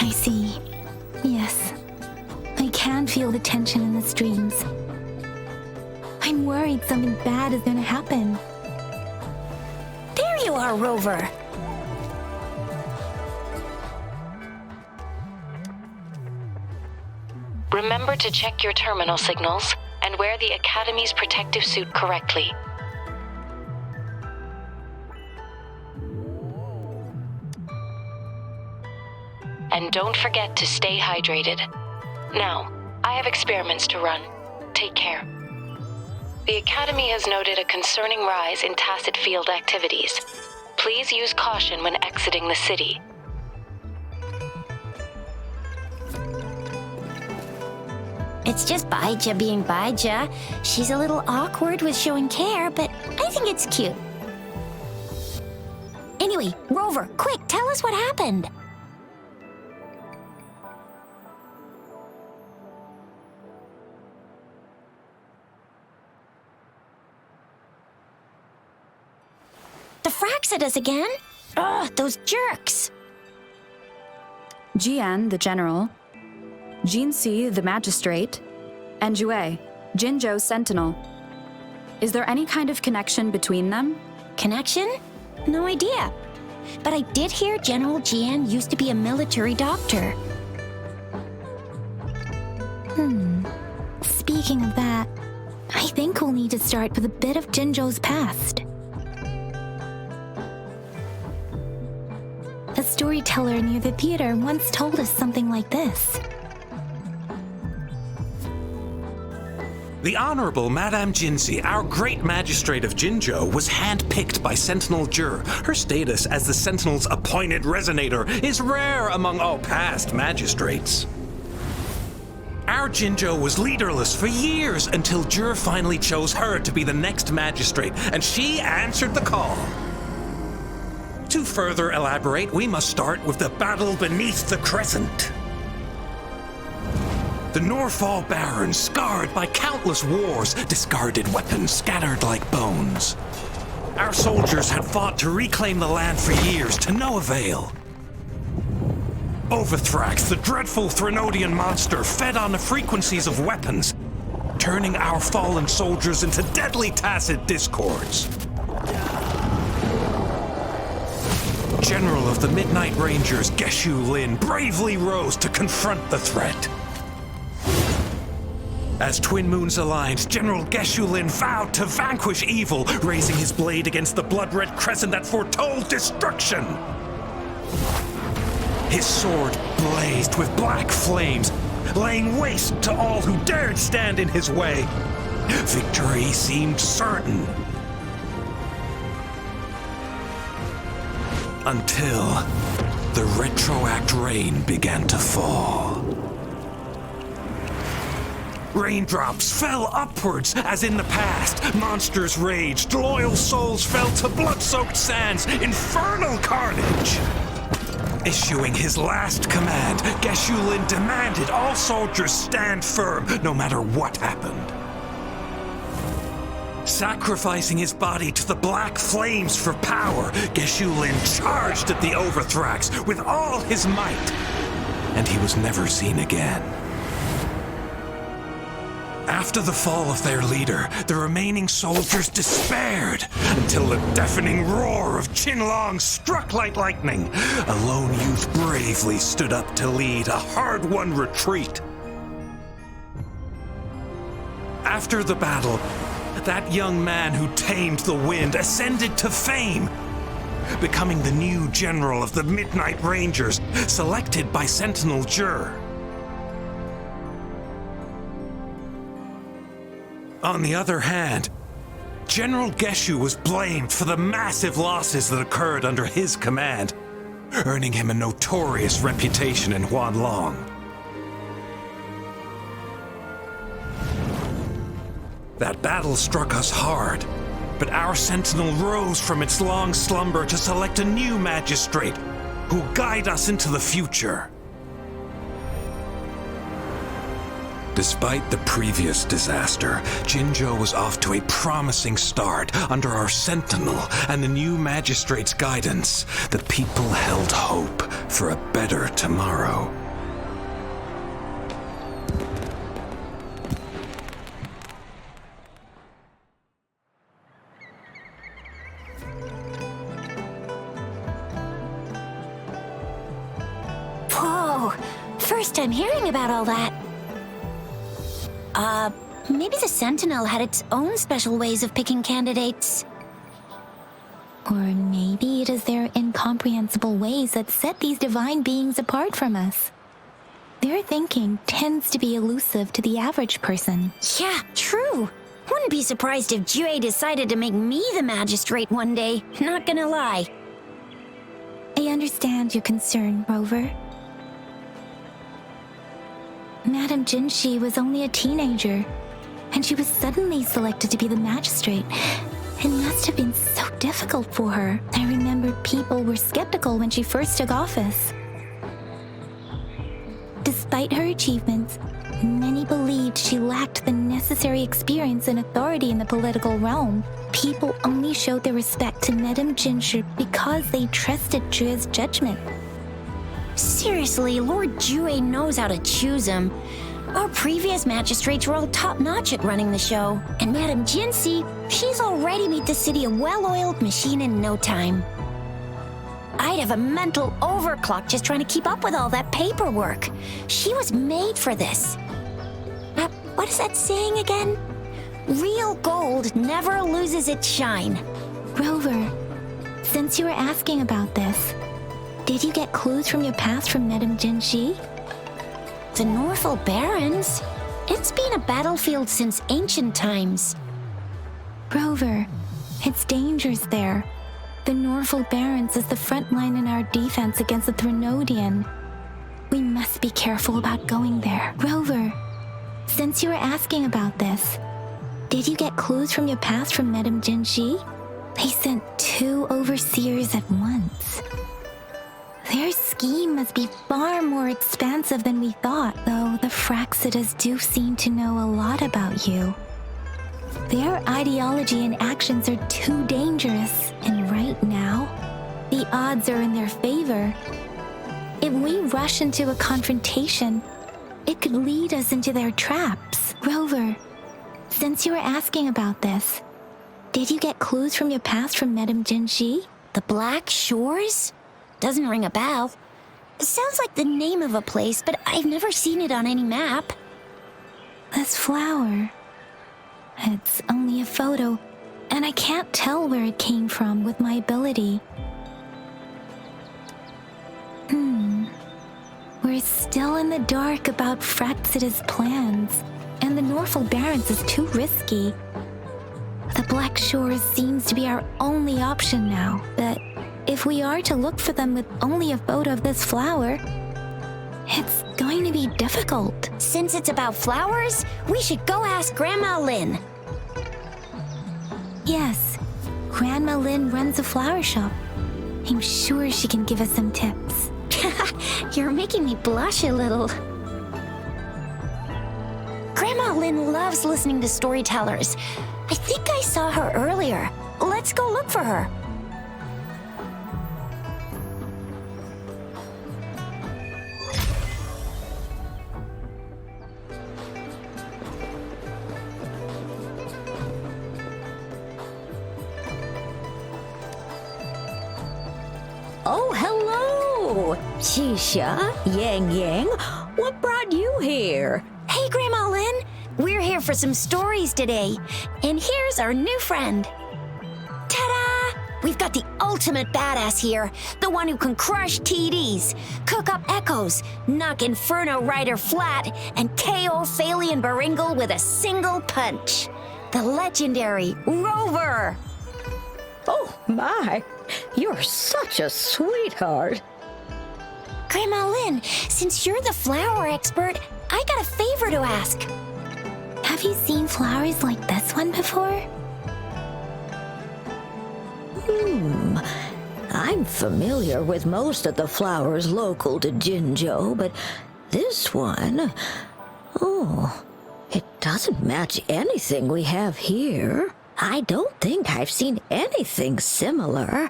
I see. Yes. I can feel the tension in the streams. I'm worried something bad is gonna happen. There you are, Rover. Remember to check your terminal signals and wear the Academy's protective suit correctly. And don't forget to stay hydrated. Now, I have experiments to run. Take care. The Academy has noted a concerning rise in tacit field activities. Please use caution when exiting the city. It's just Baija being Baija. She's a little awkward with showing care, but I think it's cute. Anyway, Rover, quick, tell us what happened. The Fraxidus again? Ugh, those jerks! Jian, the general, Jinsi, the magistrate, and Jue, Jinzhou's sentinel. Is there any kind of connection between them? Connection? No idea. But I did hear General Jian used to be a military doctor. Speaking of that, I think we'll need to start with a bit of Jinzhou's past. A storyteller near the theater once told us something like this. The Honorable Madame Jinsi, our great magistrate of Jinzhou, was handpicked by Sentinel Jur. Her status as the Sentinel's appointed resonator is rare among all past magistrates. Our Jinzhou was leaderless for years until Jur finally chose her to be the next magistrate, and she answered the call. To further elaborate, we must start with the battle beneath the crescent. The Norfall barons, scarred by countless wars, discarded weapons scattered like bones. Our soldiers had fought to reclaim the land for years, to no avail. Overthrax, the dreadful Threnodian monster, fed on the frequencies of weapons, turning our fallen soldiers into deadly tacit discords. General of the Midnight Rangers, Geshu Lin, bravely rose to confront the threat. As Twin Moons aligned, General Geshu Lin vowed to vanquish evil, raising his blade against the blood-red crescent that foretold destruction. His sword blazed with black flames, laying waste to all who dared stand in his way. Victory seemed certain. Until the retroact rain began to fall. Raindrops fell upwards as in the past. Monsters raged, loyal souls fell to blood-soaked sands, infernal carnage. Issuing his last command, Geshu Lin demanded all soldiers stand firm no matter what happened. Sacrificing his body to the black flames for power, Geshu Lin charged at the Overthrax with all his might, and he was never seen again. After the fall of their leader, the remaining soldiers despaired until the deafening roar of Qinlong struck like lightning. A lone youth bravely stood up to lead a hard-won retreat. After the battle, that young man who tamed the wind ascended to fame, becoming the new general of the Midnight Rangers, selected by Sentinel Jur. On the other hand, General Geshu was blamed for the massive losses that occurred under his command, earning him a notorious reputation in Huanglong. That battle struck us hard, but our sentinel rose from its long slumber to select a new magistrate who'll guide us into the future. Despite the previous disaster, Jinzhou was off to a promising start under our sentinel and the new magistrate's guidance. The people held hope for a better tomorrow. Whoa, first time hearing about all that. Maybe the Sentinel had its own special ways of picking candidates. Or maybe it is their incomprehensible ways that set these divine beings apart from us. Their thinking tends to be elusive to the average person. Yeah, true. Wouldn't be surprised if Jue decided to make me the magistrate one day, not gonna lie. I understand your concern, Rover. Madame Jinshi was only a teenager, and she was suddenly selected to be the magistrate. It must have been so difficult for her. I remember people were skeptical when she first took office. Despite her achievements, many believed she lacked the necessary experience and authority in the political realm. People only showed their respect to Madame Jinshi because they trusted Jue's judgment. Seriously, Lord Jue knows how to choose him. Our previous magistrates were all top-notch at running the show. And Madame Jinshi, she's already made the city a well-oiled machine in no time. I'd have a mental overclock just trying to keep up with all that paperwork. She was made for this. What is that saying again? Real gold never loses its shine. Rover, since you were asking about this, did you get clues from your past from Madame Jinshi? The Northel Barrens? It's been a battlefield since ancient times. Rover, it's dangerous there. The Northel Barrens is the front line in our defense against the Threnodian. We must be careful about going there. Rover, since you were asking about this, did you get clues from your past from Madame Jinshi? They sent 2 overseers at once. Their scheme must be far more expansive than we thought, though the Fraxidas do seem to know a lot about you. Their ideology and actions are too dangerous, and right now, the odds are in their favor. If we rush into a confrontation, it could lead us into their traps. Rover, since you were asking about this, did you get clues from your past from Madame Jinshi? The Black Shores? Doesn't ring a bell. Sounds like the name of a place, but I've never seen it on any map. This flower. It's only a photo, and I can't tell where it came from with my ability. We're still in the dark about Fraxida's plans, and the Northel Barrens is too risky. The Black Shores seems to be our only option now, but if we are to look for them with only a photo of this flower, it's going to be difficult. Since it's about flowers, we should go ask Grandma Lynn. Yes, Grandma Lynn runs a flower shop. I'm sure she can give us some tips. You're making me blush a little. Grandma Lynn loves listening to storytellers. I think I saw her earlier. Let's go look for her. Oh, hello! Shisha, Yang Yang, what brought you here? Hey, Grandma Lynn. We're here for some stories today. And here's our new friend. Ta-da! We've got the ultimate badass here. The one who can crush TDs, cook up echoes, knock Inferno Rider flat, and KO Phalian Baringle with a single punch. The legendary Rover! Oh, my! You're such a sweetheart. Grandma Lynn, since you're the flower expert, I got a favor to ask. Have you seen flowers like this one before? I'm familiar with most of the flowers local to Jinzhou, but this one... Oh, it doesn't match anything we have here. I don't think I've seen anything similar,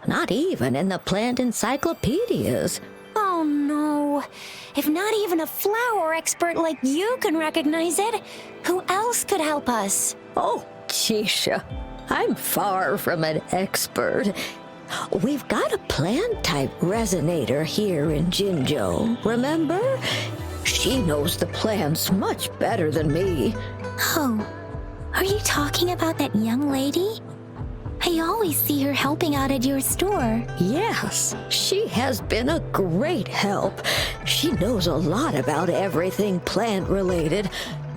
not even in the plant encyclopedias. If not even a flower expert like you can recognize it, who else could help us? Oh, Chisha, I'm far from an expert. We've got a plant-type resonator here in Jinzhou, remember? She knows the plants much better than me. Oh, are you talking about that young lady? I always see her helping out at your store. Yes, she has been a great help. She knows a lot about everything plant-related,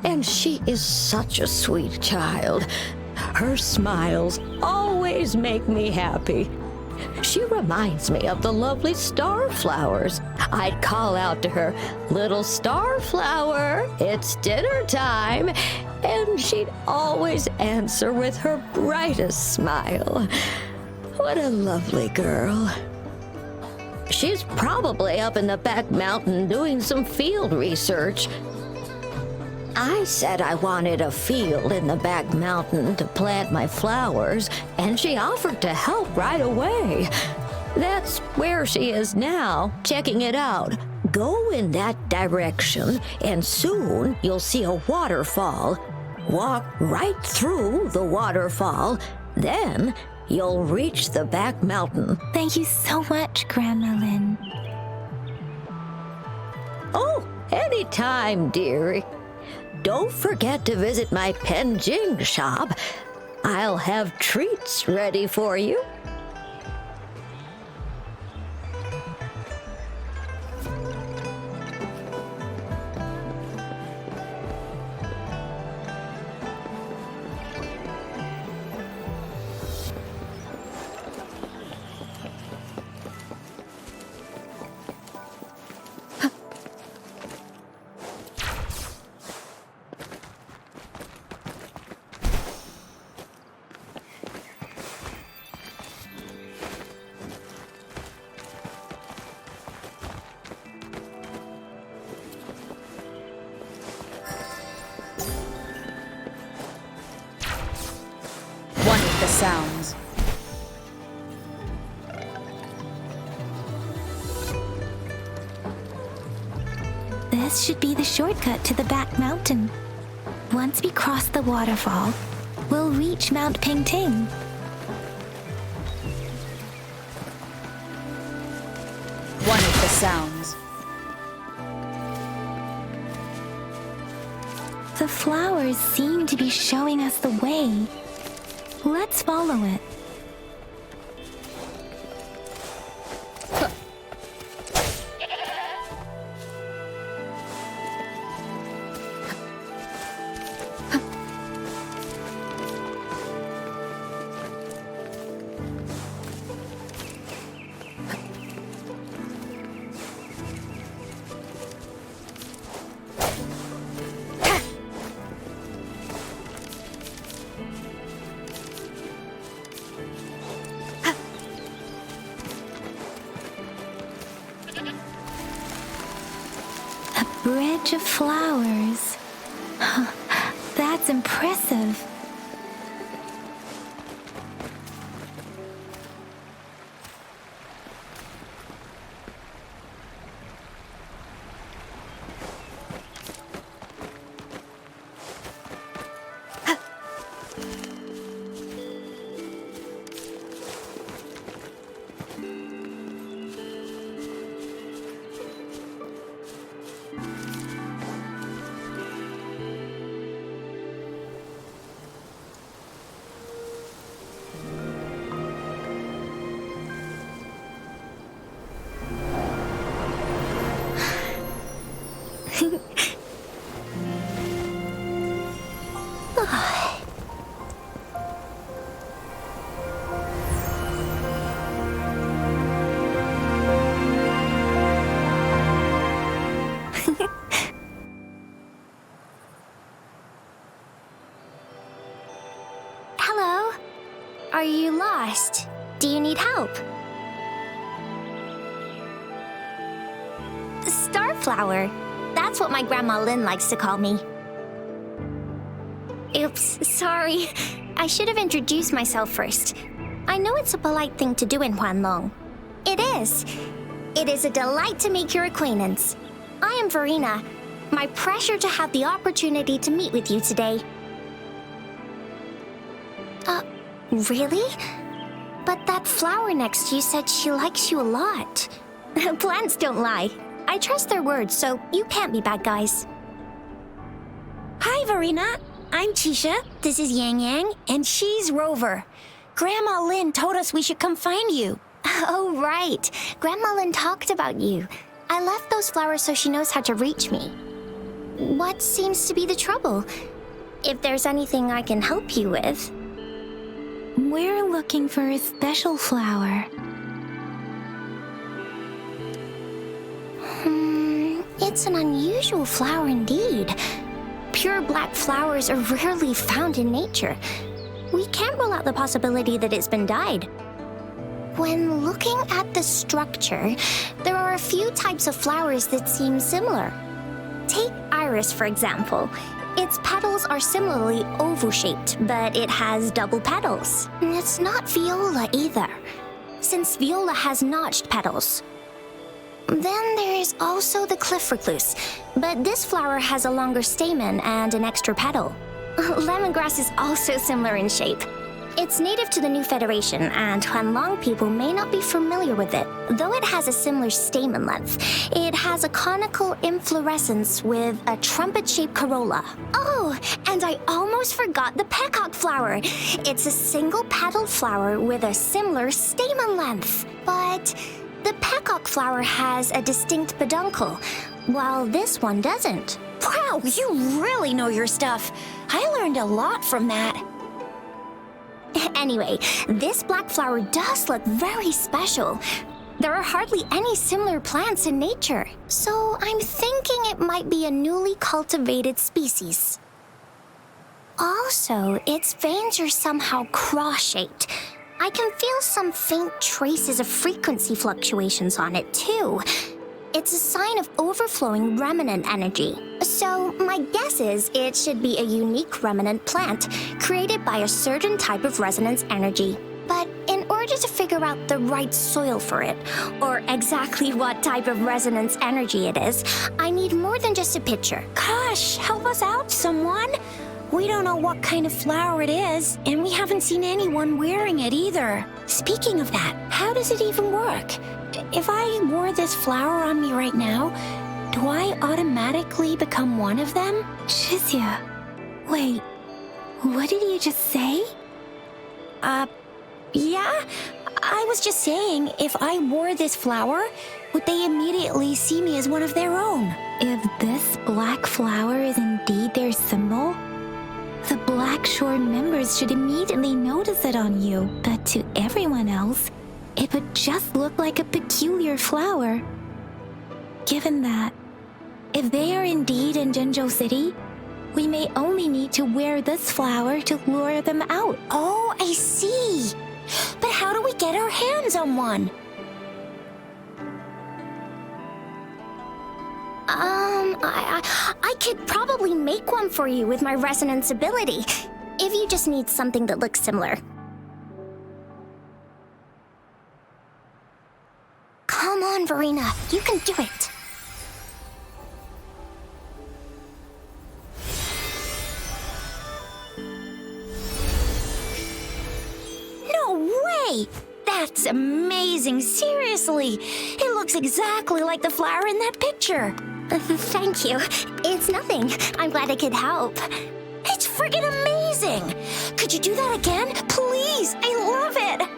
and she is such a sweet child. Her smiles always make me happy. She reminds me of the lovely starflowers. I'd call out to her, "Little starflower, it's dinner time," and she'd always answer with her brightest smile. What a lovely girl. She's probably up in the back mountain doing some field research. I said I wanted a field in the back mountain to plant my flowers, and she offered to help right away. That's where she is now, checking it out. Go in that direction, and soon you'll see a waterfall. Walk right through the waterfall, then you'll reach the back mountain. Thank you so much, Grandma Lin. Oh, anytime, dearie. Don't forget to visit my Penjing shop. I'll have treats ready for you. One with the sounds. This should be the shortcut to the back mountain. Once we cross the waterfall, we'll reach Mount Pingting. One with the sounds. The flowers seem to be showing us the way. Let's follow it. Bridge of flowers. That's impressive. Hello? Are you lost? Do you need help? Starflower. That's what my Grandma Lin likes to call me. Oops, sorry. I should have introduced myself first. I know it's a polite thing to do in Huanglong. It is. It is a delight to make your acquaintance. I am Verena. My pleasure to have the opportunity to meet with you today. Really? But that flower next to you said she likes you a lot. Plants don't lie. I trust their words, so you can't be bad guys. Hi, Verena. I'm Tisha. This is Yang Yang, and she's Rover. Grandma Lynn told us we should come find you. Oh, right. Grandma Lynn talked about you. I left those flowers so she knows how to reach me. What seems to be the trouble? If there's anything I can help you with. We're looking for a special flower. It's an unusual flower indeed. Pure black flowers are rarely found in nature. We can't rule out the possibility that it's been dyed. When looking at the structure, there are a few types of flowers that seem similar. Take iris, for example. Its petals are similarly oval-shaped, but it has double petals. It's not viola either, since viola has notched petals. Then there is also the cliff recluse, but this flower has a longer stamen and an extra petal. Lemongrass is also similar in shape. It's native to the New Federation, and Huanglong people may not be familiar with it. Though it has a similar stamen length, it has a conical inflorescence with a trumpet-shaped corolla. Oh, and I almost forgot the peacock flower. It's a single-petaled flower with a similar stamen length. But the peacock flower has a distinct peduncle, while this one doesn't. Wow, you really know your stuff. I learned a lot from that. Anyway, this black flower does look very special. There are hardly any similar plants in nature, so I'm thinking it might be a newly cultivated species. Also, its veins are somehow cross-shaped. I can feel some faint traces of frequency fluctuations on it, too. It's a sign of overflowing remnant energy. So my guess is it should be a unique remnant plant created by a certain type of resonance energy. But in order to figure out the right soil for it, or exactly what type of resonance energy it is, I need more than just a picture. Gosh, help us out, someone. We don't know what kind of flower it is, and we haven't seen anyone wearing it either. Speaking of that, how does it even work? If I wore this flower on me right now, do I automatically become one of them? Shizia, wait, what did you just say? Yeah, I was just saying, if I wore this flower, would they immediately see me as one of their own? If this black flower is indeed their symbol, the Black Shore members should immediately notice it on you. But to everyone else, it would just look like a peculiar flower. Given that, if they are indeed in Jinzhou City, we may only need to wear this flower to lure them out. Oh, I see. But how do we get our hands on one? I could probably make one for you with my resonance ability, if you just need something that looks similar. Come on, Verena, you can do it. No way! That's amazing, seriously! It looks exactly like the flower in that picture. Thank you. It's nothing. I'm glad I could help. It's friggin' amazing! Could you do that again? Please! I love it!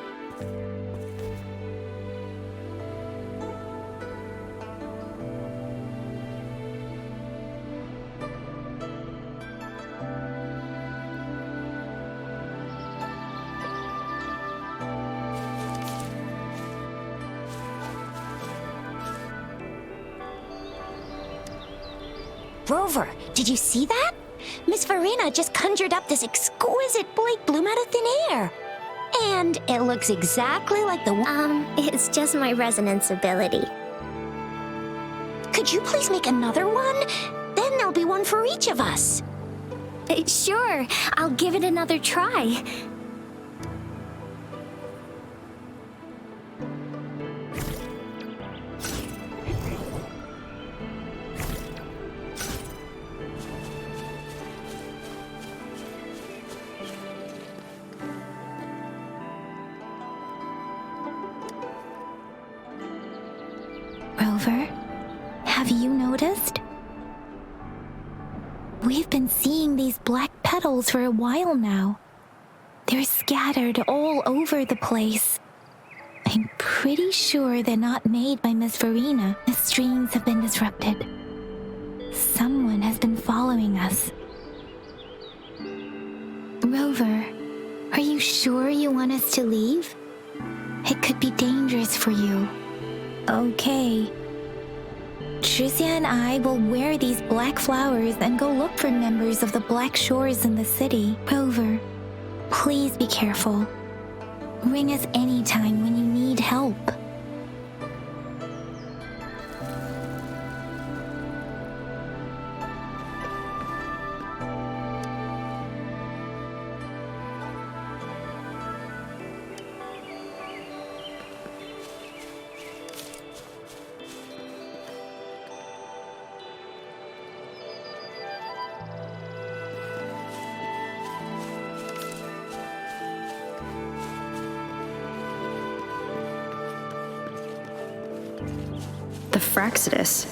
Rover, did you see that? Miss Verena just conjured up this exquisite Blake bloom out of thin air. And it looks exactly like the one... It's just my resonance ability. Could you please make another one? Then there'll be one for each of us. Sure, I'll give it another try. Have you noticed? We've been seeing these black petals for a while now. They're scattered all over the place. I'm pretty sure they're not made by Miss Verena. The streams have been disrupted. Someone has been following us. Rover, are you sure you want us to leave? It could be dangerous for you. Okay. Tricia and I will wear these black flowers and go look for members of the Black Shores in the city. Rover, please be careful. Ring us anytime when you need help. The Fraxidus.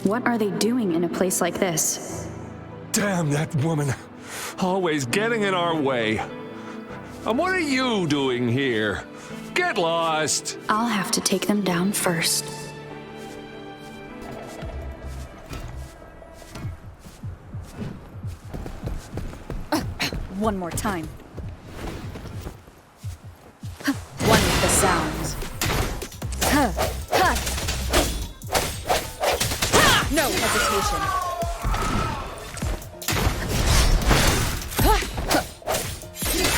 What are they doing in a place like this? Damn that woman. Always getting in our way. And what are you doing here? Get lost! I'll have to take them down first. One more time. One with the sounds. No hesitation.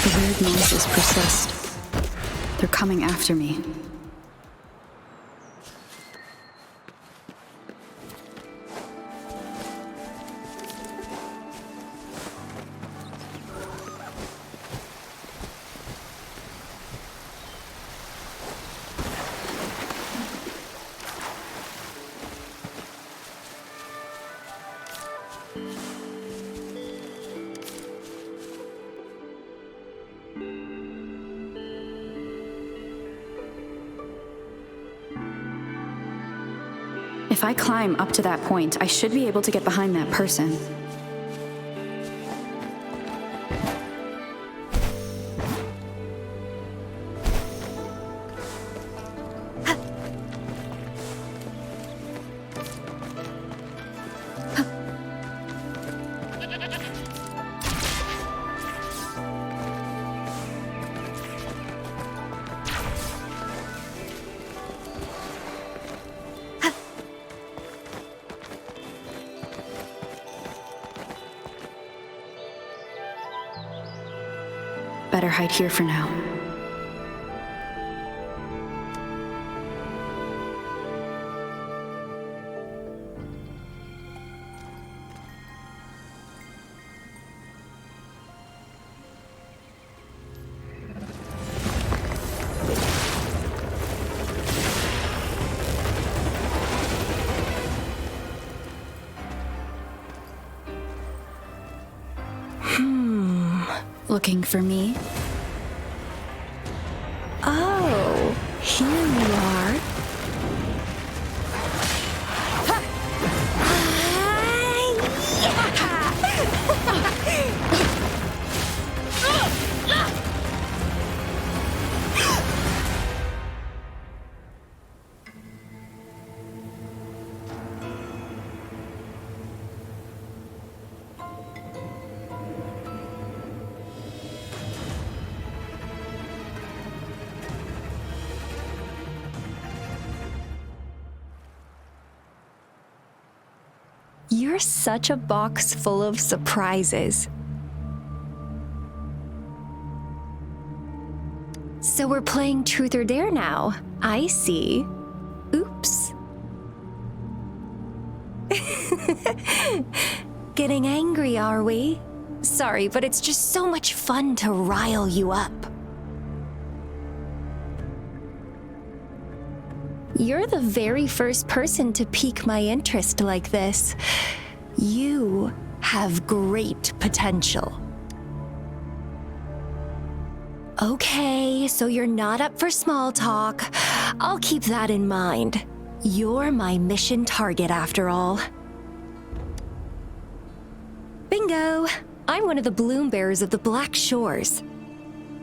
The weird noises persist. They're coming after me. If I climb up to that point, I should be able to get behind that person. Better hide here for now. Looking for me? Oh, here you are. You're such a box full of surprises. So we're playing Truth or Dare now. I see. Oops. Getting angry, are we? Sorry, but it's just so much fun to rile you up. You're the very first person to pique my interest like this. You have great potential. Okay, so you're not up for small talk. I'll keep that in mind. You're my mission target after all. Bingo! I'm one of the bloom bearers of the Black Shores.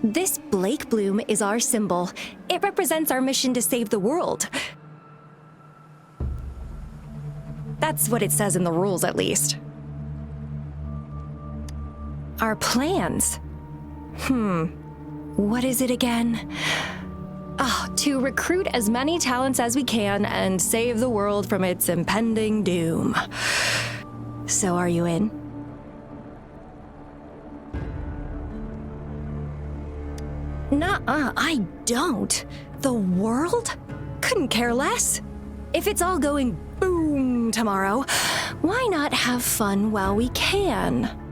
This Blake bloom is our symbol. It represents our mission to save the world. That's what it says in the rules, at least. Our plans? What is it again? To recruit as many talents as we can and save the world from its impending doom. So are you in? Nuh-uh, I don't. The world? Couldn't care less. If it's all going boom tomorrow, why not have fun while we can?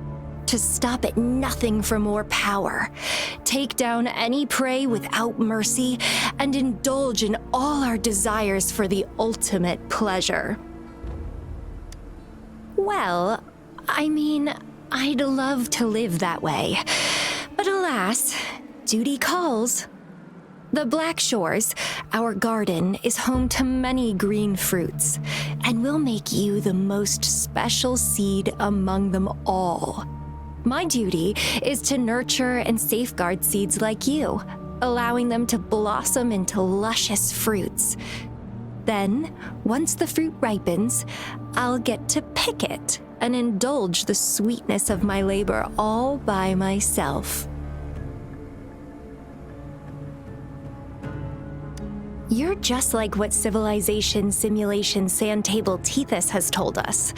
To stop at nothing for more power, take down any prey without mercy, and indulge in all our desires for the ultimate pleasure. Well, I mean, I'd love to live that way, but alas, duty calls. The Black Shores, our garden, is home to many green fruits, and will make you the most special seed among them all. My duty is to nurture and safeguard seeds like you, allowing them to blossom into luscious fruits. Then, once the fruit ripens, I'll get to pick it and indulge the sweetness of my labor all by myself. You're just like what Civilization Simulation Sandtable Tethys has told us.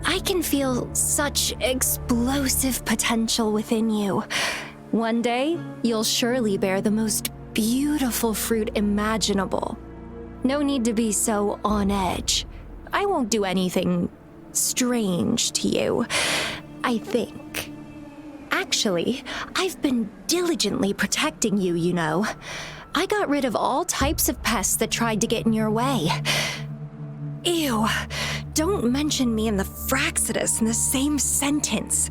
I can feel such explosive potential within you. One day, you'll surely bear the most beautiful fruit imaginable. No need to be so on edge. I won't do anything strange to you, I think. Actually, I've been diligently protecting you, you know. I got rid of all types of pests that tried to get in your way. Ew, don't mention me and the Fraxidus in the same sentence.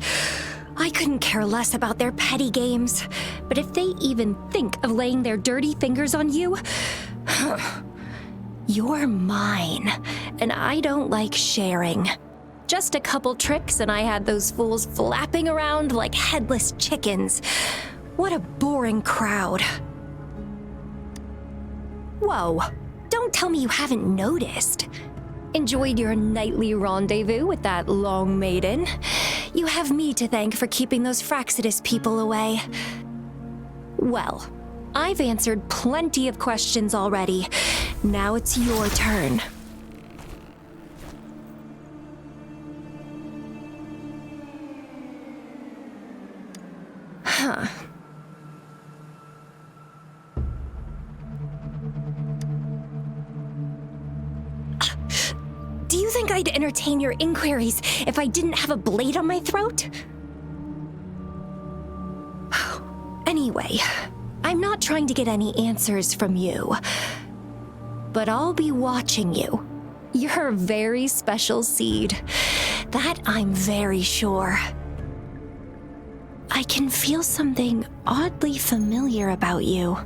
I couldn't care less about their petty games, but if they even think of laying their dirty fingers on you, you're mine, and I don't like sharing. Just a couple tricks and I had those fools flapping around like headless chickens. What a boring crowd. Whoa, don't tell me you haven't noticed. Enjoyed your nightly rendezvous with that long maiden. You have me to thank for keeping those Fraxidus people away. Well, I've answered plenty of questions already. Now it's your turn. Huh. Do you think I'd entertain your inquiries if I didn't have a blade on my throat? Anyway, I'm not trying to get any answers from you, but I'll be watching you. You're a very special seed. That I'm very sure. I can feel something oddly familiar about you.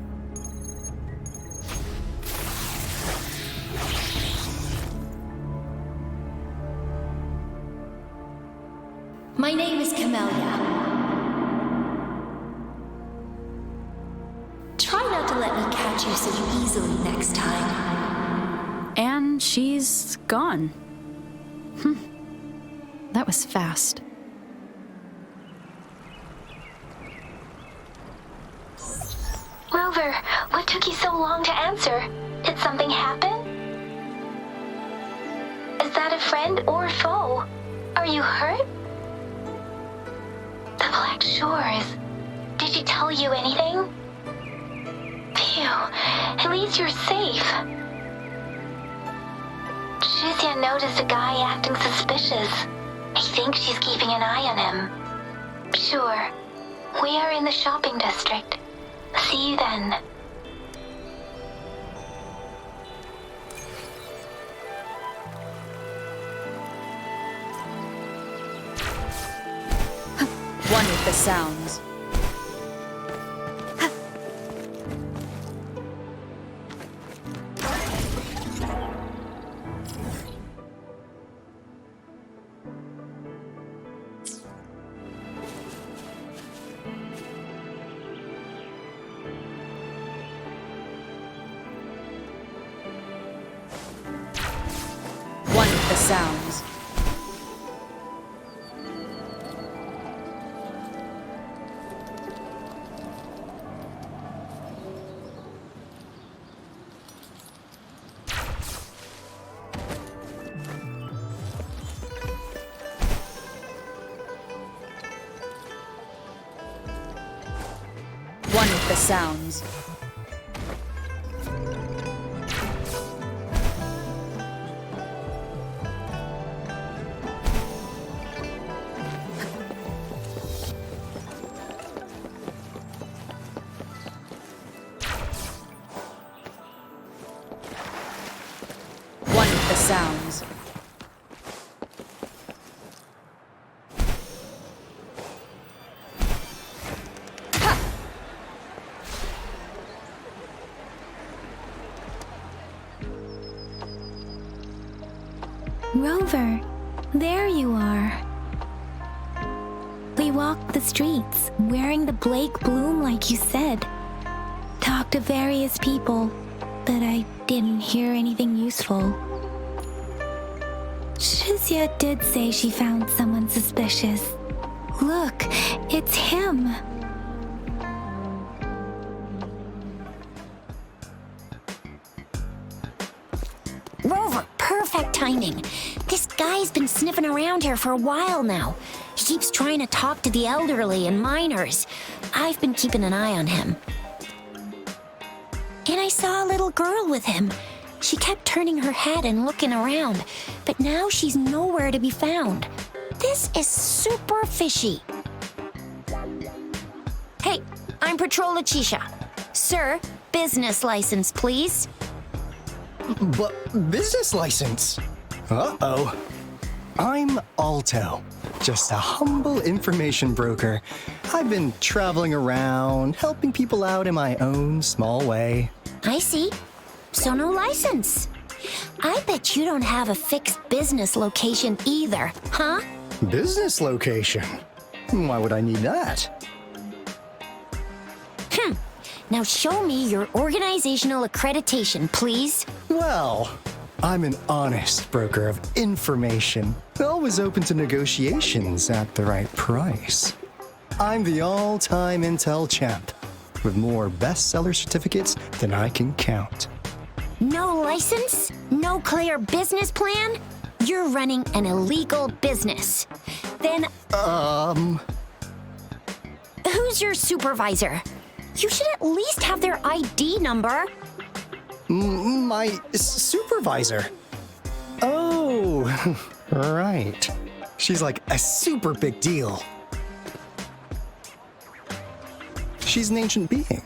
My name is Camellia. Try not to let me catch you so easily next time. And she's gone. That was fast. Rover, what took you so long to answer? Did something happen? Is that a friend or a foe? Are you hurt? The Black Shores. Did she tell you anything? Phew, at least you're safe. Shuzia noticed a guy acting suspicious. I think she's keeping an eye on him. Sure, we are in the shopping district. See you then. One with the sounds. sounds. One with the sounds. One with the sounds. Rover, there you are. We walked the streets, wearing the Blake bloom like you said. Talked to various people, but I didn't hear anything useful. Shizia did say she found someone suspicious. Look, it's him. Rover, perfect timing. This guy's been sniffing around here for a while now. He keeps trying to talk to the elderly and minors. I've been keeping an eye on him. And I saw a little girl with him. She kept turning her head and looking around, but now she's nowhere to be found. This is super fishy. Hey, I'm Patrol Letitia. Sir, business license, please. But business license? Uh-oh. I'm Alto, just a humble information broker. I've been traveling around, helping people out in my own small way. I see. So no license. I bet you don't have a fixed business location either, huh? Business location? Why would I need that? Now show me your organizational accreditation, please. Well, I'm an honest broker of information, always open to negotiations at the right price. I'm the all-time Intel champ, with more bestseller certificates than I can count. No license? No clear business plan? You're running an illegal business. Then, who's your supervisor? You should at least have their ID number. My supervisor? Oh, right. She's like a super big deal. She's an ancient being,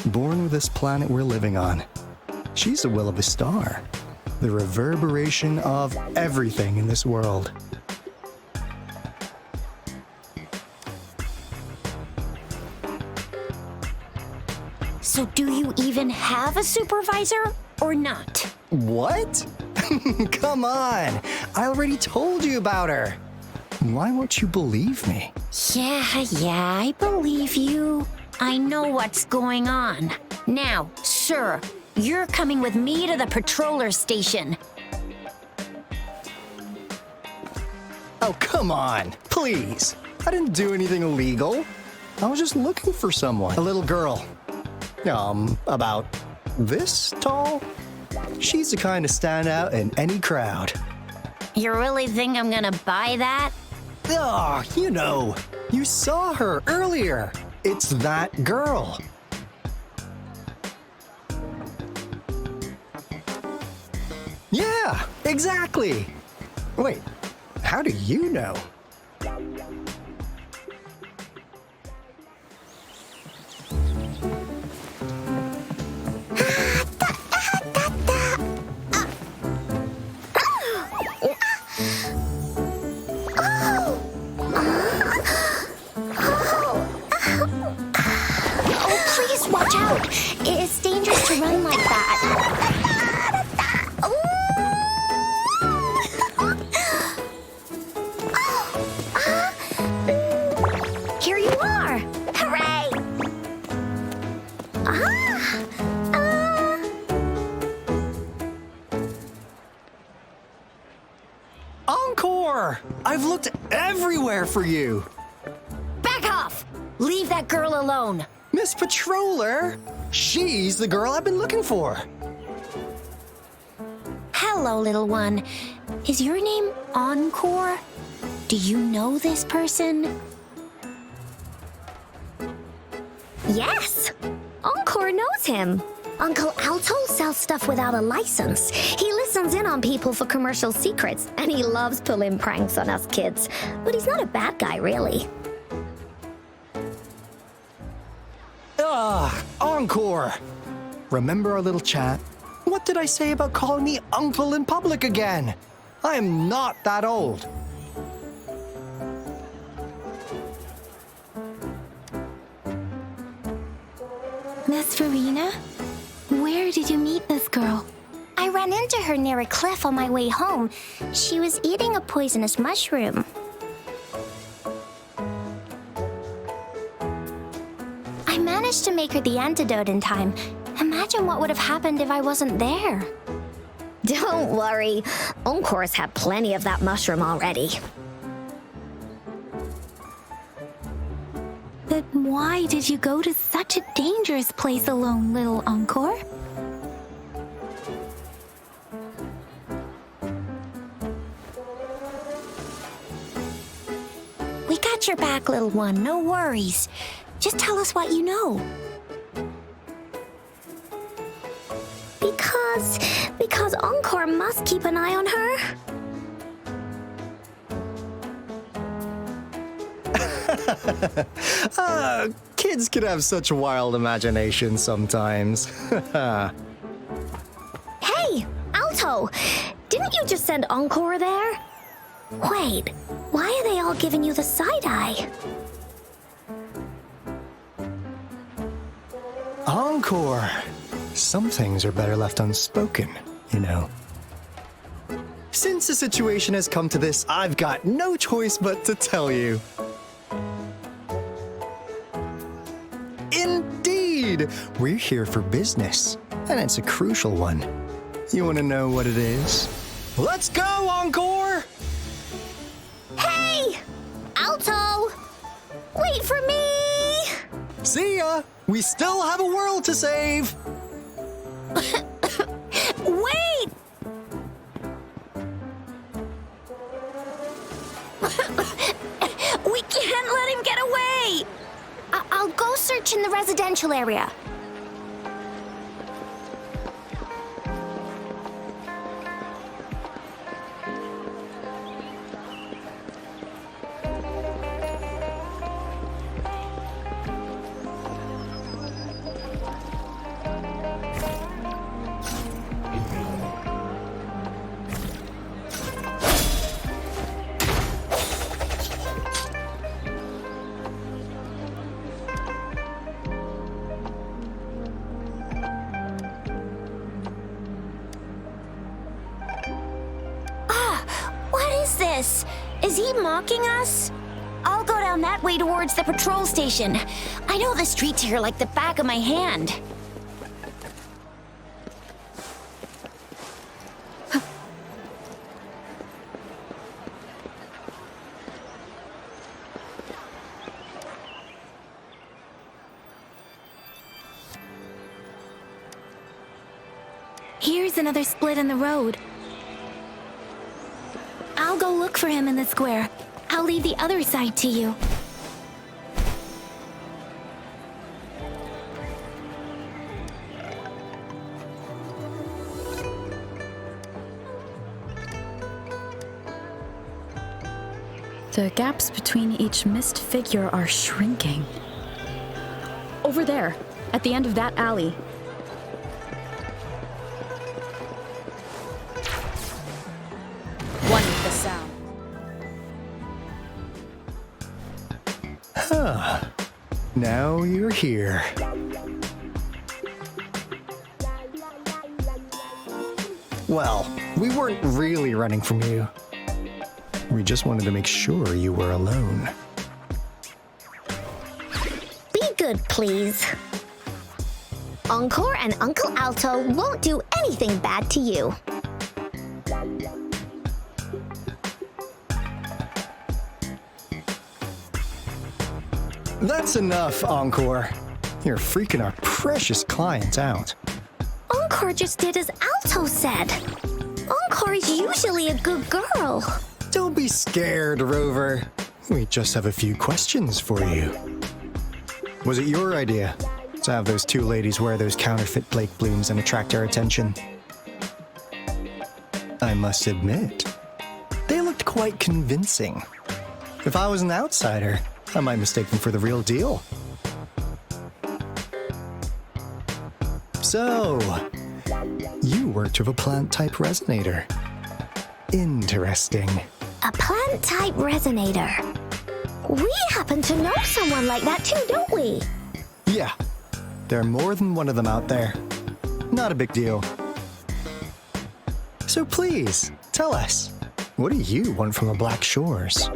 born with this planet we're living on. She's the will of a star, the reverberation of everything in this world. So do you even have a supervisor or not? What? Come on! I already told you about her. Why won't you believe me? Yeah, I believe you. I know what's going on. Now, sir, you're coming with me to the patroller station. Oh, come on, please. I didn't do anything illegal. I was just looking for someone. A little girl. About this tall? She's the kind to stand out in any crowd. You really think I'm gonna buy that? Oh, you saw her earlier. It's that girl. Yeah, exactly. Wait, how do you know? Watch out! It's dangerous to run like that. Encore! I've looked everywhere for you. Back off! Leave that girl alone. Miss Patroller, she's the girl I've been looking for. Hello, little one. Is your name Encore? Do you know this person? Yes! Encore knows him. Uncle Alto sells stuff without a license. He listens in on people for commercial secrets, and he loves pulling pranks on us kids. But he's not a bad guy, really. Encore! Remember our little chat? What did I say about calling me uncle in public again? I am not that old. Miss Farina? Where did you meet this girl? I ran into her near a cliff on my way home. She was eating a poisonous mushroom. I managed to make her the antidote in time. Imagine what would have happened if I wasn't there. Don't worry. Encore's had plenty of that mushroom already. But why did you go to such a dangerous place alone, little Encore? We got your back, little one. No worries. Just tell us what you know. Because Encore must keep an eye on her. Kids can have such wild imaginations sometimes. Hey, Alto! Didn't you just send Encore there? Wait, why are they all giving you the side eye? Encore! Some things are better left unspoken, you know. Since the situation has come to this, I've got no choice but to tell you. Indeed! We're here for business, and it's a crucial one. You want to know what it is? Let's go, Encore! Hey! Alto! Wait for me! See ya! We still have a world to save! Wait! We can't let him get away! I'll go search in the residential area. Is he mocking us? I'll go down that way towards the patrol station. I know the streets here like the back of my hand. Here's another split in the road. I'll go look for him in the square. I'll leave the other side to you. The gaps between each missed figure are shrinking. Over there, at the end of that alley. One with the sound. Now you're here. Well, we weren't really running from you. We just wanted to make sure you were alone. Be good, please. Encore and Uncle Alto won't do anything bad to you. That's enough, Encore. You're freaking our precious client out. Encore just did as Alto said. Encore is usually a good girl. Don't be scared, Rover. We just have a few questions for you. Was it your idea to have those two ladies wear those counterfeit Blake blooms and attract our attention? I must admit, they looked quite convincing. If I was an outsider, I might mistake them for the real deal. So, you worked with a plant-type resonator. Interesting. A plant-type resonator. We happen to know someone like that too, don't we? Yeah, there are more than one of them out there. Not a big deal. So please, tell us, what do you want from the Black Shores?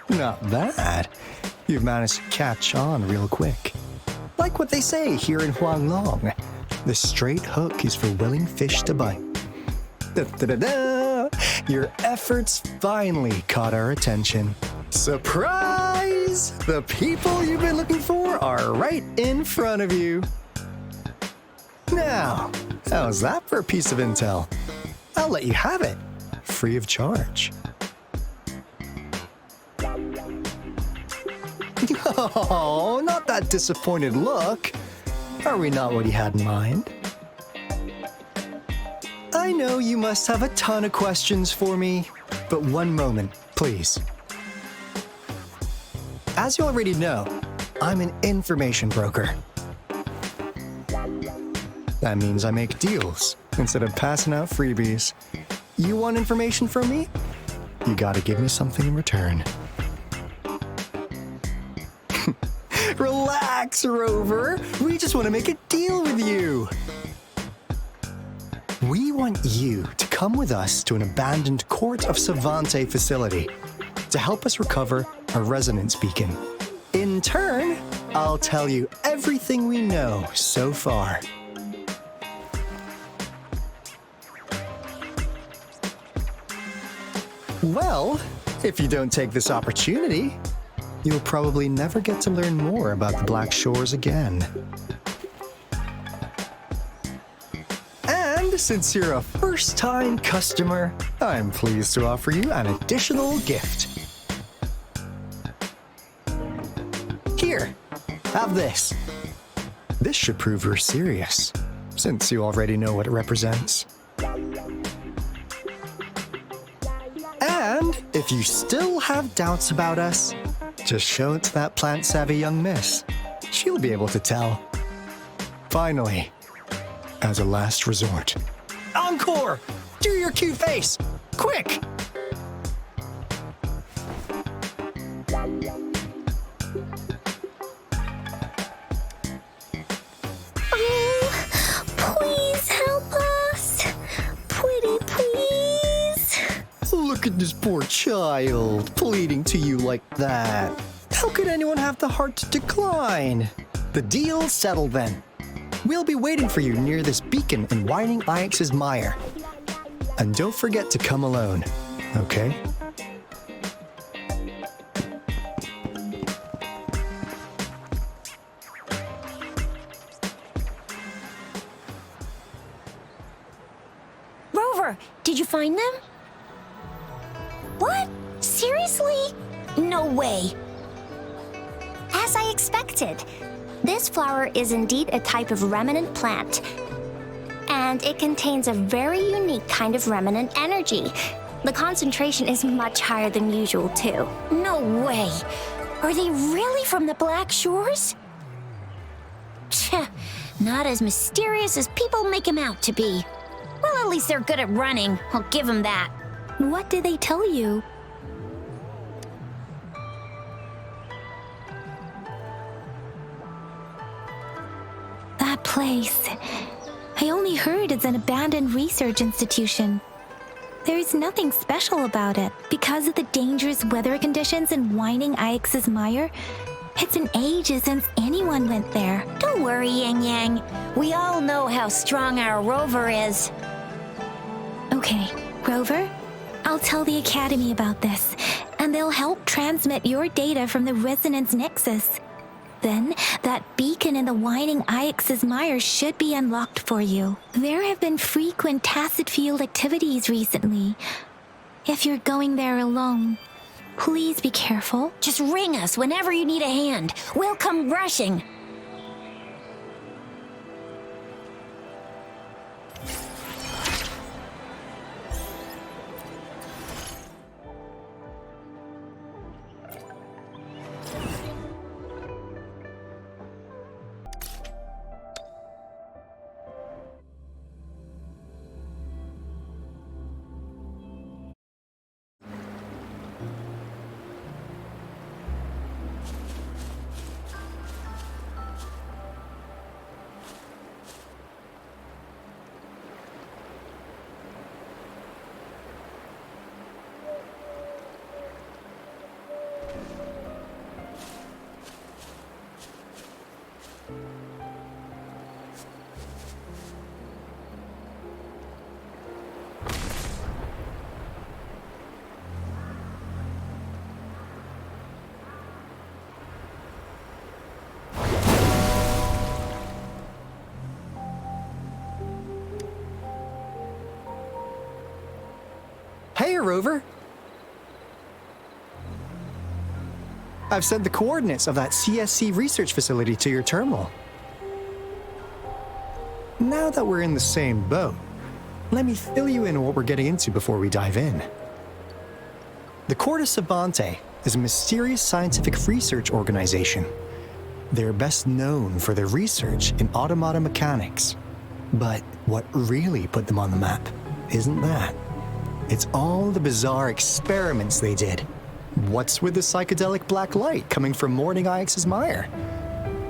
Not bad. You've managed to catch on real quick. Like what they say here in Huanglong, the straight hook is for willing fish to bite. Da-da-da-da! Your efforts finally caught our attention. Surprise! The people you've been looking for are right in front of you. Now, how's that for a piece of intel? I'll let you have it, free of charge. Oh, not that disappointed look. Are we not what you had in mind? I know you must have a ton of questions for me, but one moment, please. As you already know, I'm an information broker. That means I make deals instead of passing out freebies. You want information from me? You gotta give me something in return. Relax, Rover. We just want to make a deal with you. We want you to come with us to an abandoned Court of Savante facility to help us recover a resonance beacon. In turn, I'll tell you everything we know so far. Well, if you don't take this opportunity, you'll probably never get to learn more about the Black Shores again. And since you're a first-time customer, I'm pleased to offer you an additional gift. Here, have this. This should prove you're serious, since you already know what it represents. And if you still have doubts about us, just show it to that plant-savvy young miss. She'll be able to tell. Finally, as a last resort. Encore! Do your cute face! Quick! Oh, please help us. Pretty please. Look at this poor child, pleading to you like that. How could anyone have the heart to decline? The deal's settled then. We'll be waiting for you near this beacon in Wuthering Waves Mire. And don't forget to come alone, okay? Rover, did you find them? What? Seriously? No way. As I expected, this flower is indeed a type of remnant plant. And it contains a very unique kind of remnant energy. The concentration is much higher than usual, too. No way. Are they really from the Black Shores? Tch, not as mysterious as people make them out to be. Well, at least they're good at running. I'll give them that. What did they tell you? That place. I only heard it's an abandoned research institution. There is nothing special about it. Because of the dangerous weather conditions in Wuthering Waves Mire, It's been ages since anyone went there. Don't worry, Yang Yang. We all know how strong our rover is. Okay, Rover, I'll tell the Academy about this, and they'll help transmit your data from the Resonance Nexus. Then, that beacon in the Whining Ix's Mire should be unlocked for you. There have been frequent tacit field activities recently. If you're going there alone, please be careful. Just ring us whenever you need a hand. We'll come rushing. Hey, Rover! I've sent the coordinates of that CSC research facility to your terminal. Now that we're in the same boat, let me fill you in on what we're getting into before we dive in. The Corte Savante is a mysterious scientific research organization. They're best known for their research in automata mechanics. But what really put them on the map isn't that. It's all the bizarre experiments they did. What's with the psychedelic black light coming from Morning Ix's Mire?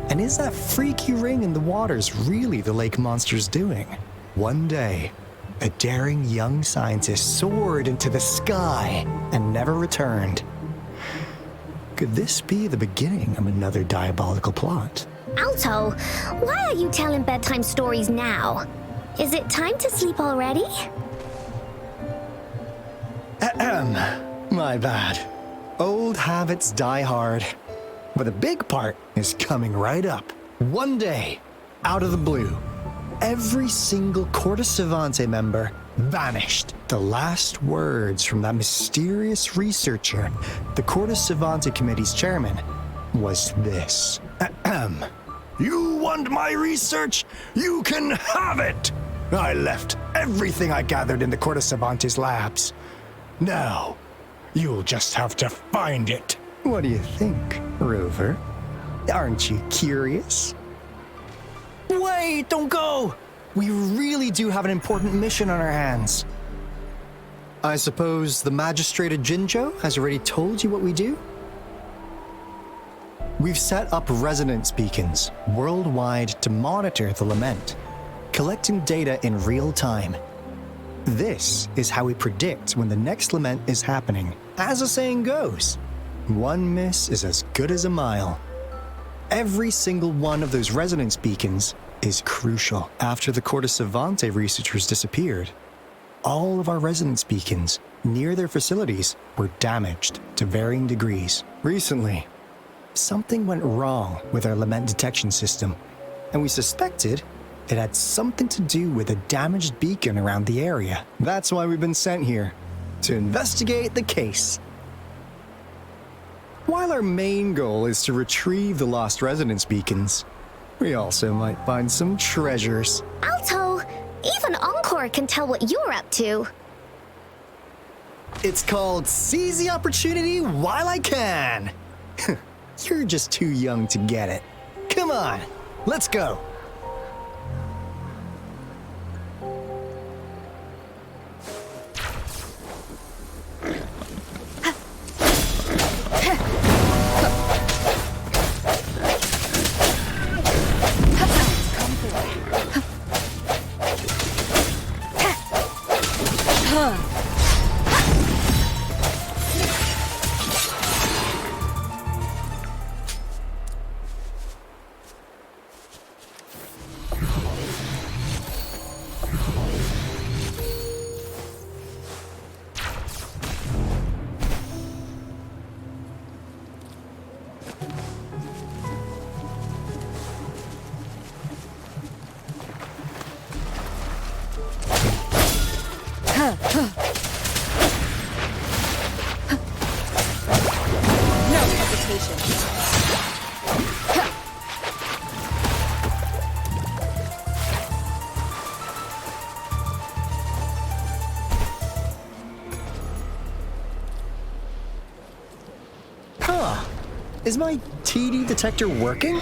And is that freaky ring in the waters really the lake monster's doing? One day, a daring young scientist soared into the sky and never returned. Could this be the beginning of another diabolical plot? Alto, why are you telling bedtime stories now? Is it time to sleep already? My bad. Old habits die hard. But the big part is coming right up. One day, out of the blue, every single Corte Savante member vanished. The last words from that mysterious researcher, the Corte Savante Committee's chairman, was this. You want my research? You can have it! I left everything I gathered in the Corte Savante's labs. Now, you'll just have to find it. What do you think, Rover? Aren't you curious? Wait, don't go! We really do have an important mission on our hands. I suppose the Magistrate of Jinzhou has already told you what we do? We've set up resonance beacons worldwide to monitor the lament, collecting data in real time. This is how we predict when the next lament is happening. As the saying goes, one miss is as good as a mile. Every single one of those resonance beacons is crucial. After the Corte Savante researchers disappeared, all of our resonance beacons near their facilities were damaged to varying degrees. Recently, something went wrong with our lament detection system, and we suspected it had something to do with a damaged beacon around the area. That's why we've been sent here, to investigate the case. While our main goal is to retrieve the lost resonance beacons, we also might find some treasures. Alto, even Encore can tell what you're up to. It's called Seize the Opportunity While I Can. You're just too young to get it. Come on, let's go. simulation. Huh. Is my TD detector working?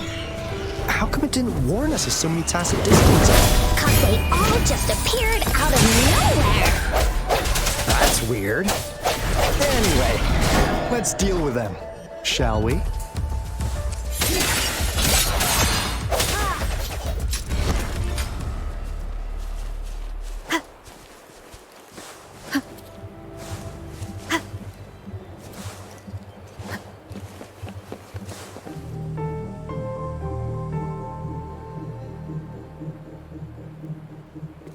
How come it didn't warn us of so many tacit discords? 'Cause they all just appeared out of nowhere. That's weird. Anyway, let's deal with them, shall we?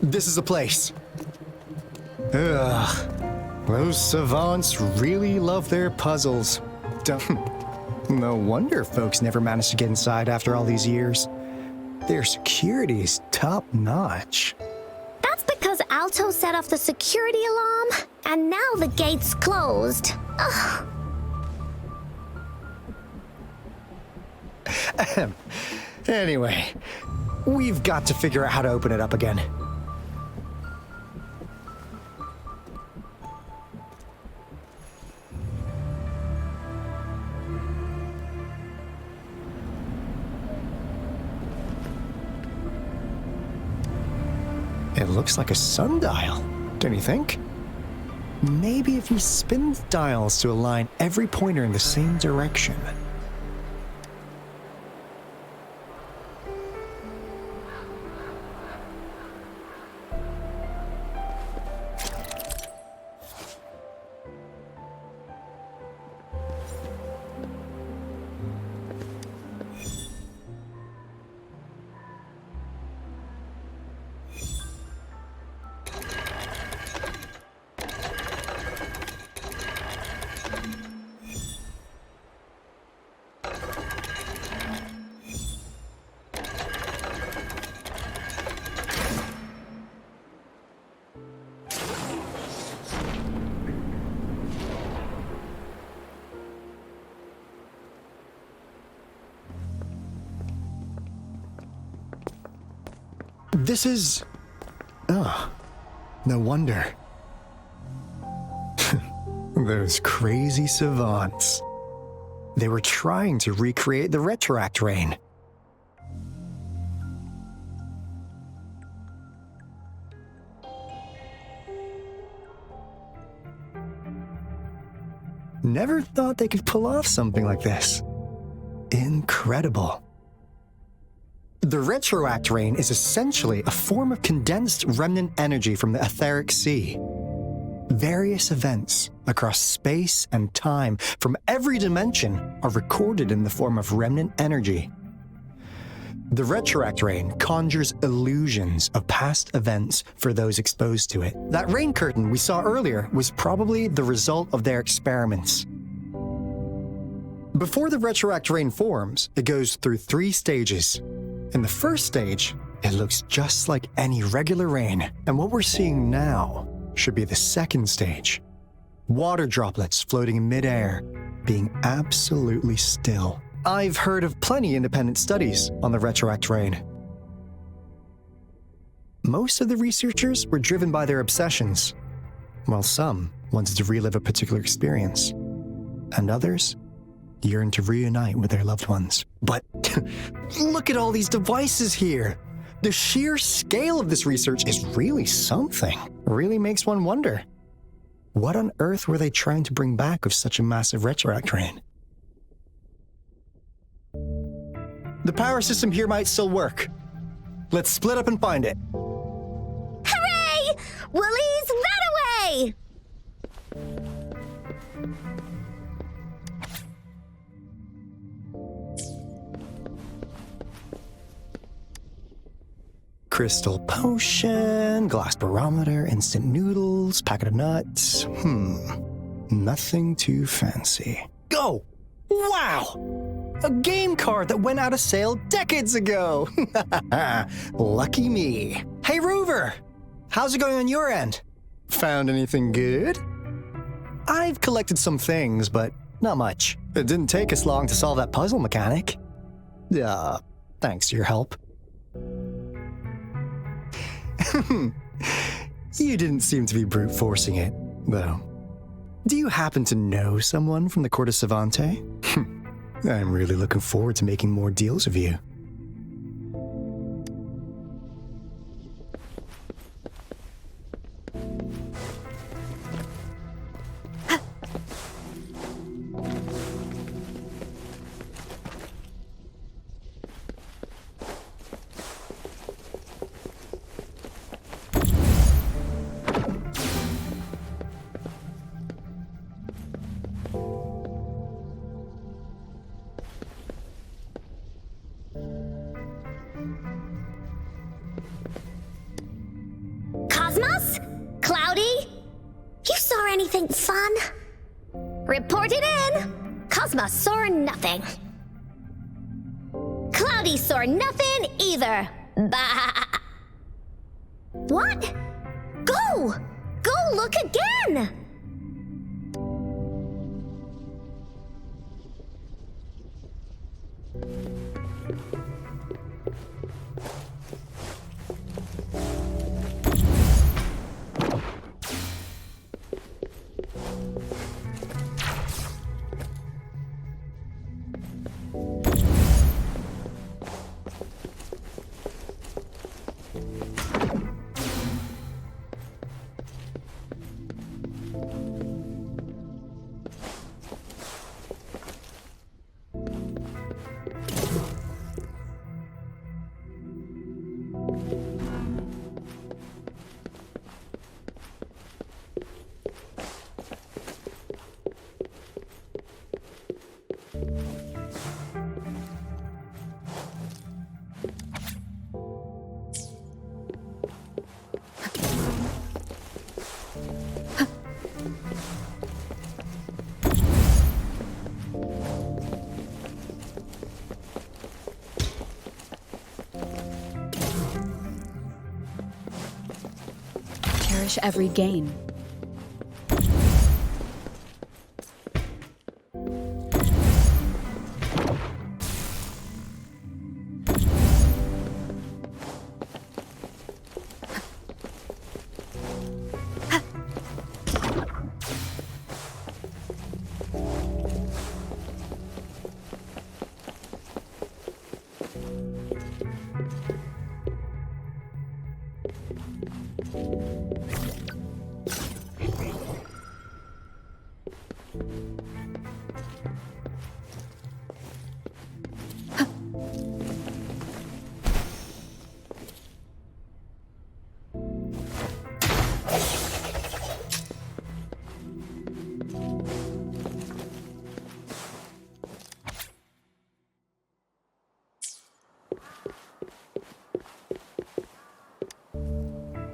This is the place. Ugh. Those savants really love their puzzles. No wonder folks never managed to get inside after all these years. Their security is top-notch. That's because Alto set off the security alarm, and now the gate's closed. Ugh. Anyway, we've got to figure out how to open it up again. It looks like a sundial, don't you think? Maybe if you spin the dials to align every pointer in the same direction. This is... Oh, no wonder. Those crazy savants. They were trying to recreate the Retroact Rain. Never thought they could pull off something like this. Incredible. The Retroact Rain is essentially a form of condensed remnant energy from the etheric sea. Various events across space and time from every dimension are recorded in the form of remnant energy. The Retroact Rain conjures illusions of past events for those exposed to it. That rain curtain we saw earlier was probably the result of their experiments. Before the Retroact Rain forms, it goes through 3 stages. In the first stage, it looks just like any regular rain, and what we're seeing now should be the second stage. Water droplets floating in midair, being absolutely still. I've heard of plenty independent studies on the Retroact Rain. Most of the researchers were driven by their obsessions, while some wanted to relive a particular experience, and others yearned to reunite with their loved ones. But look at all these devices here. The sheer scale of this research is really something. Really makes one wonder. What on earth were they trying to bring back with such a massive Retroact Rain? The power system here might still work. Let's split up and find it. Hooray! Woolies, that away! Crystal potion, glass barometer, instant noodles, packet of nuts. Nothing too fancy. Go! Wow! A game card that went out of sale decades ago! Lucky me. Hey, Rover! How's it going on your end? Found anything good? I've collected some things, but Not much. It didn't take us long to solve that puzzle mechanic. Thanks to your help. You didn't seem to be brute forcing it, though. Do you happen to know someone from the Court of Savante? I'm really looking forward to making more deals with you. Cosmos? Cloudy? You saw anything fun? Report it in! Cosmos saw nothing. Cloudy saw nothing either. Bah! What? Go! Go look again! Cherish every gain.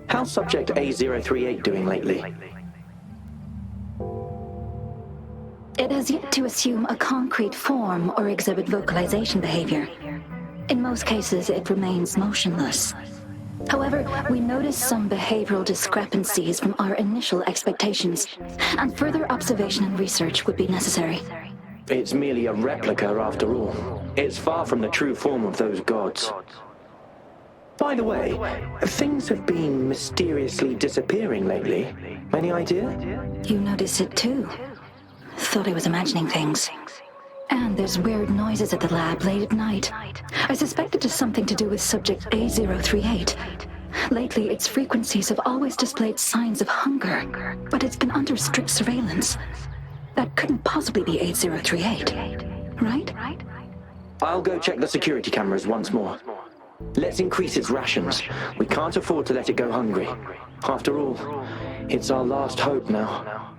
How's Subject A038 doing lately? It has yet to assume a concrete form or exhibit vocalization behavior. In most cases, it remains motionless. However, we notice some behavioral discrepancies from our initial expectations, and further observation and research would be necessary. It's merely a replica after all. It's far from the true form of those gods. By the way, things have been mysteriously disappearing lately. Any idea? You notice it too. Thought I was imagining things. And there's weird noises at the lab late at night. I suspect it is something to do with subject A038. Lately, its frequencies have always displayed signs of hunger, but it's been under strict surveillance. That couldn't possibly be A038, right? I'll go check the security cameras once more. Let's increase its rations. We can't afford to let it go hungry. After all, it's our last hope now.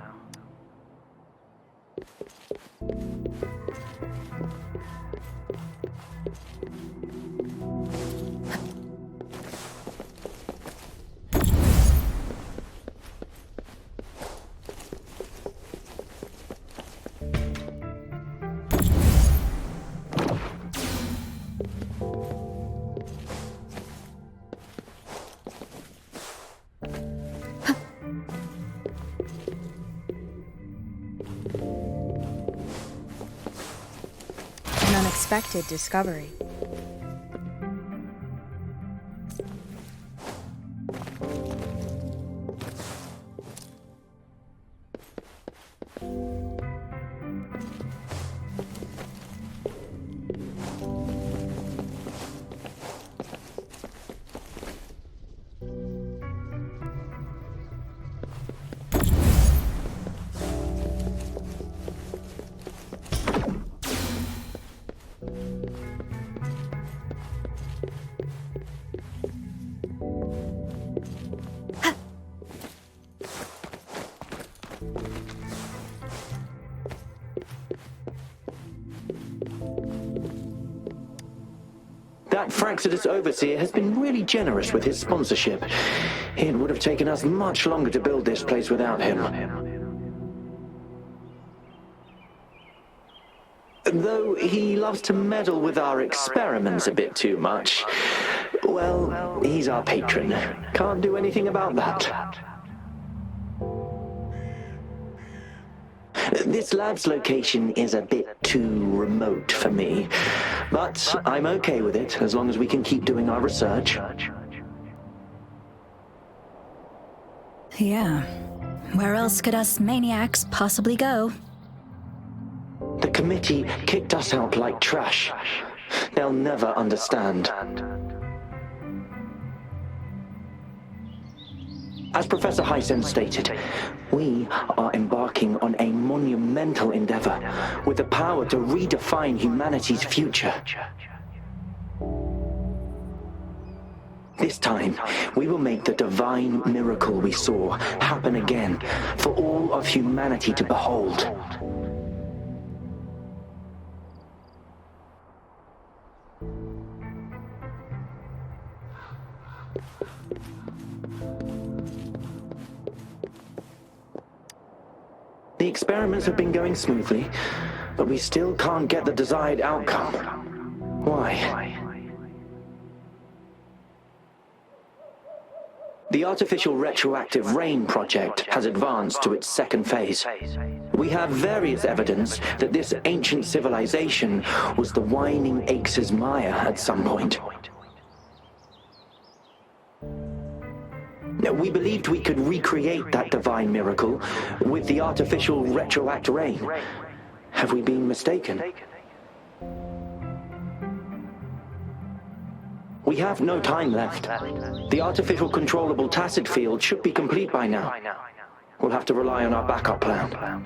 unexpected discovery. That Fraxidus overseer has been really generous with his sponsorship. It would have taken us much longer to build this place without him. Though he loves to meddle with our experiments a bit too much. Well, he's our patron. Can't do anything about that. This lab's location is a bit too remote for me, but I'm okay with it as long as we can keep doing our research. Yeah. Where else could us maniacs possibly go? The committee kicked us out like trash. They'll never understand. As Professor Hysen stated, we are embarking on a monumental endeavor with the power to redefine humanity's future. This time, we will make the divine miracle we saw happen again for all of humanity to behold. The experiments have been going smoothly, but we still can't get the desired outcome. Why? The artificial retroactive rain project has advanced to its second phase. We have various evidence that this ancient civilization was the Whining Aches' Maya at some point. We believed we could recreate that divine miracle with the artificial retroact rain. Have we been mistaken? We have no time left. The artificial controllable tacit field should be complete by now. We'll have to rely on our backup plan.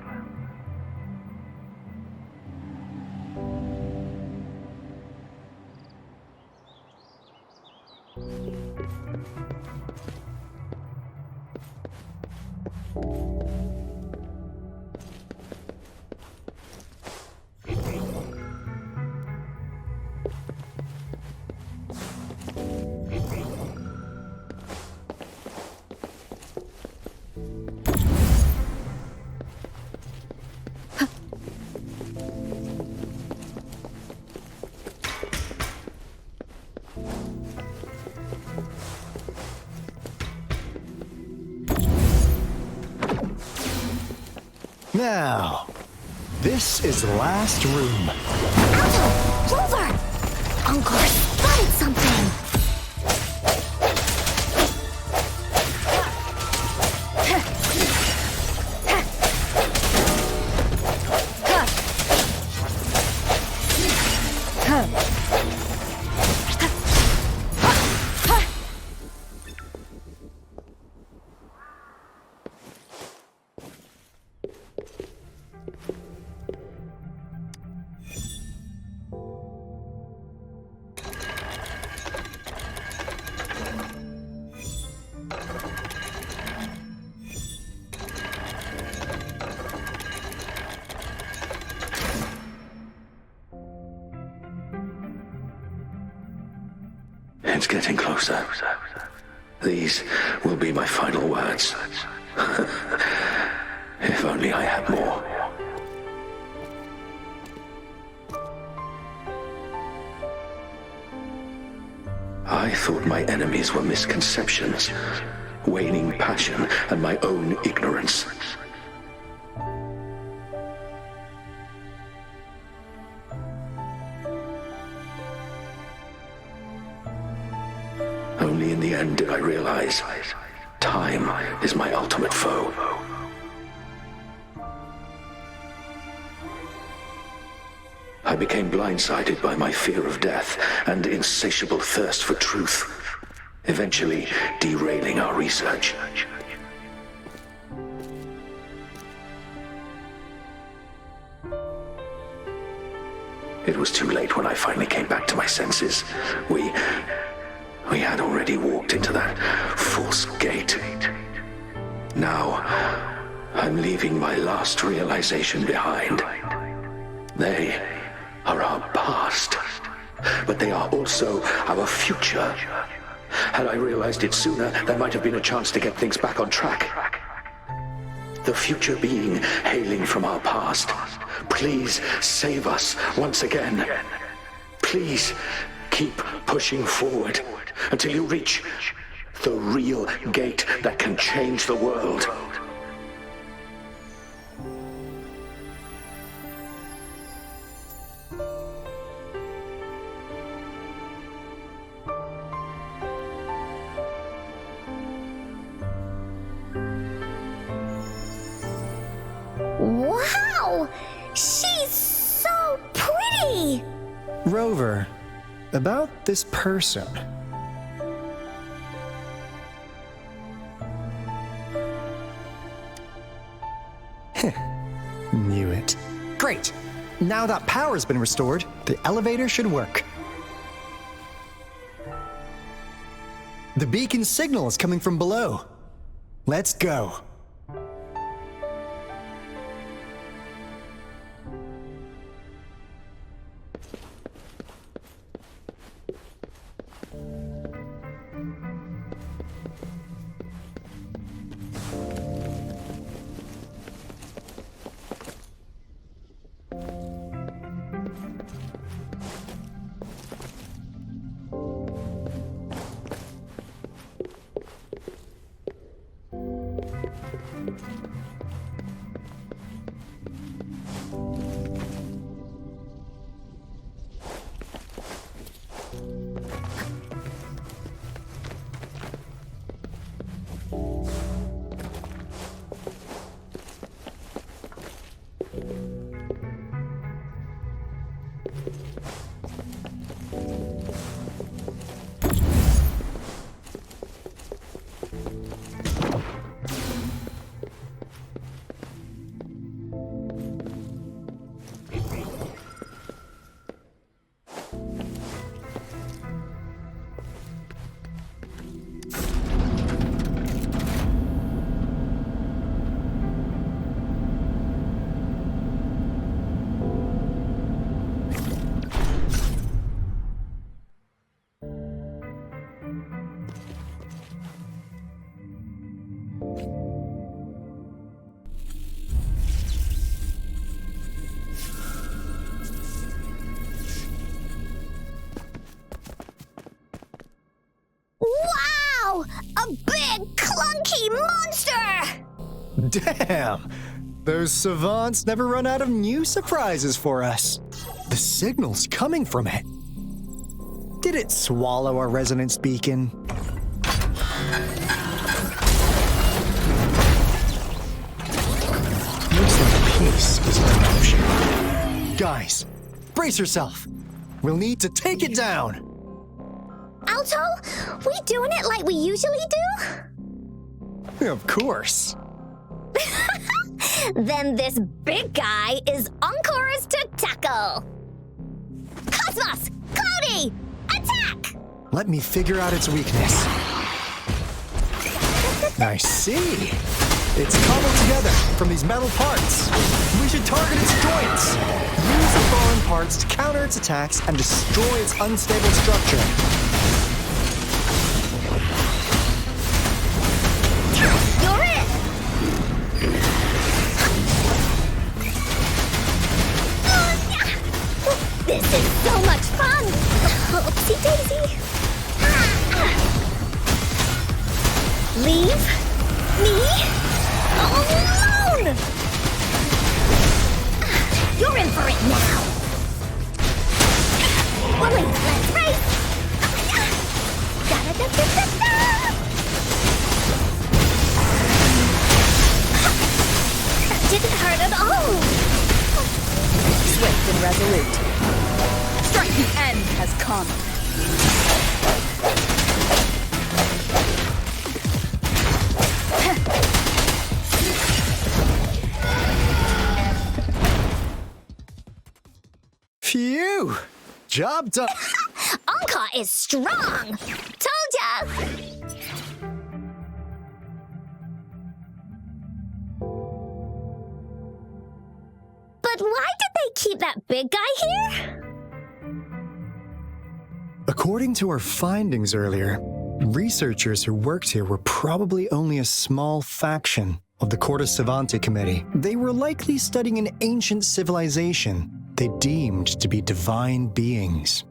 Now, this is the last room. Alto! Rover! Uncle spotted something! It's getting closer. These will be my final words. If only I had more. I thought my enemies were misconceptions, waning passion, and my own ignorance. the end did I realize time is my ultimate foe. I became blindsided by my fear of death and insatiable thirst for truth, eventually derailing our research. It was too late when I finally came back to my senses. We had already walked into that false gate. Now, I'm leaving my last realization behind. They are our past, but they are also our future. Had I realized it sooner, there might have been a chance to get things back on track. The future being hailing from our past, please save us once again. Please keep pushing forward until you reach the real gate that can change the world. Wow! She's so pretty! Rover, about this person. Knew it. Great! Now that power's been restored, the elevator should work. The beacon signal is coming from below. Let's go. Wow! A big, clunky monster! Damn! Those savants never run out of new surprises for us. The signal's coming from it. Did it swallow our resonance beacon? Looks like peace is in motion. Guys, brace yourself. We'll need to take it down. Alto, we doing it like we usually do? Of course. Then this big guy is Encore's to tackle. Cosmos! Cloudy! Attack! Let me figure out its weakness. I see. It's cobbled together from these metal parts. We should target its joints. Use the foreign parts to counter its attacks and destroy its unstable structure. You're it! This is so much fun! Oopsie daisy! Leave me alone! You're in for it now! Bully, let's race! Da-da-da-da-da-da! resolute. Strike, the end has come. Phew! Job done. Anka is strong! Told ya! But why did they keep that big guy here? According to our findings earlier, researchers who worked here were probably only a small faction of the Corte Savante Committee. They were likely studying an ancient civilization they deemed to be divine beings,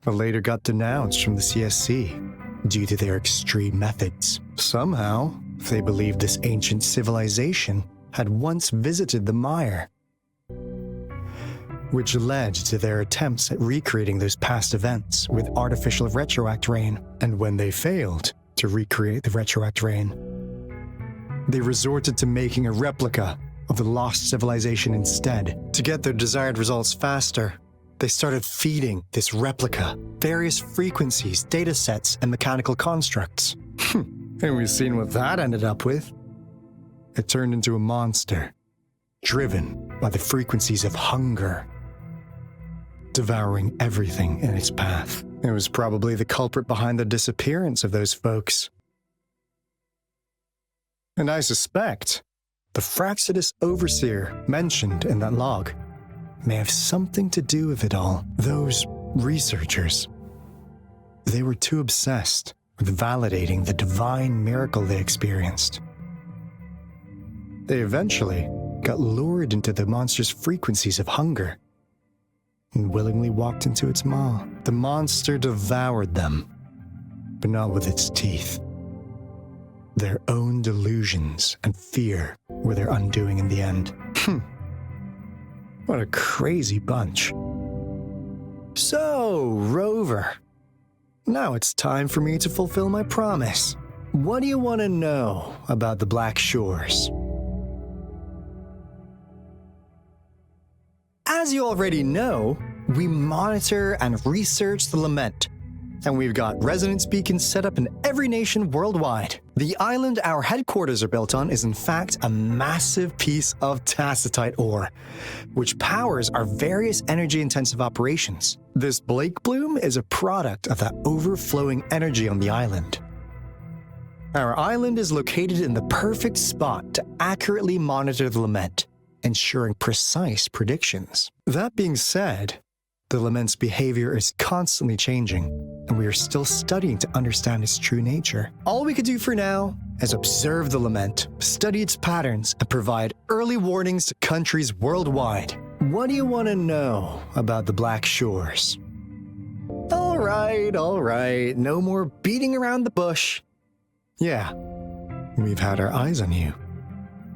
but later got denounced from the CSC due to their extreme methods. Somehow, they believed this ancient civilization had once visited the mire, which led to their attempts at recreating those past events with artificial retroact rain. And when they failed to recreate the retroact rain, they resorted to making a replica of the lost civilization instead. To get their desired results faster, they started feeding this replica various frequencies, data sets, and mechanical constructs. And we've seen what that ended up with. It turned into a monster, driven by the frequencies of hunger, devouring everything in its path. It was probably the culprit behind the disappearance of those folks. And I suspect the Fraxidus Overseer mentioned in that log may have something to do with it all. Those researchers, they were too obsessed with validating the divine miracle they experienced. They eventually got lured into the monster's frequencies of hunger and willingly walked into its maw. The monster devoured them, but not with its teeth. Their own delusions and fear were their undoing in the end. What a crazy bunch. So, Rover, now it's time for me to fulfill my promise. What do you want to know about the Black Shores? As you already know, we monitor and research the Lament, and we've got resonance beacons set up in every nation worldwide. The island our headquarters are built on is in fact a massive piece of tacitite ore, which powers our various energy-intensive operations. This Blake Bloom is a product of that overflowing energy on the island. Our island is located in the perfect spot to accurately monitor the Lament, ensuring precise predictions. That being said, the Lament's behavior is constantly changing, and we are still studying to understand its true nature. All we can do for now is observe the Lament, study its patterns, and provide early warnings to countries worldwide. What do you want to know about the Black Shores? All right, no more beating around the bush. Yeah, we've had our eyes on you.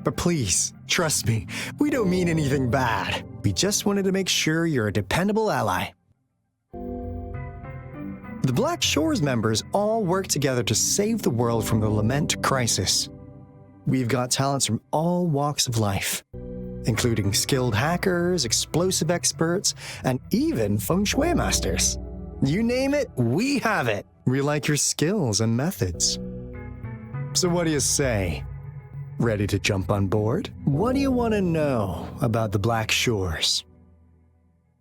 But please, trust me, we don't mean anything bad. We just wanted to make sure you're a dependable ally. The Black Shores members all work together to save the world from the Lament crisis. We've got talents from all walks of life, including skilled hackers, explosive experts, and even feng shui masters. You name it, we have it. We like your skills and methods. So what do you say? Ready to jump on board? What do you want to know about the Black Shores?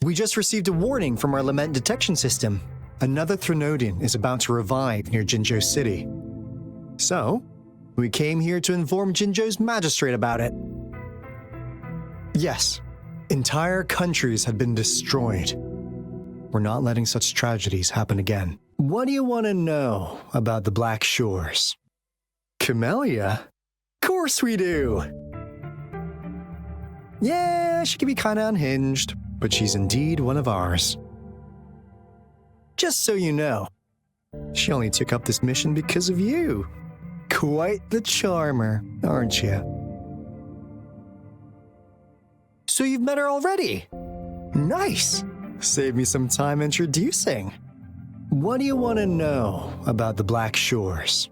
We just received a warning from our Lament detection system. Another Threnodian is about to revive near Jinzhou City. So, we came here to inform Jinzhou's magistrate about it. Yes, entire countries have been destroyed. We're not letting such tragedies happen again. What do you want to know about the Black Shores? Camellia? Of course we do! Yeah, she can be kinda unhinged, but she's indeed one of ours. Just so you know, she only took up this mission because of you. Quite the charmer, aren't you? So you've met her already? Nice! Save me some time introducing. What do you want to know about the Black Shores?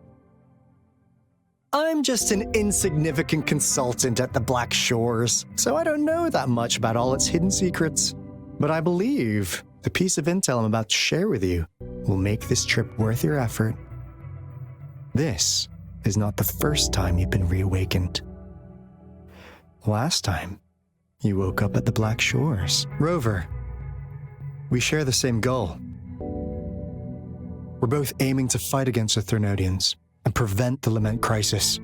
I'm just an insignificant consultant at the Black Shores, so I don't know that much about all its hidden secrets. But I believe the piece of intel I'm about to share with you will make this trip worth your effort. This is not the first time you've been reawakened. Last time, you woke up at the Black Shores. Rover, we share the same goal. We're both aiming to fight against the Threnodians and prevent the Lament Crisis.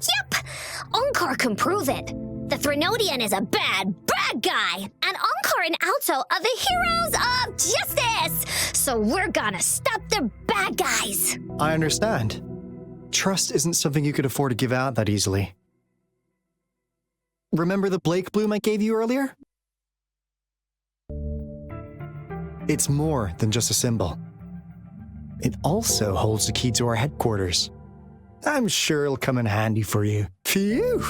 Yep! Onkar can prove it. The Threnodian is a bad guy, and Onkar and Alto are the heroes of justice! So we're gonna stop the bad guys! I understand. Trust isn't something you could afford to give out that easily. Remember the Blake bloom I gave you earlier? It's more than just a symbol. It also holds the key to our headquarters. I'm sure it'll come in handy for you. Phew!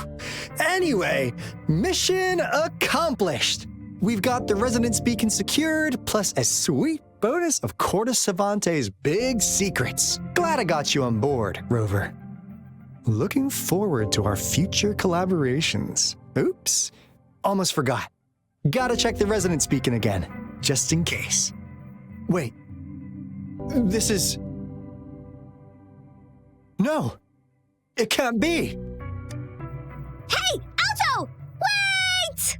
Anyway, mission accomplished! We've got the resonance beacon secured, plus a sweet bonus of Corda Savante's big secrets. Glad I got you on board, Rover. Looking forward to our future collaborations. Oops, almost forgot. Gotta check the resonance beacon again, just in case. Wait, this is... No, it can't be. Hey, Alto! Wait!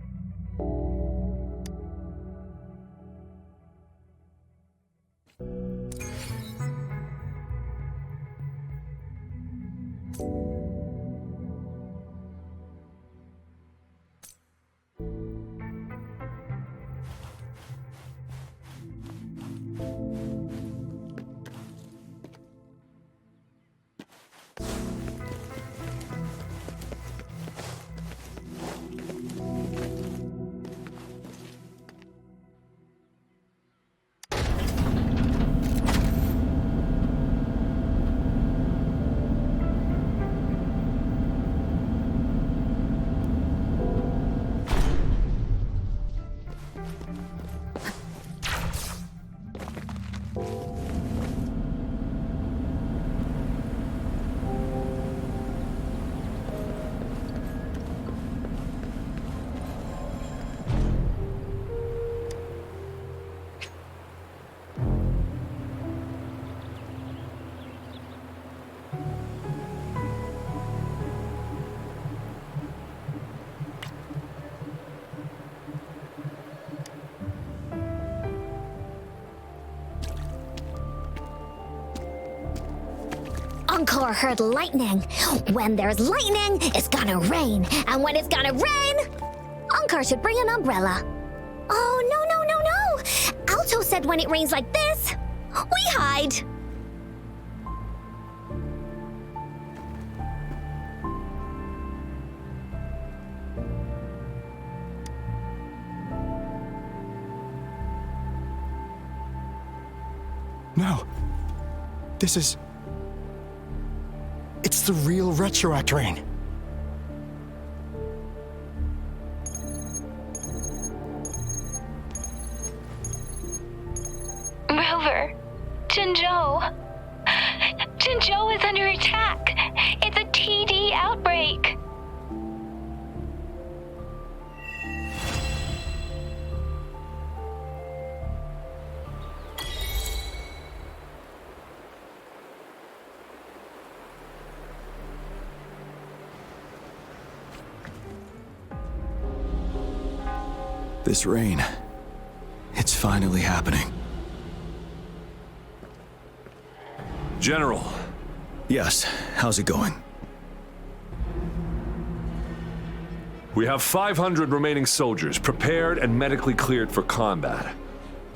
Onkar heard lightning. When there's lightning, it's gonna rain. And when it's gonna rain, Onkar should bring an umbrella. Oh, no. Alto said when it rains like this, we hide. No, this is... It's the real Retroact rain. Rover, Jinzhou. Jinzhou is under attack. It's a TD outbreak. This rain, it's finally happening. General. Yes, how's it going? We have 500 remaining soldiers prepared and medically cleared for combat.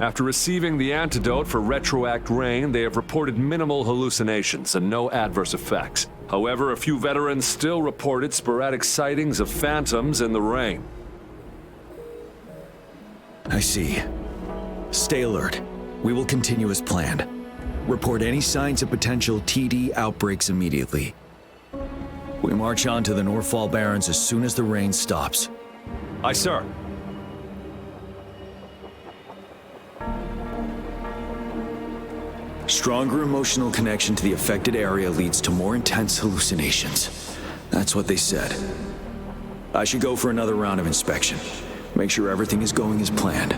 After receiving the antidote for Retroact rain, they have reported minimal hallucinations and no adverse effects. However, a few veterans still reported sporadic sightings of phantoms in the rain. I see. Stay alert. We will continue as planned. Report any signs of potential TD outbreaks immediately. We march on to the Northfall Barrens as soon as the rain stops. Aye, sir. Stronger emotional connection to the affected area leads to more intense hallucinations. That's what they said. I should go for another round of inspection. Make sure everything is going as planned.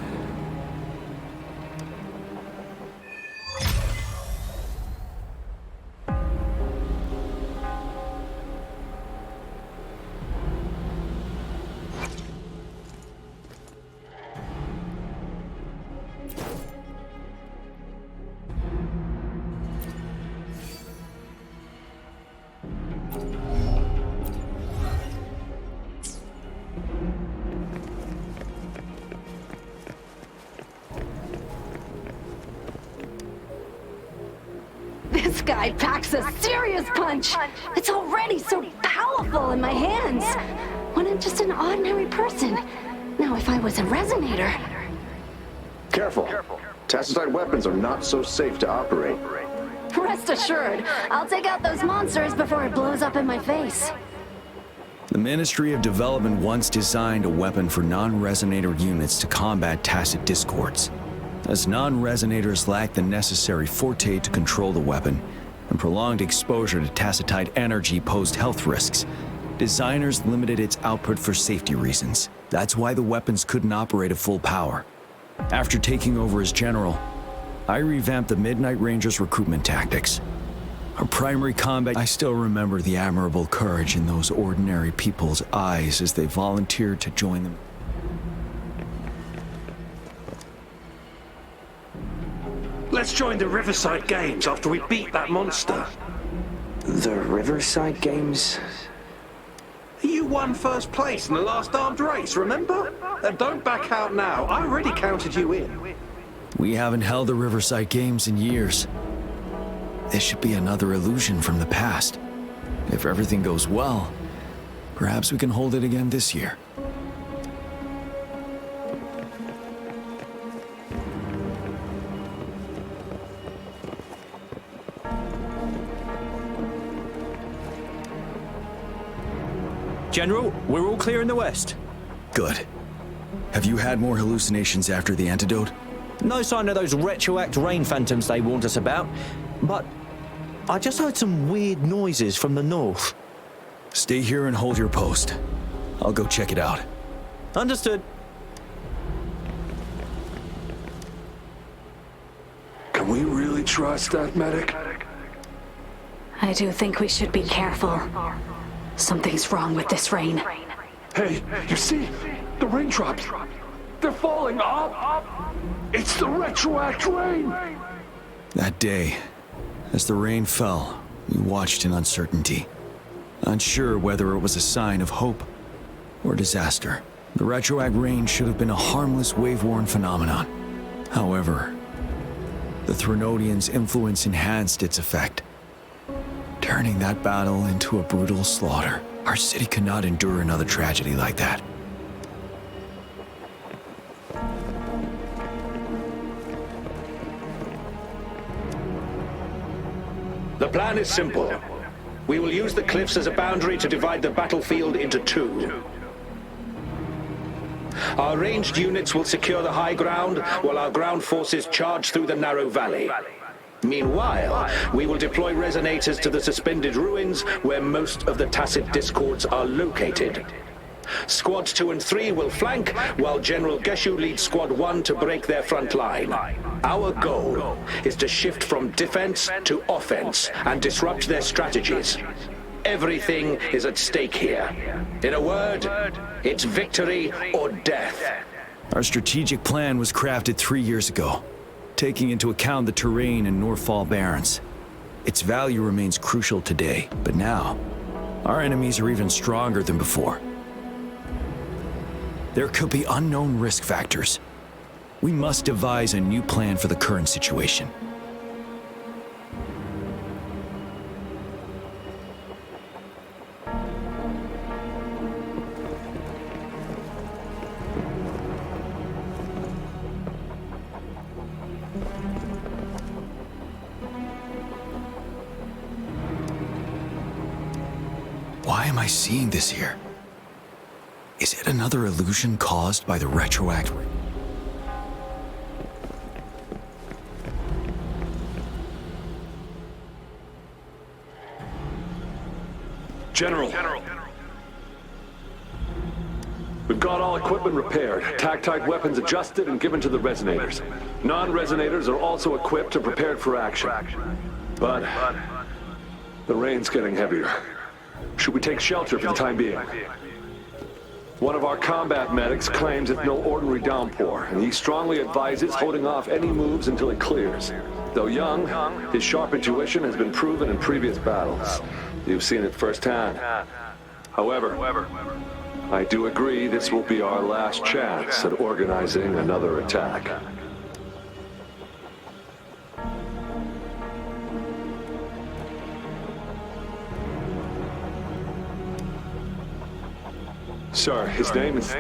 This guy packs a serious punch. It's already so powerful in my hands. When I'm just an ordinary person. Now if I was a resonator. Careful. Tacitite weapons are not so safe to operate. Rest assured, I'll take out those monsters before it blows up in my face. The Ministry of Development once designed a weapon for non-resonator units to combat tacit discords. As non-resonators lack the necessary forte to control the weapon, and prolonged exposure to tacitite energy posed health risks, designers limited its output for safety reasons. That's why the weapons couldn't operate at full power. After taking over as general, I revamped the Midnight Rangers' recruitment tactics. Our primary combat, I still remember the admirable courage in those ordinary people's eyes as they volunteered to join them. Let's join the Riverside Games after we beat that monster. The Riverside Games? You won first place in the last armed race, remember? Don't back out now. I already counted you in. We haven't held the Riverside Games in years. This should be another illusion from the past. If everything goes well, perhaps we can hold it again this year. General, we're all clear in the west. Good. Have you had more hallucinations after the antidote? No sign of those retroact rain phantoms they warned us about, but I just heard some weird noises from the north. Stay here and hold your post. I'll go check it out. Understood. Can we really trust that medic? I do think we should be careful. Something's wrong with this rain. Hey, you see? The raindrops. They're falling up. It's the retroact rain. That day, as the rain fell, we watched in uncertainty, unsure whether it was a sign of hope or disaster. The retroact rain should have been a harmless wave-worn phenomenon. However, the Threnodians' influence enhanced its effect, turning that battle into a brutal slaughter. Our city cannot endure another tragedy like that. The plan is simple. We will use the cliffs as a boundary to divide the battlefield into two. Our ranged units will secure the high ground, while our ground forces charge through the narrow valley. Meanwhile, we will deploy resonators to the suspended ruins where most of the tacit discords are located. Squads 2 and 3 will flank, while General Geshu leads Squad 1 to break their front line. Our goal is to shift from defense to offense and disrupt their strategies. Everything is at stake here. In a word, it's victory or death. Our strategic plan was crafted 3 years ago, taking into account the terrain in Northfall Barrens. Its value remains crucial today, but now, our enemies are even stronger than before. There could be unknown risk factors. We must devise a new plan for the current situation. Why am I seeing this here? Is it another illusion caused by the retroact? General. We've got all equipment repaired, tac-type weapons adjusted and given to the resonators. Non-resonators are also equipped and prepared for action. But the rain's getting heavier. Should we take shelter for the time being? One of our combat medics claims it's no ordinary downpour, and he strongly advises holding off any moves until it clears. Though young, his sharp intuition has been proven in previous battles. You've seen it firsthand. However, I do agree this will be our last chance at organizing another attack. Sir, his name is...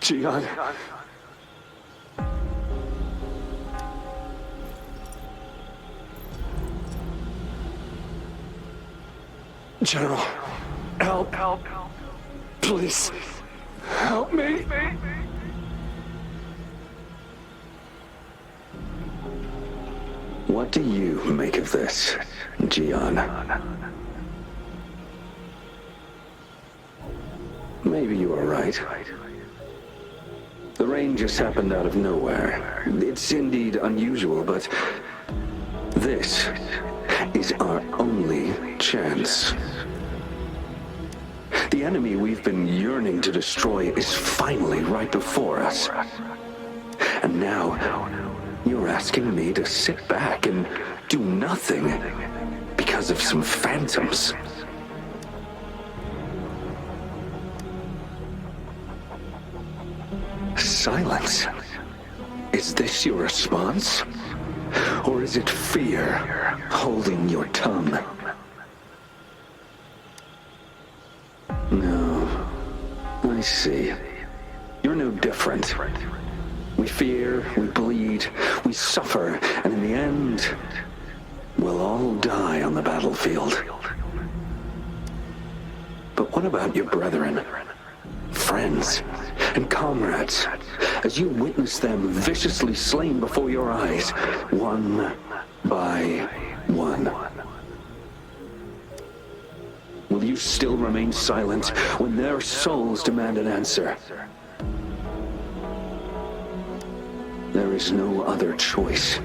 Jian. General, help. Please, help me. What do you make of this, Jian? Maybe you are right. The rain just happened out of nowhere. It's indeed unusual, but this is our only chance. The enemy we've been yearning to destroy is finally right before us. And now, you're asking me to sit back and do nothing because of some phantoms. Silence. Is this your response? Or is it fear holding your tongue? No. I see. You're no different. We fear, we bleed, we suffer, and in the end, we'll all die on the battlefield. But what about your brethren, friends, and comrades, as you witness them viciously slain before your eyes, one by one? Will you still remain silent when their souls demand an answer? There is no other choice.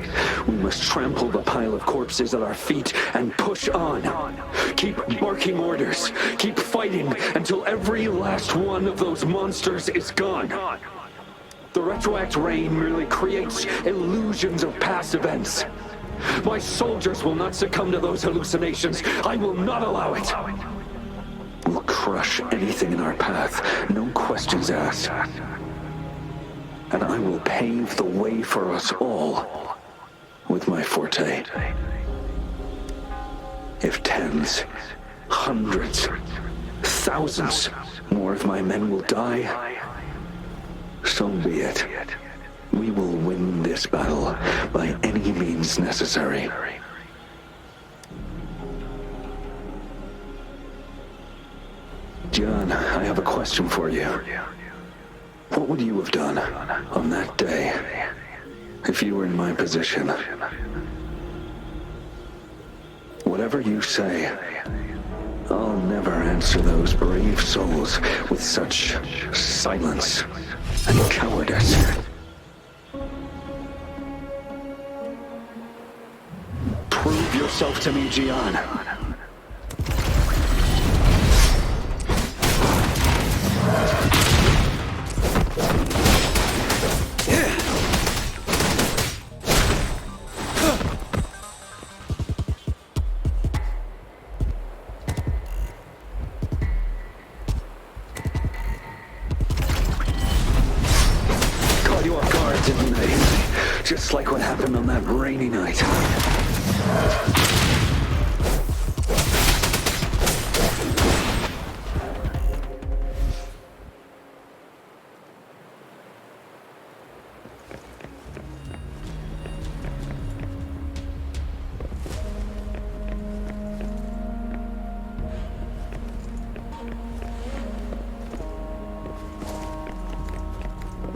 We must trample the pile of corpses at our feet and push on. Keep barking orders. Keep fighting until every last one of those monsters is gone. The retroact rain merely creates illusions of past events. My soldiers will not succumb to those hallucinations. I will not allow it. We'll crush anything in our path, no questions asked. And I will pave the way for us all with my forte. If tens, hundreds, thousands more of my men will die, so be it. We will win this battle by any means necessary. John, I have a question for you. What would you have done on that day if you were in my position? Whatever you say, I'll never answer those brave souls with such silence and cowardice. Prove yourself to me, Jian. Just like what happened on that rainy night.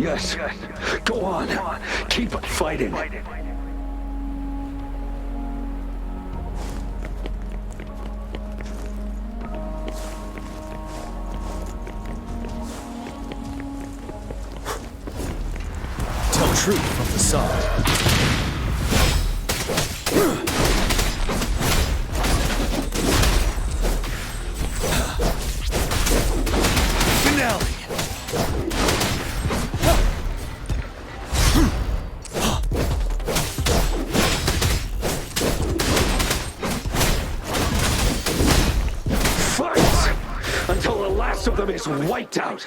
Yes. Go on. Keep fighting. Tell truth from facade. Of them is wiped out.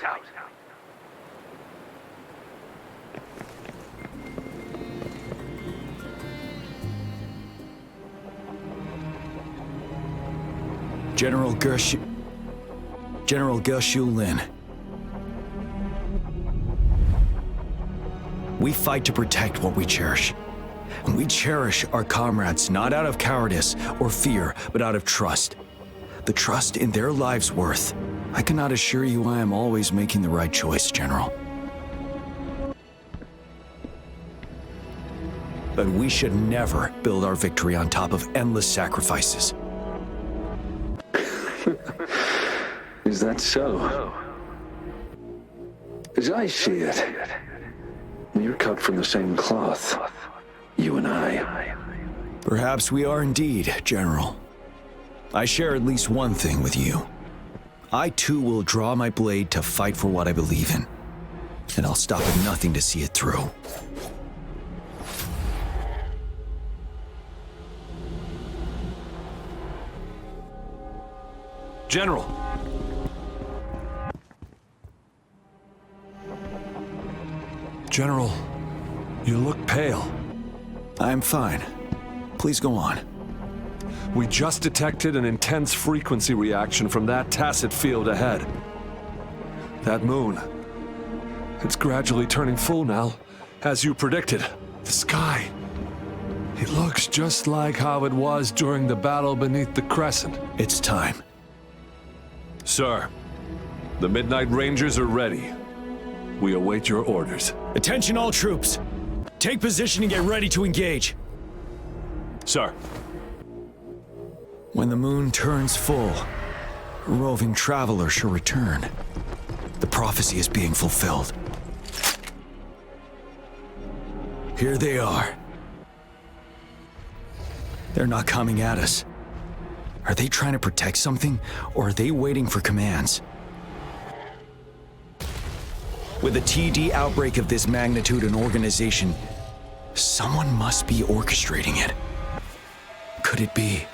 General Gershu Lin. We fight to protect what we cherish. And we cherish our comrades not out of cowardice or fear, but out of trust. The trust in their lives' worth. I cannot assure you I am always making the right choice, General. But we should never build our victory on top of endless sacrifices. Is that so? As I see it, we're cut from the same cloth, you and I. Perhaps we are indeed, General. I share at least one thing with you. I too will draw my blade to fight for what I believe in. And I'll stop at nothing to see it through. General! General, you look pale. I'm fine. Please go on. We just detected an intense frequency reaction from that tacit field ahead. That moon. It's gradually turning full now, as you predicted. The sky. It looks just like how it was during the battle beneath the crescent. It's time. Sir, the Midnight Rangers are ready. We await your orders. Attention all troops! Take position and get ready to engage. Sir. When the moon turns full, a roving traveler shall return. The prophecy is being fulfilled. Here they are. They're not coming at us. Are they trying to protect something, or are they waiting for commands? With a TD outbreak of this magnitude and organization, someone must be orchestrating it. Could it be?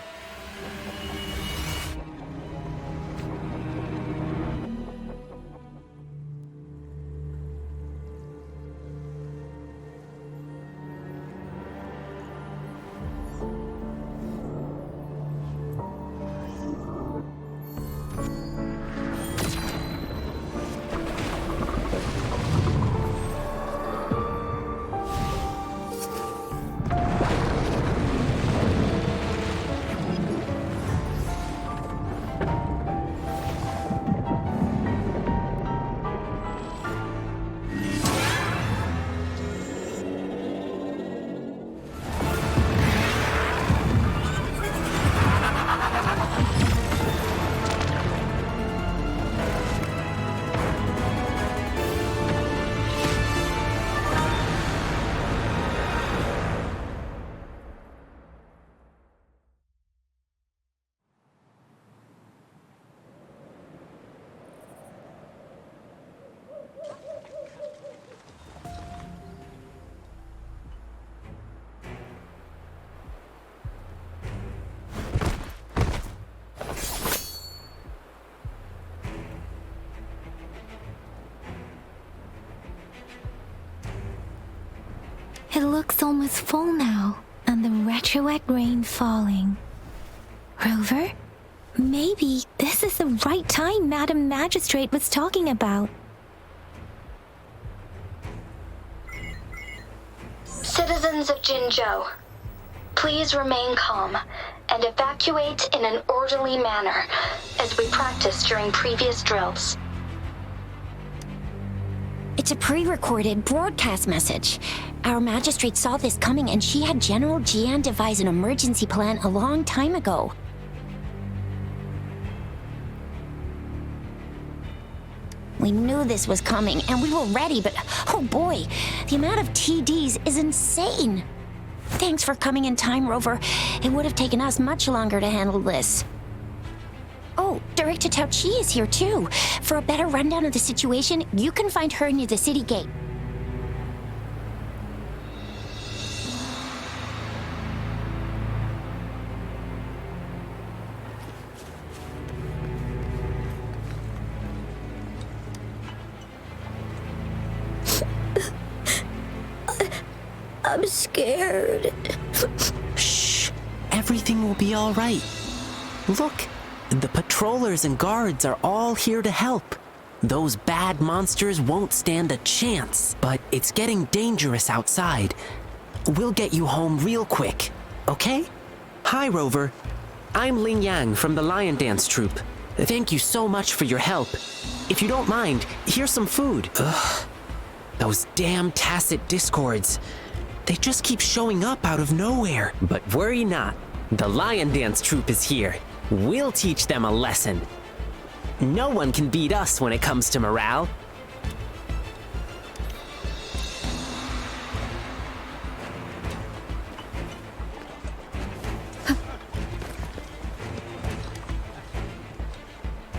It looks almost full now, and the retroact rain falling. Rover, maybe this is the right time Madam Magistrate was talking about. Citizens of Jinzhou, please remain calm and evacuate in an orderly manner as we practiced during previous drills. It's a pre-recorded broadcast message. Our magistrate saw this coming and she had General Jian devise an emergency plan a long time ago. We knew this was coming and we were ready, but oh boy, the amount of TDs is insane. Thanks for coming in time, Rover. It would have taken us much longer to handle this. Oh, Director Tao Chi is here too. For a better rundown of the situation, you can find her near the city gate. I'm scared. Shh. Everything will be all right. Look, the patrollers and guards are all here to help. Those bad monsters won't stand a chance, but it's getting dangerous outside. We'll get you home real quick, okay? Hi, Rover. I'm Ling Yang from the Lion Dance Troupe. Thank you so much for your help. If you don't mind, here's some food. Ugh. Those damn tacit discords. They just keep showing up out of nowhere. But worry not. The Lion Dance Troupe is here. We'll teach them a lesson. No one can beat us when it comes to morale.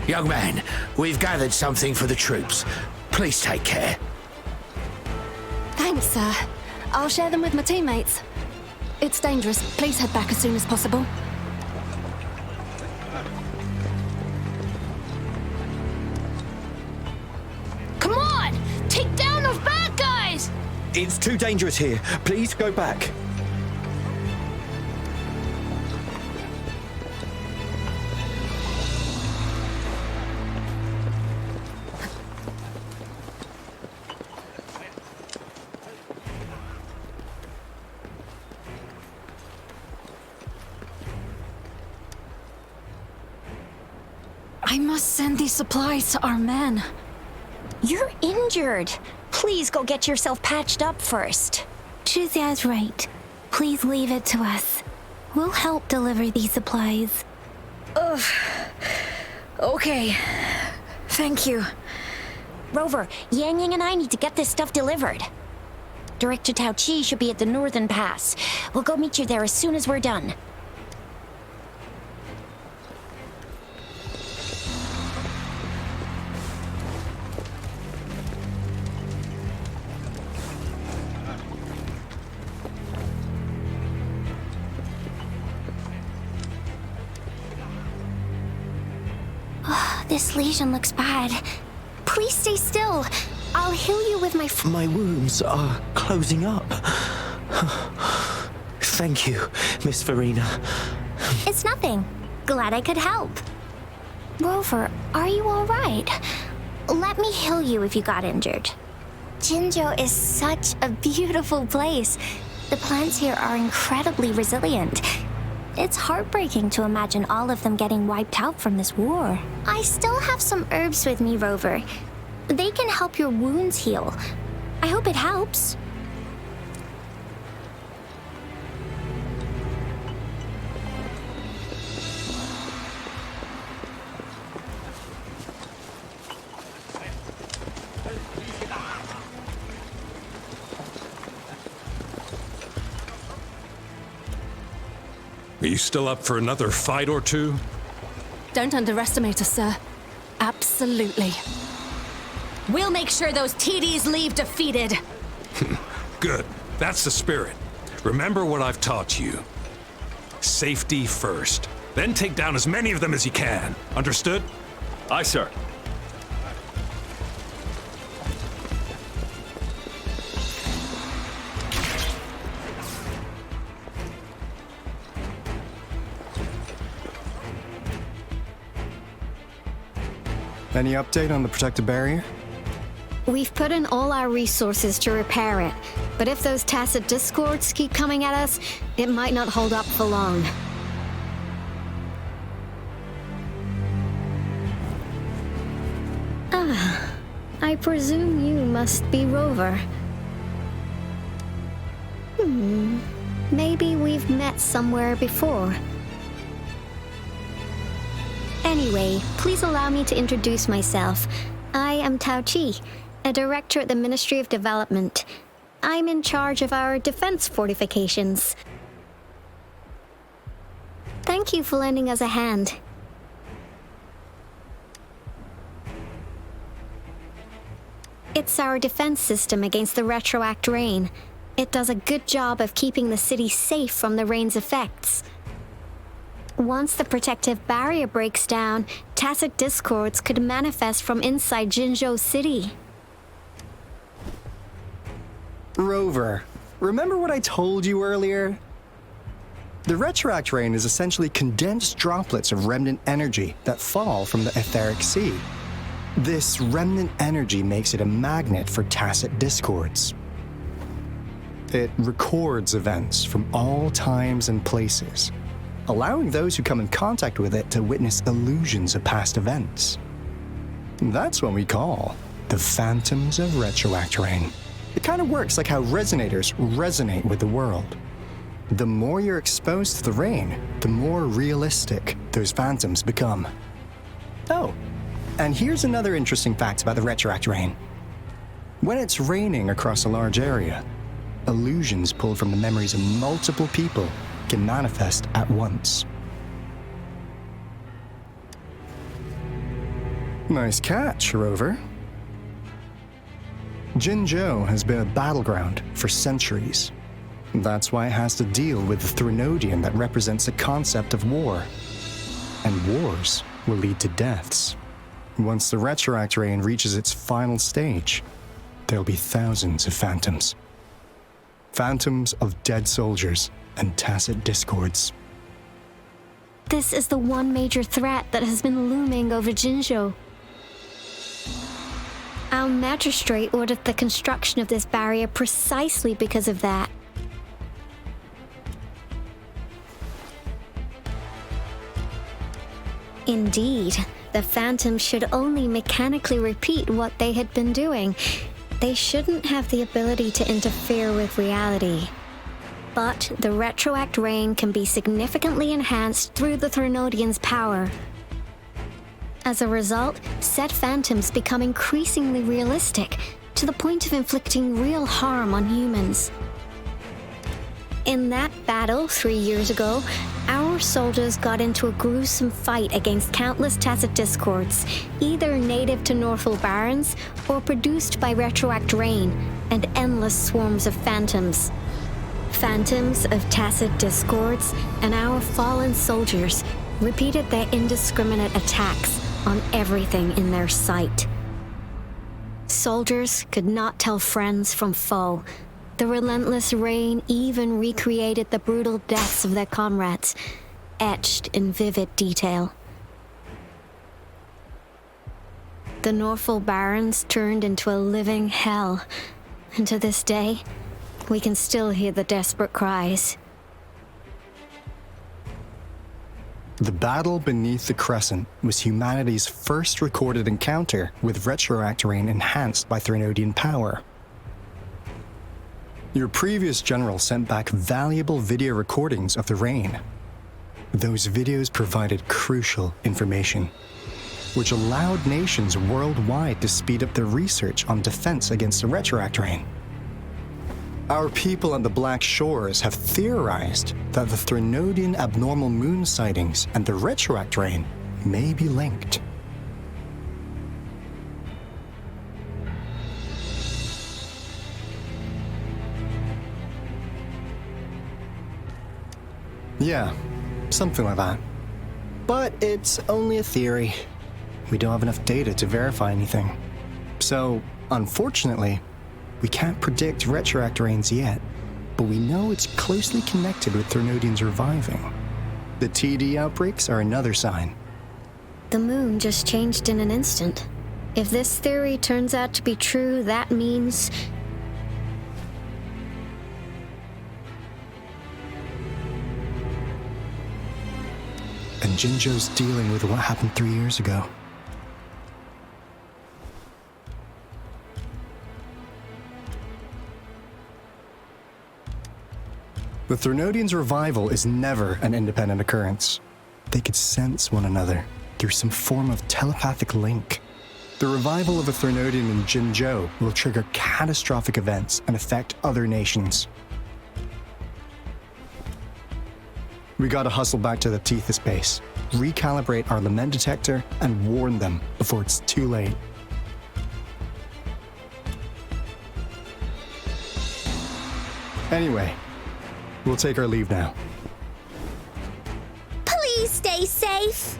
Young man, we've gathered something for the troops. Please take care. Thanks, sir. I'll share them with my teammates. It's dangerous. Please head back as soon as possible. Come on! Take down those bad guys! It's too dangerous here. Please go back. I must send these supplies to our men. You're injured. Please go get yourself patched up first. Chuzia's right. Please leave it to us. We'll help deliver these supplies. Ugh. Okay. Thank you. Rover, Yang Yang and I need to get this stuff delivered. Director Tao Chi should be at the Northern Pass. We'll go meet you there as soon as we're done. This lesion looks bad. Please stay still. I'll heal you with my... My wounds are closing up. Thank you, Miss Farina. It's nothing. Glad I could help. Rover, are you all right? Let me heal you if you got injured. Jinzhou is such a beautiful place. The plants here are incredibly resilient. It's heartbreaking to imagine all of them getting wiped out from this war. I still have some herbs with me, Rover. They can help your wounds heal. I hope it helps. Are you still up for another fight or two? Don't underestimate us, sir. Absolutely. We'll make sure those TDs leave defeated. Good. That's the spirit. Remember what I've taught you. Safety first. Then take down as many of them as you can. Understood? Aye, sir. Any update on the protective barrier? We've put in all our resources to repair it, but if those tacit discords keep coming at us, it might not hold up for long. I presume you must be Rover. Maybe we've met somewhere before. Anyway, please allow me to introduce myself. I am Tao Chi, a director at the Ministry of Development. I'm in charge of our defense fortifications. Thank you for lending us a hand. It's our defense system against the retroact rain. It does a good job of keeping the city safe from the rain's effects. Once the protective barrier breaks down, tacit discords could manifest from inside Jinzhou City. Rover, remember what I told you earlier? The retroact rain is essentially condensed droplets of remnant energy that fall from the etheric sea. This remnant energy makes it a magnet for tacit discords. It records events from all times and places, allowing those who come in contact with it to witness illusions of past events. That's what we call the phantoms of retroact rain. It kind of works like how resonators resonate with the world. The more you're exposed to the rain, the more realistic those phantoms become. Oh, and here's another interesting fact about the retroact rain. When it's raining across a large area, illusions pulled from the memories of multiple people can manifest at once. Nice catch, Rover. Jinzhou has been a battleground for centuries. That's why it has to deal with the Threnodian that represents the concept of war. And wars will lead to deaths. Once the retroact rain reaches its final stage, there'll be thousands of phantoms. Phantoms of dead soldiers and tacit discords. This is the one major threat that has been looming over Jinzhou. Our magistrate ordered the construction of this barrier precisely because of that. Indeed, the phantoms should only mechanically repeat what they had been doing. They shouldn't have the ability to interfere with reality. But the retroact rain can be significantly enhanced through the Threnodian's power. As a result, said phantoms become increasingly realistic, to the point of inflicting real harm on humans. In that battle 3 years ago, our soldiers got into a gruesome fight against countless tacit discords, either native to Northful Barrens or produced by retroact rain and endless swarms of phantoms. Phantoms of tacit discords and our fallen soldiers repeated their indiscriminate attacks on everything in their sight. Soldiers could not tell friends from foe. The relentless rain even recreated the brutal deaths of their comrades, etched in vivid detail. The Northful Barrens turned into a living hell, and to this day, we can still hear the desperate cries. The battle beneath the Crescent was humanity's first recorded encounter with retroact rain enhanced by Threnodian power. Your previous general sent back valuable video recordings of the rain. Those videos provided crucial information, which allowed nations worldwide to speed up their research on defense against the retroact rain. Our people on the Black Shores have theorized that the Threnodian abnormal moon sightings and the retroact rain may be linked. Yeah, something like that. But it's only a theory. We don't have enough data to verify anything. So, unfortunately, we can't predict retroact rains yet, but we know it's closely connected with Threnodians reviving. The TD outbreaks are another sign. The moon just changed in an instant. If this theory turns out to be true, that means... And Jinzhou's dealing with what happened 3 years ago. The Threnodians' revival is never an independent occurrence. They could sense one another through some form of telepathic link. The revival of a Threnodian in Jinzhou will trigger catastrophic events and affect other nations. We gotta hustle back to the Tethys base, recalibrate our lament detector, and warn them before it's too late. Anyway, we'll take our leave now. Please stay safe.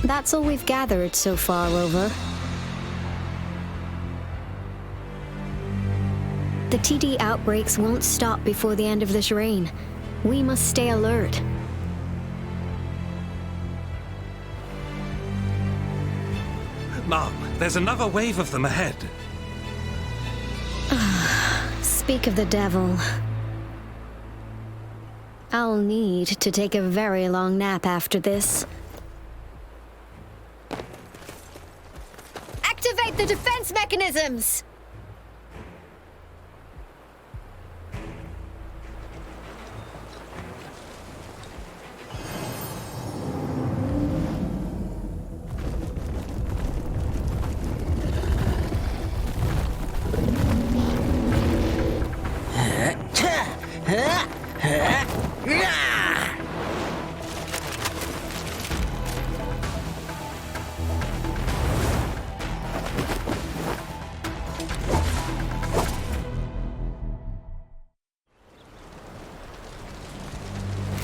That's all we've gathered so far, Rover. The TD outbreaks won't stop before the end of this reign. We must stay alert. Mom, there's another wave of them ahead. Speak of the devil. I'll need to take a very long nap after this. Activate the defense mechanisms!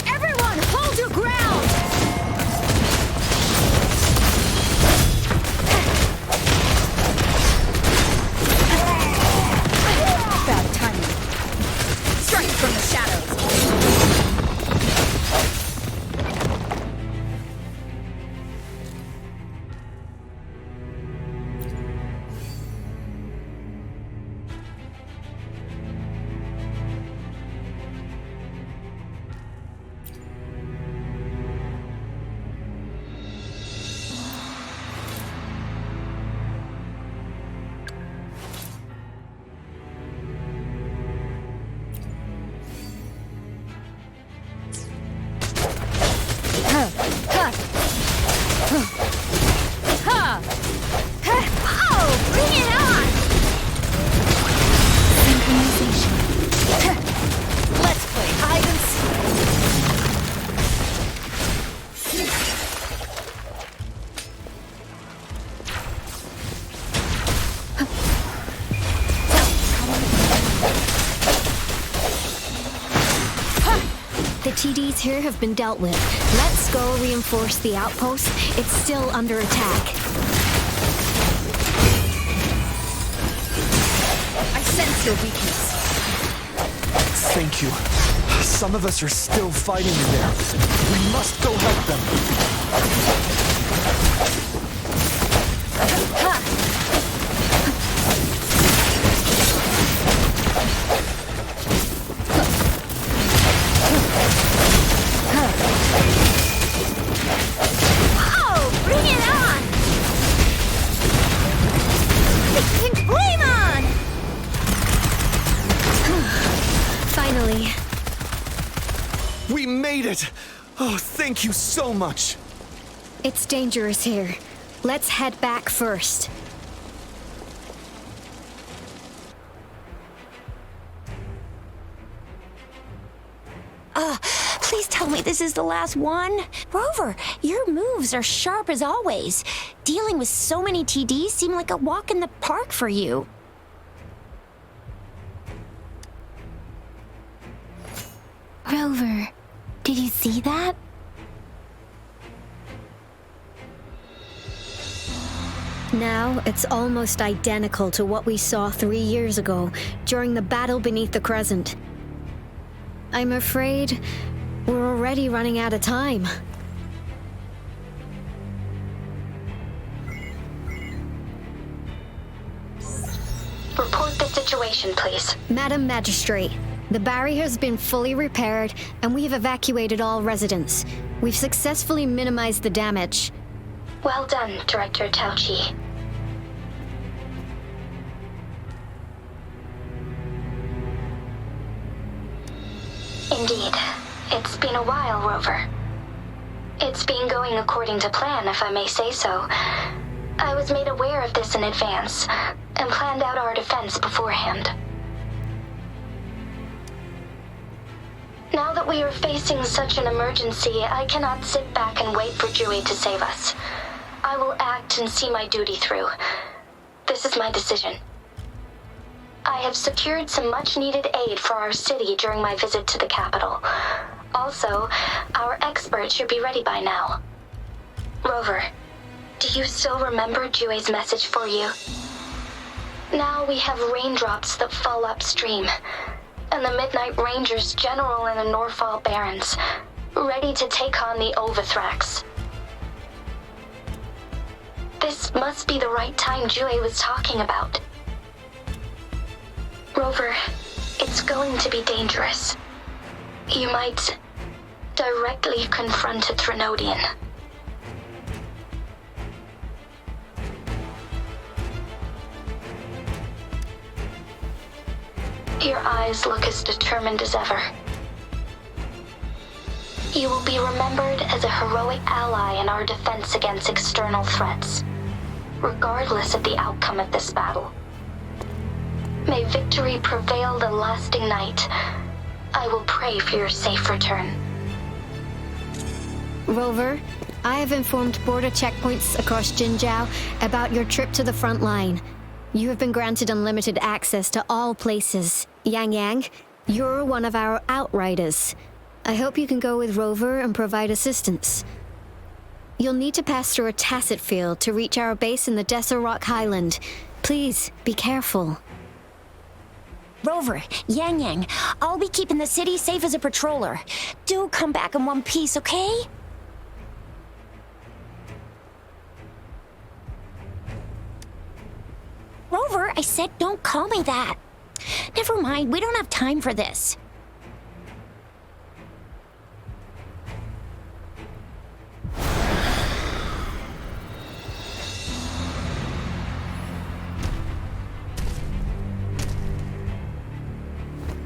Everyone, hold your ground! Bad timing. Strike from the shadows. Oh, bring it on! Let's play hide and The TDs here have been dealt with. Let's go reinforce the outpost. It's still under attack. I sense your weakness. Thank you. Some of us are still fighting in there. We must go help them. Oh, bring it on! Flame on! Finally. We made it! Oh, thank you so much! It's dangerous here. Let's head back first. Please tell me this is the last one. Rover, your moves are sharp as always. Dealing with so many TDs seem like a walk in the park for you. Rover, did you see that? Now, it's almost identical to what we saw 3 years ago during the battle beneath the Crescent. I'm afraid we're already running out of time. Report the situation, please. Madam Magistrate, the barrier has been fully repaired and we have evacuated all residents. We've successfully minimized the damage. Well done, Director Tauchi. Indeed. It's been a while, Rover. It's been going according to plan, if I may say so. I was made aware of this in advance, and planned out our defense beforehand. Now that we are facing such an emergency, I cannot sit back and wait for Jue to save us. I will act and see my duty through. This is my decision. I have secured some much-needed aid for our city during my visit to the capital. Also, our expert should be ready by now. Rover, do you still remember Jue's message for you? Now we have raindrops that fall upstream, and the Midnight Rangers general in the Norfall Barrens, ready to take on the Overthrax. This must be the right time Jue was talking about. Rover, it's going to be dangerous. You might directly confront a Trinodian. Your eyes look as determined as ever. You will be remembered as a heroic ally in our defense against external threats, regardless of the outcome of this battle. May victory prevail the lasting night. I will pray for your safe return. Rover, I have informed border checkpoints across Jinzhou about your trip to the front line. You have been granted unlimited access to all places. Yang Yang, you're one of our outriders. I hope you can go with Rover and provide assistance. You'll need to pass through a tacit field to reach our base in the Desert Rock Highland. Please, be careful. Rover, Yang Yang, I'll be keeping the city safe as a patroller. Do come back in one piece, okay? Rover, I said don't call me that. Never mind, we don't have time for this.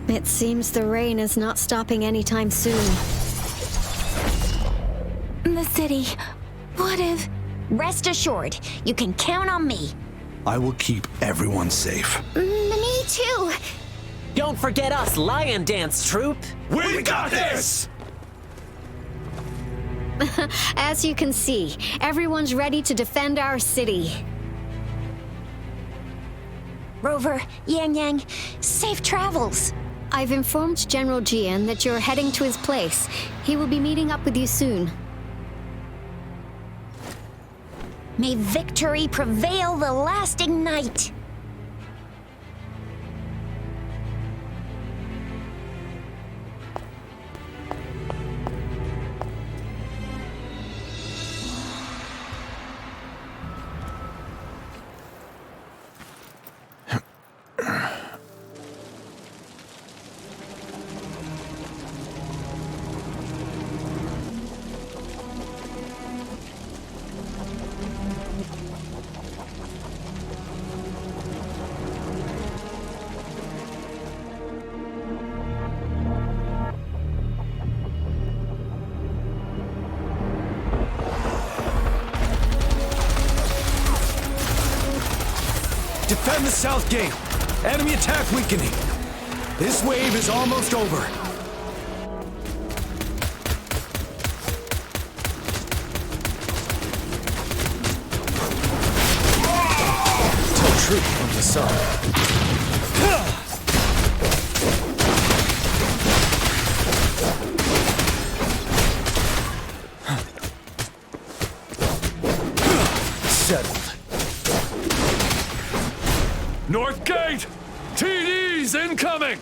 It seems the rain is not stopping anytime soon. The city. What if... Rest assured, you can count on me. I will keep everyone safe. Me too. Don't forget us, Lion Dance Troop. We got this! As you can see, everyone's ready to defend our city. Rover, Yang Yang, safe travels. I've informed General Jian that you're heading to his place. He will be meeting up with you soon. May victory prevail the lasting night. Defend the south gate. Enemy attack weakening. This wave is almost over. Tell troop from the sun. Settled. North Gate! TD's incoming!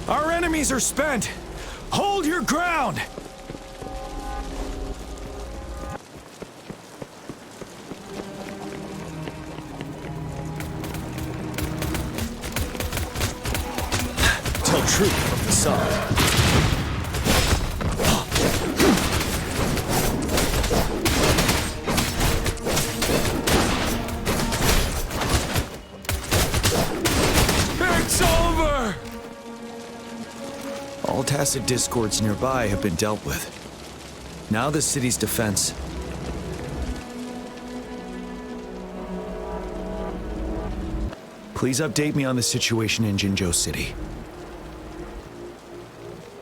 Our enemies are spent. Hold your ground! Tell troop from the side. All tacit discords nearby have been dealt with. Now the city's defense. Please update me on the situation in Jinzhou City.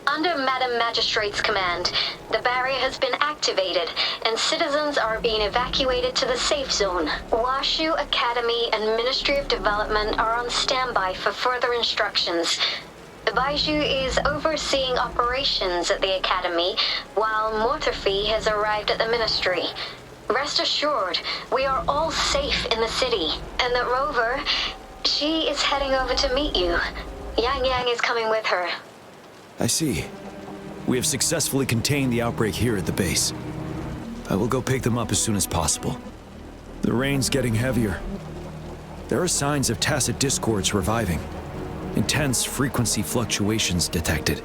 Under Madam Magistrate's command, the barrier has been activated, and citizens are being evacuated to the safe zone. Washu Academy and Ministry of Development are on standby for further instructions. Baiju is overseeing operations at the Academy, while Mortherfee has arrived at the Ministry. Rest assured, we are all safe in the city, and that Rover, she is heading over to meet you. Yang Yang is coming with her. I see. We have successfully contained the outbreak here at the base. I will go pick them up as soon as possible. The rain's getting heavier. There are signs of tacit discords reviving. Intense frequency fluctuations detected.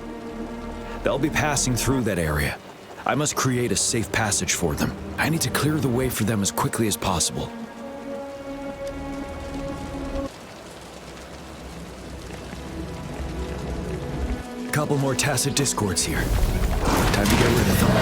They'll be passing through that area. I must create a safe passage for them. I need to clear the way for them as quickly as possible. A couple more tacit discords here. Time to get rid of them.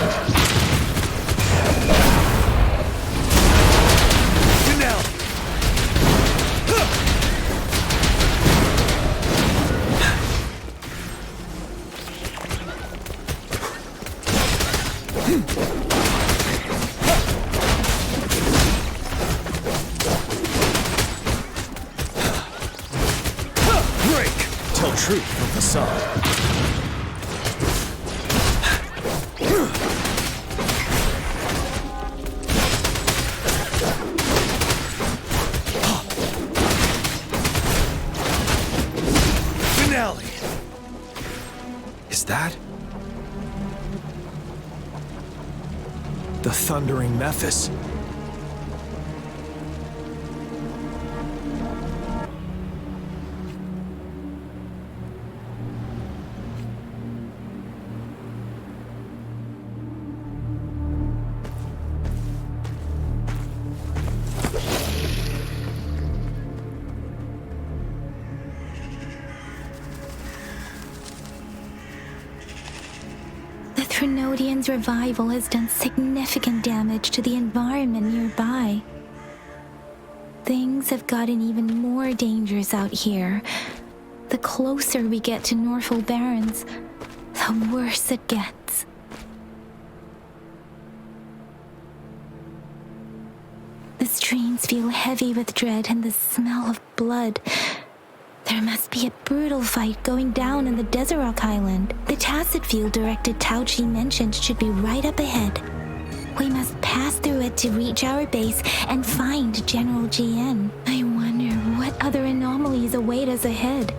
Break! Tell truth from facade. Finale! Is that the Thundering Mephis? The Trinodian's revival has done significant damage to the environment nearby. Things have gotten even more dangerous out here. The closer we get to Norful Barrens, the worse it gets. The streams feel heavy with dread and the smell of blood. There must be a brutal fight going down in the Desert Rock Island. The tacit field directed Tao Chi mentioned should be right up ahead. We must pass through it to reach our base and find General GN. I wonder what other anomalies await us ahead.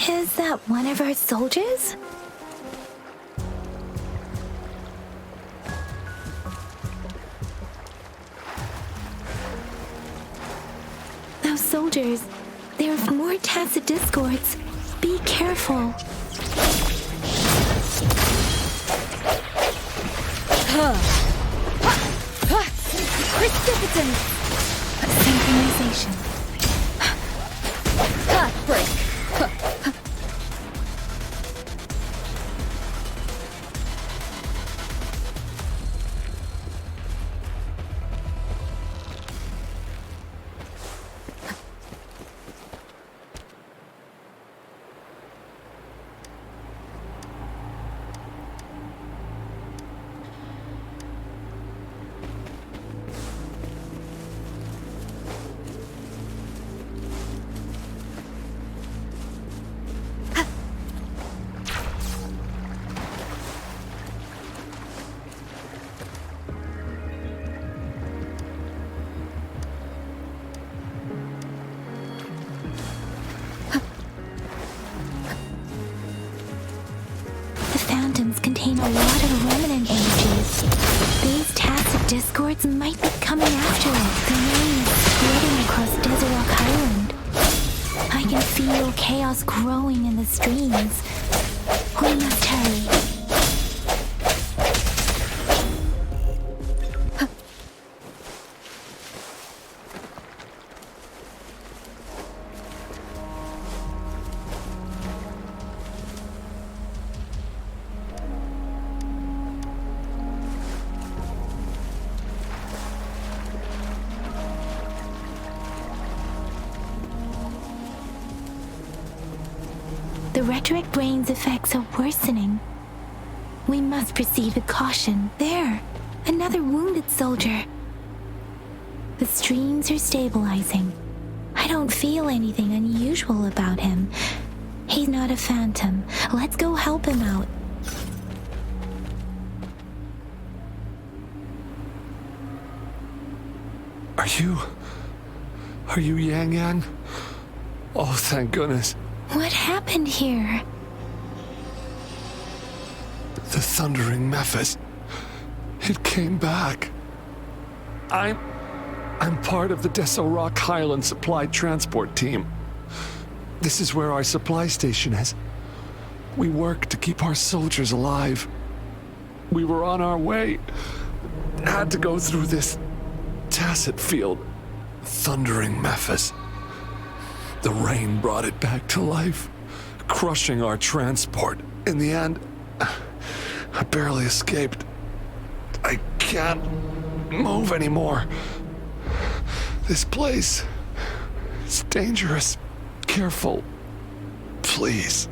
Is that one of our soldiers? Those soldiers, they're more tacit discords. Be careful. Precipitant! Synchronization. Break! ruins contain a lot of remnant energies. These tacit discords might be coming after it. The rain is spreading across Desert Rock Island. I can feel chaos growing in the streams. We must hurry. The rhetoric rain's effects are worsening. We must proceed with caution. There, another wounded soldier. The streams are stabilizing. I don't feel anything unusual about him. He's not a phantom. Let's go help him out. Are you Yang Yang? Oh, thank goodness. What happened here? The Thundering Mephis. It came back. I'm part of the Desert Rock Highland Supply Transport Team. This is where our supply station is. We work to keep our soldiers alive. We were on our way. Had to go through this tacit field. Thundering Mephis. The rain brought it back to life, crushing our transport. In the end, I barely escaped. I can't move anymore. This place is dangerous. Careful, please.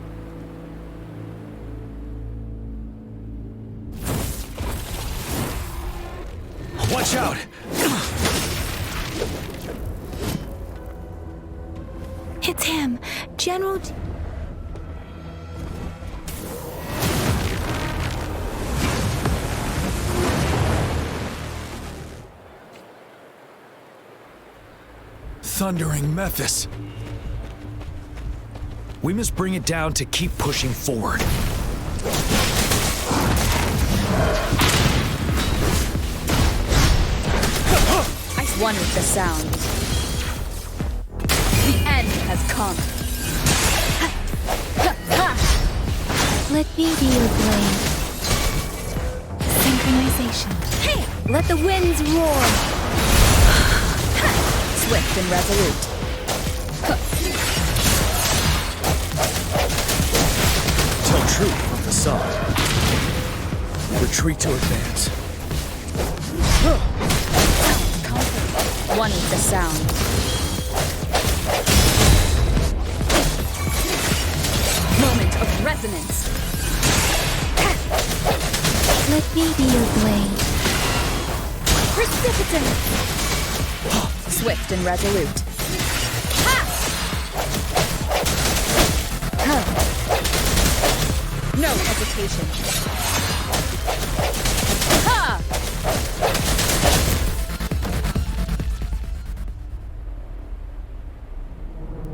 Watch out! It's him, General... Thundering Mephis. We must bring it down to keep pushing forward. Ice one with the sound. The end has come. Let me be your blade. Synchronization. Hey! Let the winds roar! Swift and resolute. Tell truth from the sun. Retreat to advance. One with the sound. Moment of resonance. Let me be your blade. Precipitant. Swift and resolute. Ha! No hesitation. Ha!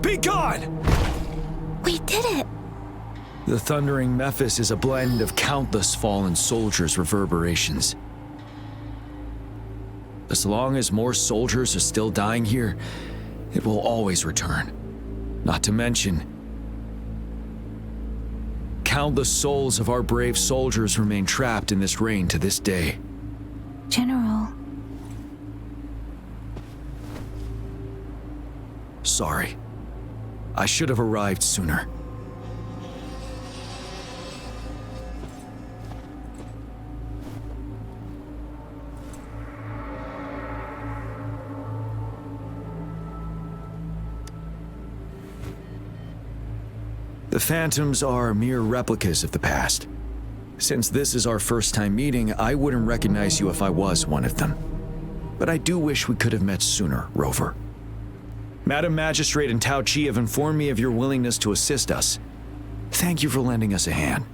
Be gone! We did it! The Thundering Mephis is a blend of countless fallen soldiers' reverberations. As long as more soldiers are still dying here, it will always return. Not to mention, countless souls of our brave soldiers remain trapped in this rain to this day. General. Sorry. I should have arrived sooner. The Phantoms are mere replicas of the past. Since this is our first time meeting, I wouldn't recognize you if I was one of them. But I do wish we could have met sooner, Rover. Madam Magistrate and Tao Chi have informed me of your willingness to assist us. Thank you for lending us a hand.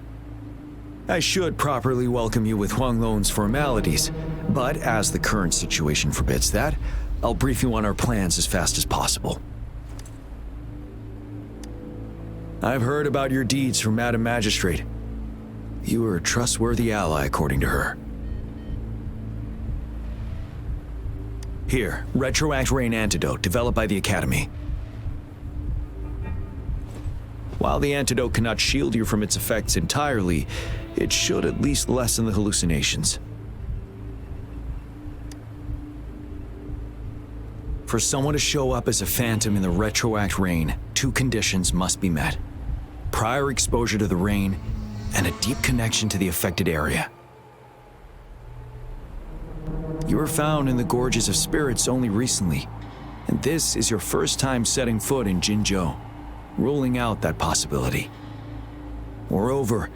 I should properly welcome you with Huanglong's formalities, but as the current situation forbids that, I'll brief you on our plans as fast as possible. I've heard about your deeds from Madam Magistrate. You are a trustworthy ally, according to her. Here, Retroact Rain Antidote, developed by the Academy. While the antidote cannot shield you from its effects entirely, it should at least lessen the hallucinations. For someone to show up as a phantom in the Retroact Rain, 2 conditions must be met. Prior exposure to the rain, and a deep connection to the affected area. You were found in the Gorges of Spirits only recently, and this is your first time setting foot in Jinzhou, ruling out that possibility. Moreover,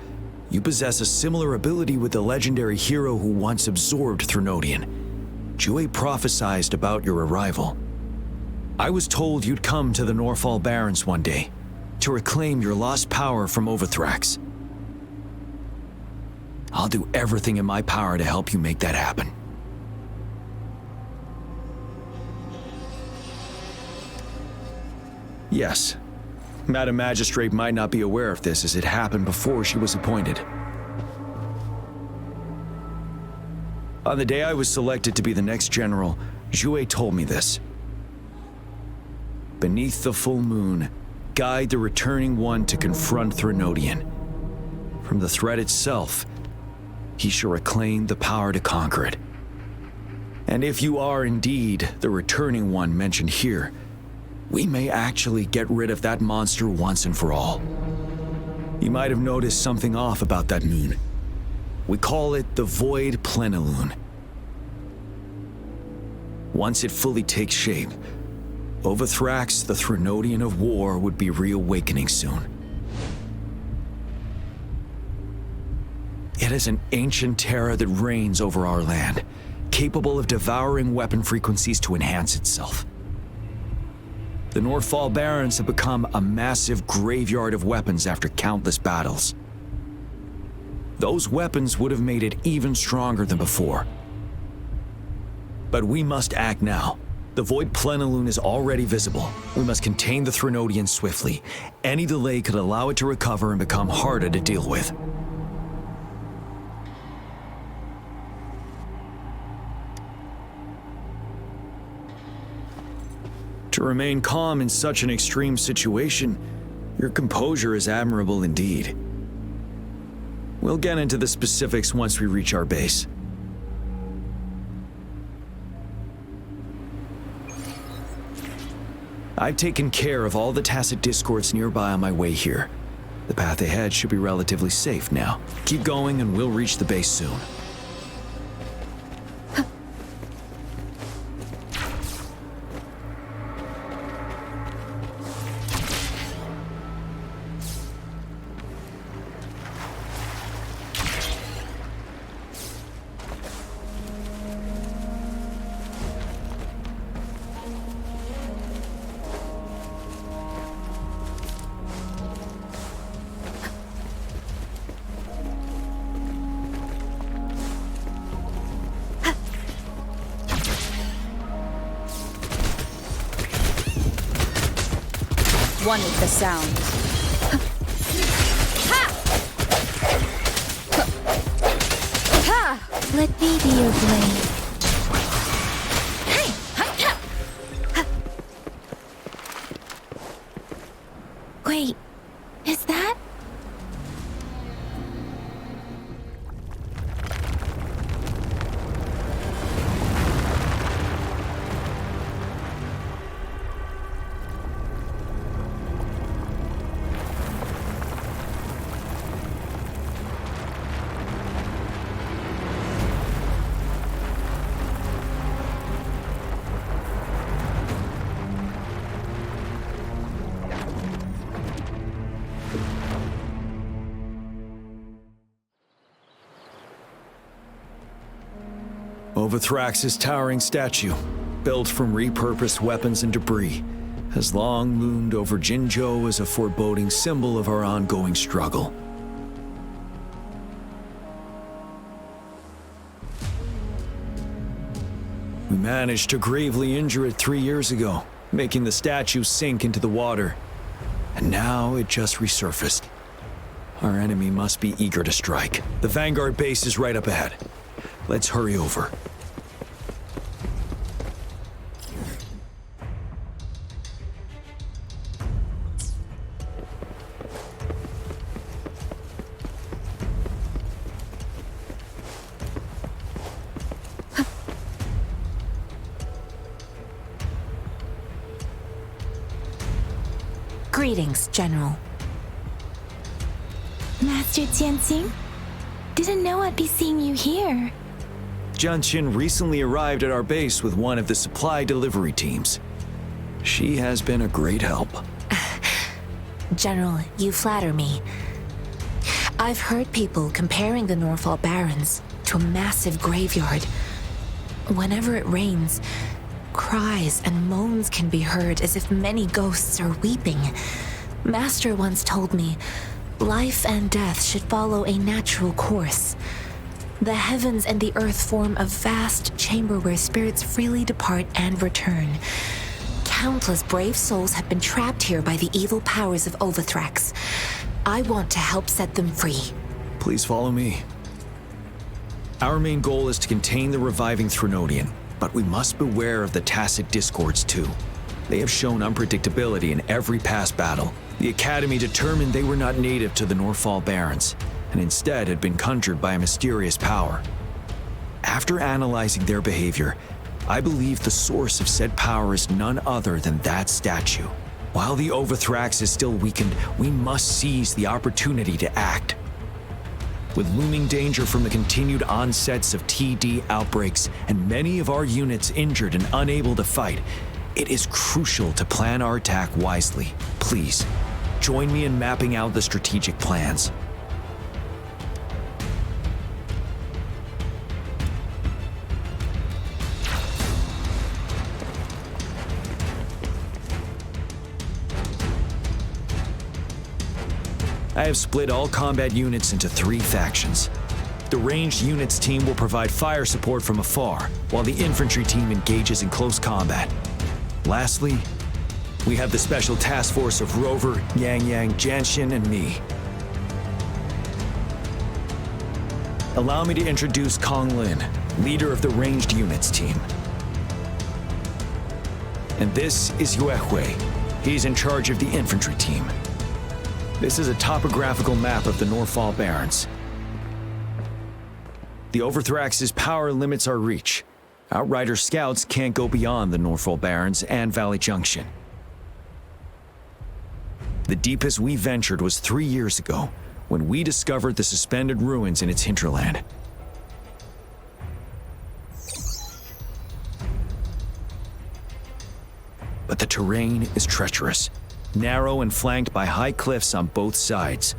you possess a similar ability with the legendary hero who once absorbed Threnodian. Jue prophesied about your arrival. I was told you'd come to the Norfall Barrens one day, to reclaim your lost power from Overthrax. I'll do everything in my power to help you make that happen. Yes, Madam Magistrate might not be aware of this as it happened before she was appointed. On the day I was selected to be the next general, Jue told me this. Beneath the full moon, guide the returning one to confront Threnodian. From the threat itself, he shall reclaim the power to conquer it. And if you are indeed the returning one mentioned here, we may actually get rid of that monster once and for all. You might have noticed something off about that moon. We call it the Void Plenilune. Once it fully takes shape, Overthrax, the Threnodian of War, would be reawakening soon. It is an ancient terror that reigns over our land, capable of devouring weapon frequencies to enhance itself. The Norfall Barrens have become a massive graveyard of weapons after countless battles. Those weapons would have made it even stronger than before. But we must act now. The Void Plenilune is already visible. We must contain the Threnodian swiftly. Any delay could allow it to recover and become harder to deal with. To remain calm in such an extreme situation, your composure is admirable indeed. We'll get into the specifics once we reach our base. I've taken care of all the tacit discords nearby on my way here. The path ahead should be relatively safe now. Keep going and we'll reach the base soon. One with the sound. Let me be your blade. Wait, is that? Overthrax's towering statue, built from repurposed weapons and debris, has long loomed over Jinzhou as a foreboding symbol of our ongoing struggle. We managed to gravely injure it 3 years ago, making the statue sink into the water, and now it just resurfaced. Our enemy must be eager to strike. The Vanguard base is right up ahead. Let's hurry over. Greetings, General. Master Jianxing? Didn't know I'd be seeing you here. Jianqin recently arrived at our base with one of the supply delivery teams. She has been a great help. General, you flatter me. I've heard people comparing the Norfall Barrens to a massive graveyard. Whenever it rains, cries and moans can be heard as if many ghosts are weeping. Master once told me, life and death should follow a natural course. The heavens and the earth form a vast chamber where spirits freely depart and return. Countless brave souls have been trapped here by the evil powers of Overthrax. I want to help set them free. Please follow me. Our main goal is to contain the reviving Threnodian, but we must beware of the tacit discords too. They have shown unpredictability in every past battle. The Academy determined they were not native to the Norfall Barrens, and instead had been conjured by a mysterious power. After analyzing their behavior, I believe the source of said power is none other than that statue. While the Overthrax is still weakened, we must seize the opportunity to act. With looming danger from the continued onsets of TD outbreaks and many of our units injured and unable to fight, it is crucial to plan our attack wisely. Please, join me in mapping out the strategic plans. I have split all combat units into 3 factions. The ranged units team will provide fire support from afar, while the infantry team engages in close combat. Lastly, we have the special task force of Rover, Yang, Jianxin, and me. Allow me to introduce Kong Lin, leader of the ranged units team. And this is Yue Hui. He's in charge of the infantry team. This is a topographical map of the Norfall Barrens. The Overthrax's power limits our reach. Outrider scouts can't go beyond the Norfall Barrens and Valley Junction. The deepest we ventured was 3 years ago, when we discovered the suspended ruins in its hinterland. But the terrain is treacherous, narrow and flanked by high cliffs on both sides,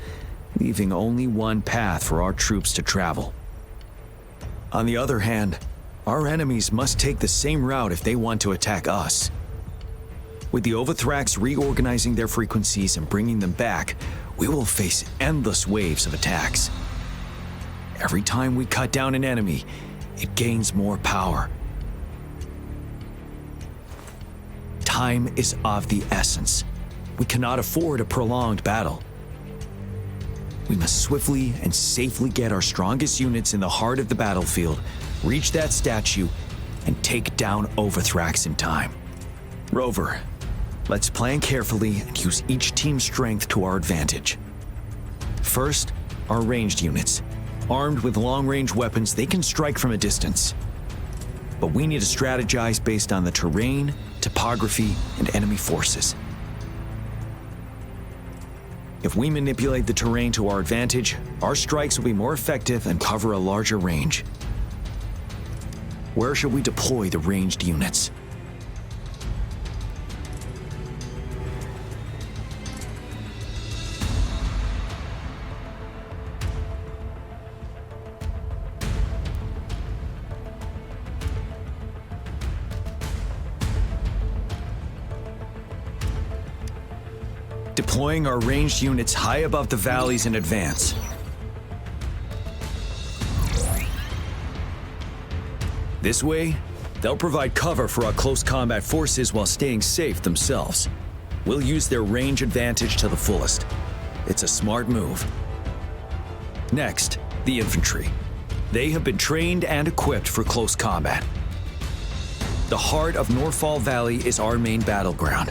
leaving only one path for our troops to travel. On the other hand, our enemies must take the same route if they want to attack us. With the Overthrax reorganizing their frequencies and bringing them back, we will face endless waves of attacks. Every time we cut down an enemy, it gains more power. Time is of the essence. We cannot afford a prolonged battle. We must swiftly and safely get our strongest units in the heart of the battlefield, reach that statue, and take down Overthrax in time. Rover, let's plan carefully and use each team's strength to our advantage. First, our ranged units. Armed with long-range weapons, they can strike from a distance. But we need to strategize based on the terrain, topography, and enemy forces. If we manipulate the terrain to our advantage, our strikes will be more effective and cover a larger range. Where should we deploy the ranged units? Deploying our ranged units high above the valleys in advance. This way, they'll provide cover for our close combat forces while staying safe themselves. We'll use their range advantage to the fullest. It's a smart move. Next, the infantry. They have been trained and equipped for close combat. The heart of Norfall Valley is our main battleground,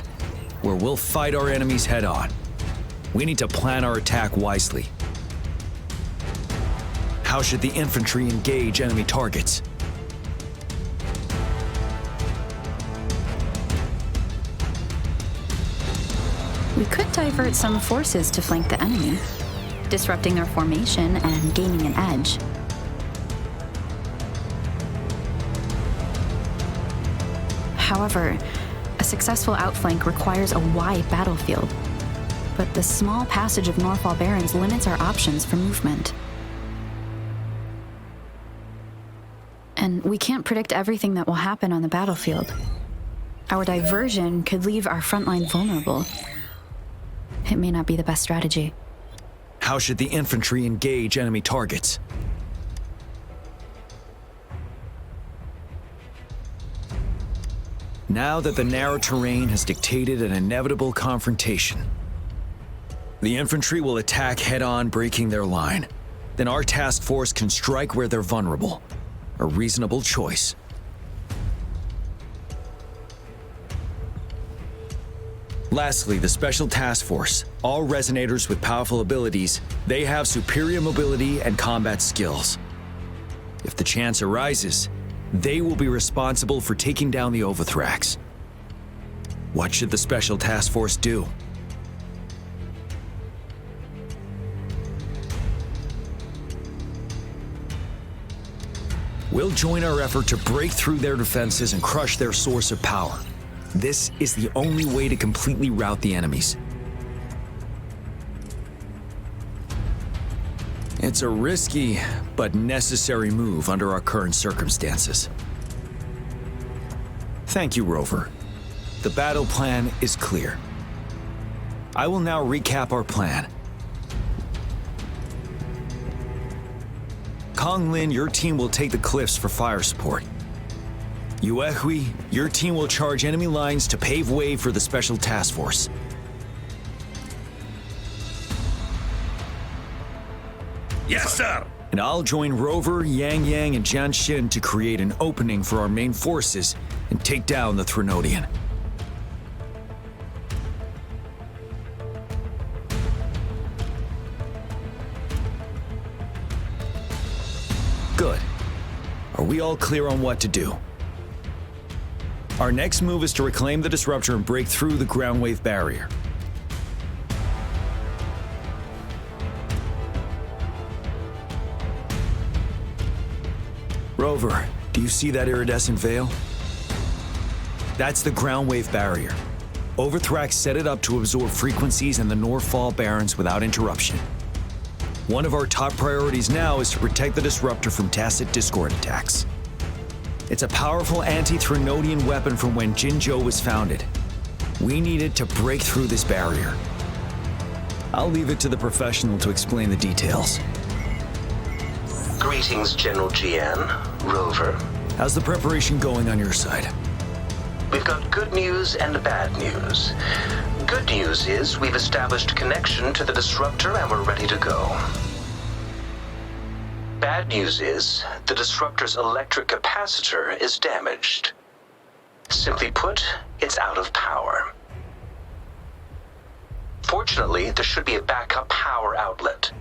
where we'll fight our enemies head-on. We need to plan our attack wisely. How should the infantry engage enemy targets? We could divert some forces to flank the enemy, disrupting their formation and gaining an edge. However, a successful outflank requires a wide battlefield, but the small passage of Norfall Barrens limits our options for movement. And we can't predict everything that will happen on the battlefield. Our diversion could leave our front line vulnerable. It may not be the best strategy. How should the infantry engage enemy targets? Now that the narrow terrain has dictated an inevitable confrontation, the infantry will attack head-on, breaking their line. Then our task force can strike where they're vulnerable. A reasonable choice. Lastly, the Special Task Force. All resonators with powerful abilities, they have superior mobility and combat skills. If the chance arises, they will be responsible for taking down the Overthrax. What should the Special Task Force do? We'll join our effort to break through their defenses and crush their source of power. This is the only way to completely rout the enemies. It's a risky but necessary move under our current circumstances. Thank you, Rover. The battle plan is clear. I will now recap our plan. Konglin, your team will take the cliffs for fire support. Yuehui, your team will charge enemy lines to pave way for the Special Task Force. Yes, sir! And I'll join Rover, Yang Yang, and Jian Xin to create an opening for our main forces and take down the Threnodian. Good. Are we all clear on what to do? Our next move is to reclaim the disruptor and break through the ground wave barrier. Rover, do you see that iridescent veil? That's the ground wave barrier. Overthrax set it up to absorb frequencies in the Norfall Barrens without interruption. One of our top priorities now is to protect the disruptor from tacit Discord attacks. It's a powerful anti-Threnodian weapon from when Jinzhou was founded. We need it to break through this barrier. I'll leave it to the professional to explain the details. Greetings, General Jian, Rover. How's the preparation going on your side? We've got good news and bad news. Good news is we've established connection to the disruptor and we're ready to go. Bad news is the disruptor's electric capacitor is damaged. Simply put, it's out of power. Fortunately, there should be a backup power outlet.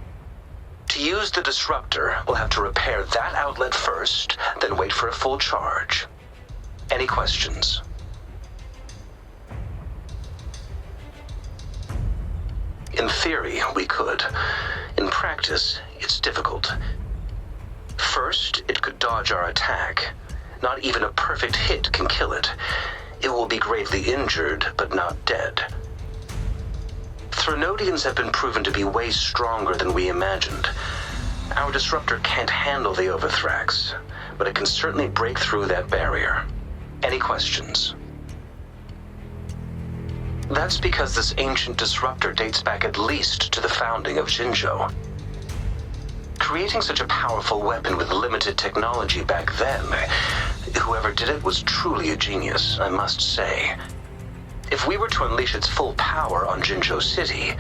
To use the disruptor, we'll have to repair that outlet first, then wait for a full charge. Any questions? In theory, we could. In practice, it's difficult. First, it could dodge our attack. Not even a perfect hit can kill it. It will be gravely injured, but not dead. Threnodians have been proven to be way stronger than we imagined. Our disruptor can't handle the Overthrax, but it can certainly break through that barrier. Any questions? That's because this ancient disruptor dates back at least to the founding of Jinzhou. Creating such a powerful weapon with limited technology back then, whoever did it was truly a genius, I must say. If we were to unleash its full power on Jinzhou City,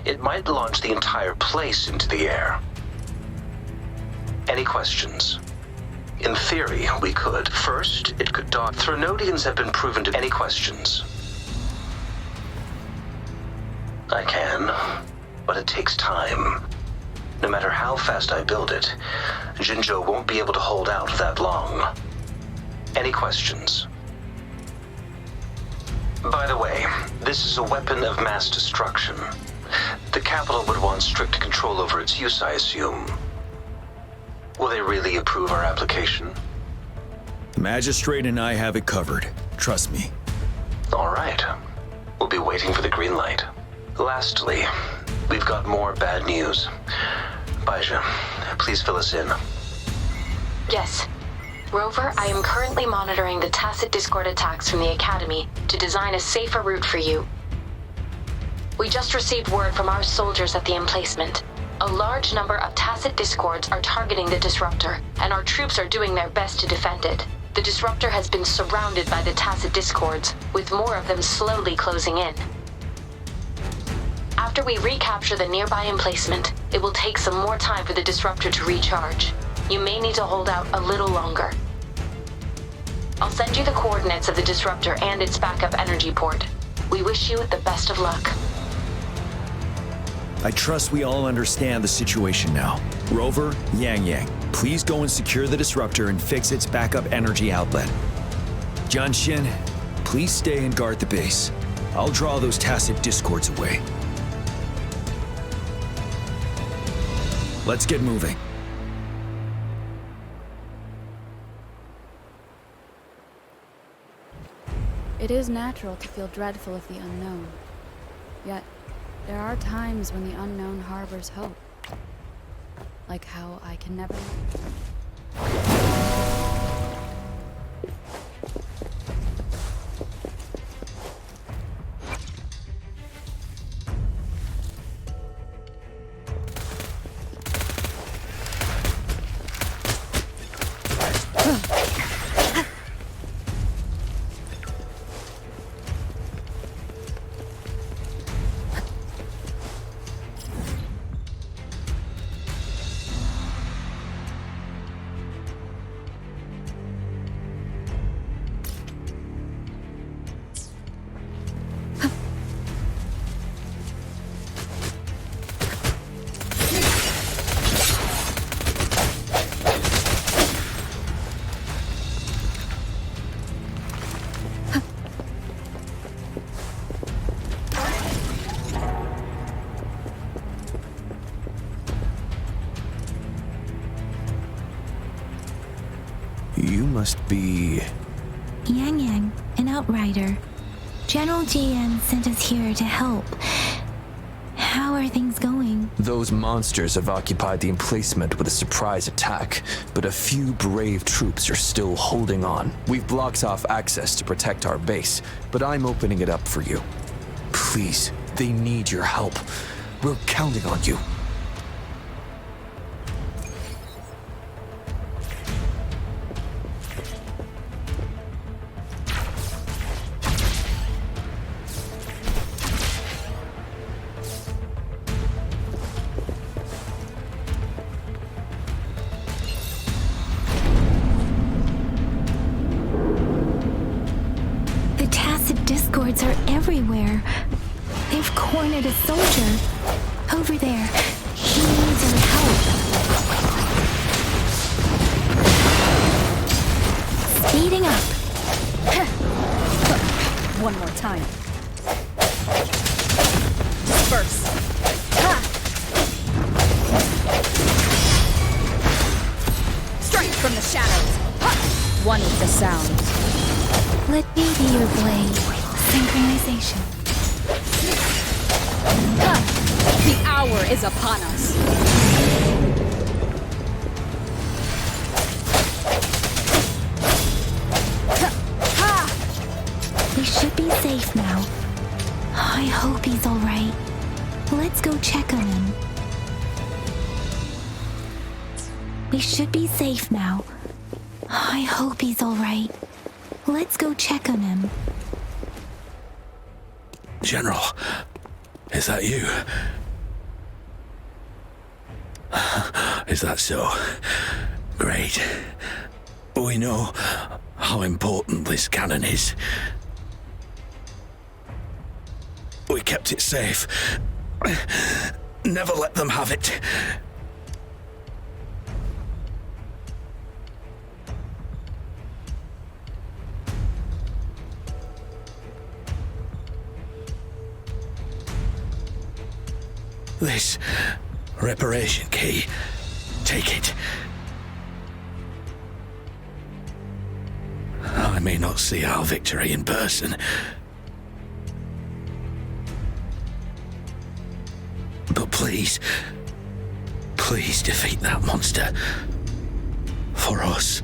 it might launch the entire place into the air. Any questions? In theory, we could. First, it could dock. Threnodians have been proven to... Any questions? I can, but it takes time. No matter how fast I build it, Jinzhou won't be able to hold out that long. Any questions? By the way, this is a weapon of mass destruction. The capital would want strict control over its use, I assume. Will they really approve our application? The Magistrate and I have it covered. Trust me. All right. We'll be waiting for the green light. Lastly, we've got more bad news. Baizha, please fill us in. Yes. Rover, I am currently monitoring the tacit discord attacks from the Academy to design a safer route for you. We just received word from our soldiers at the emplacement. A large number of tacit discords are targeting the disruptor, and our troops are doing their best to defend it. The disruptor has been surrounded by the tacit discords, with more of them slowly closing in. After we recapture the nearby emplacement, it will take some more time for the disruptor to recharge. You may need to hold out a little longer. I'll send you the coordinates of the disruptor and its backup energy port. We wish you the best of luck. I trust we all understand the situation now. Rover, Yang, please go and secure the disruptor and fix its backup energy outlet. Jianxin, please stay and guard the base. I'll draw those tacit discords away. Let's get moving. It is natural to feel dreadful of the unknown. Yet, there are times when the unknown harbors hope. Like how I can never... You must be... Yang, an outrider. General GM sent us here to help. How are things going? Those monsters have occupied the emplacement with a surprise attack, but a few brave troops are still holding on. We've blocked off access to protect our base, but I'm opening it up for you. Please, they need your help. We're counting on you. Discords are everywhere. They've cornered a soldier. Over there. He needs our help. Speeding up. One more time. Disperse. Strike from the shadows. One with the sound. Let me be your blade. Synchronization. The hour is upon us. We should be safe now. I hope he's all right. Let's go check on him. We should be safe now. I hope he's all right. Let's go check on him. General, is that you? Is that so? Great. We know how important this cannon is. We kept it safe. Never let them have it. This reparation key. Take it. I may not see our victory in person, but please defeat that monster. For us.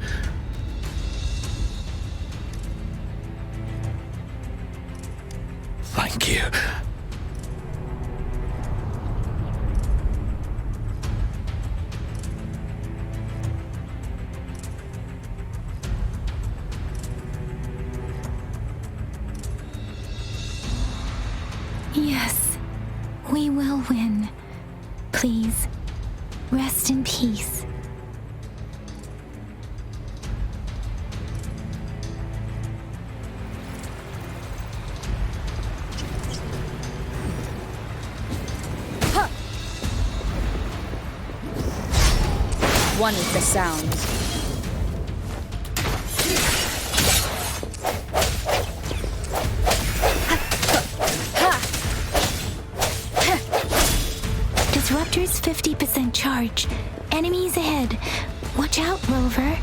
Thank you. Yes, we will win. Please, rest in peace. One is the sound. Disruptor's 50% charge. Enemies ahead. Watch out, Rover.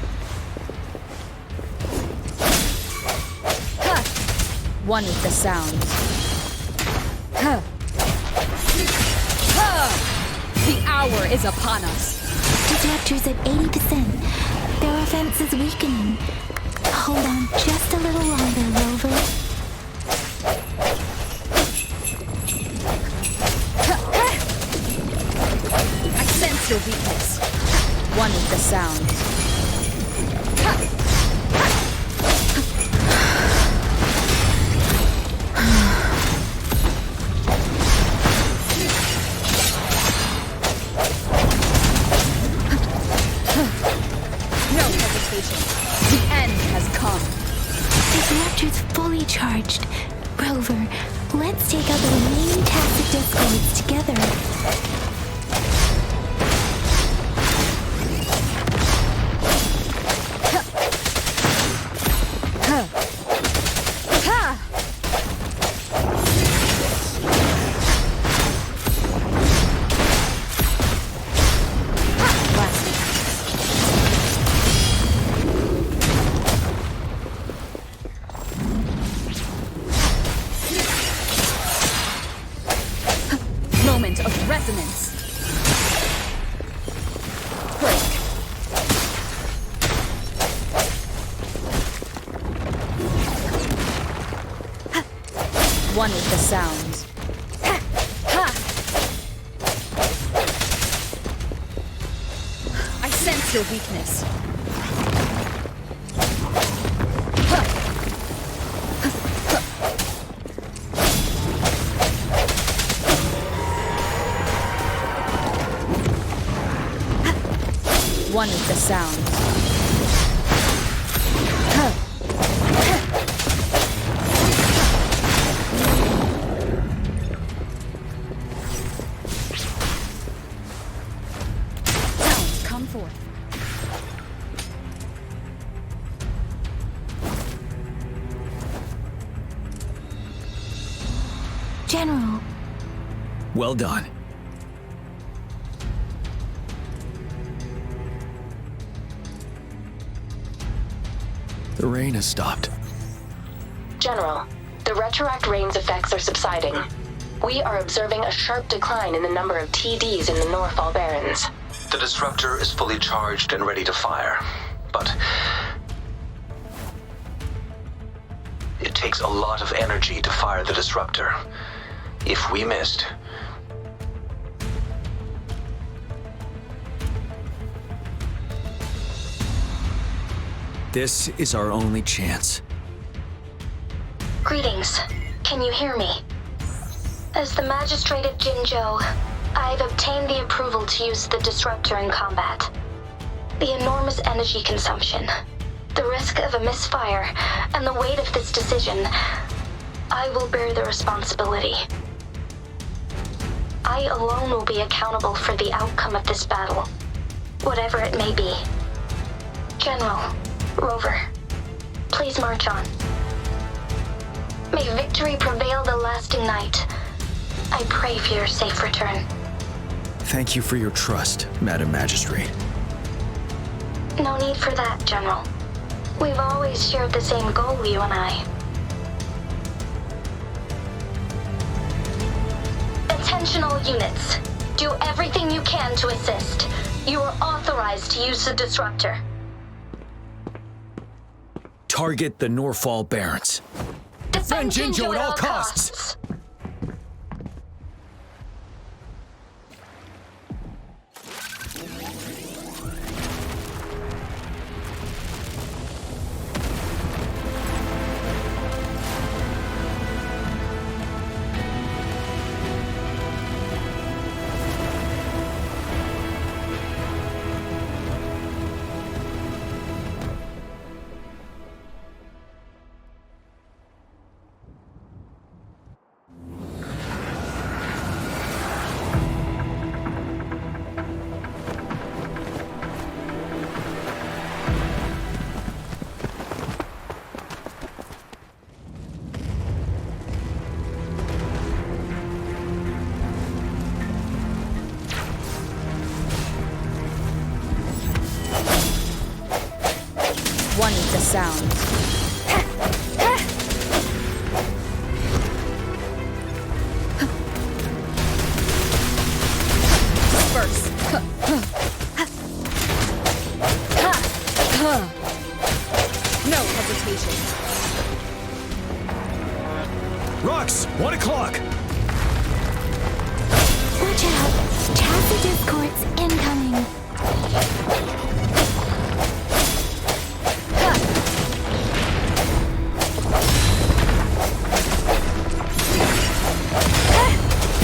One is the sound. The hour is upon us. Disruptor's at 80%. Their offense is weakening. Hold on just a little longer, Rover. I sense your weakness. One is the sound. No hesitation. The end has come. Disruptor's fully charged. Rover, let's take out the remaining tacit discords together. Moment of resonance. Break. One is the sound. I sense your weakness. One is the sound. Sounds come forth. General. Well done. The rain has stopped. General, the retroact rain's effects are subsiding. We are observing a sharp decline in the number of TDs in the Norfall Barrens. The disruptor is fully charged and ready to fire, but it takes a lot of energy to fire the disruptor. If we missed, This is our only chance. Greetings. Can you hear me? As the Magistrate of Jinzhou, I've obtained the approval to use the disruptor in combat. The enormous energy consumption, the risk of a misfire, and the weight of this decision, I will bear the responsibility. I alone will be accountable for the outcome of this battle, whatever it may be. General, Rover, please march on. May victory prevail the lasting night. I pray for your safe return. Thank you for your trust, Madam Magistrate. No need for that, General. We've always shared the same goal, you and I. Attention all units. Do everything you can to assist. You are authorized to use the disruptor. Target the Norfall Barrens. Defend Jinjo at all costs. One is the sound. Disperse. No hesitation. Rox, 1 o'clock! Watch out! Chassis discords incoming!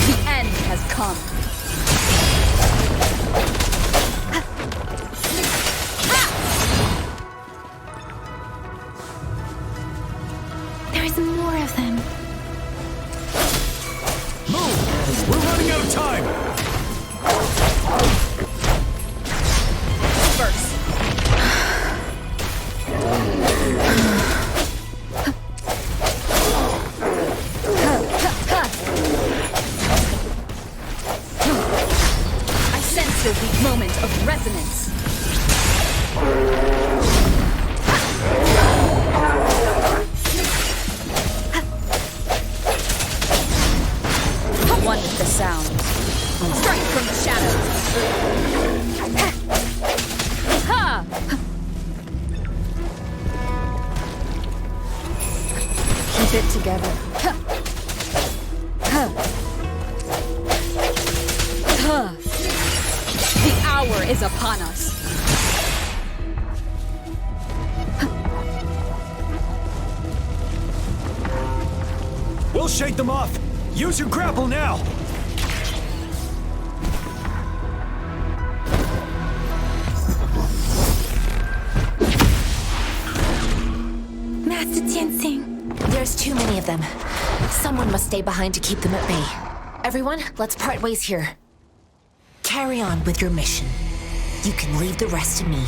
The end has come. There's more of them. Move! We're running out of time! First. I sense your weak moment of resonance. One with the sound. Strike from the shadows. Ha! Keep it together. The hour is upon us. We'll shake them off! Use your grapple now! Master Jinsing. There's too many of them. Someone must stay behind to keep them at bay. Everyone, let's part ways here. Carry on with your mission. You can leave the rest to me.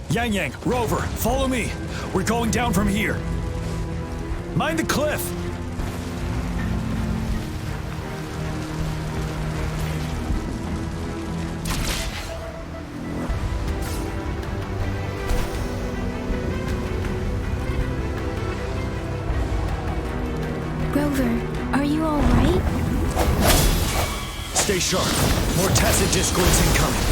Yang Yang, Rover, follow me. We're going down from here. Mind the cliff. Rover, are you all right? Stay sharp. More tacit discords incoming.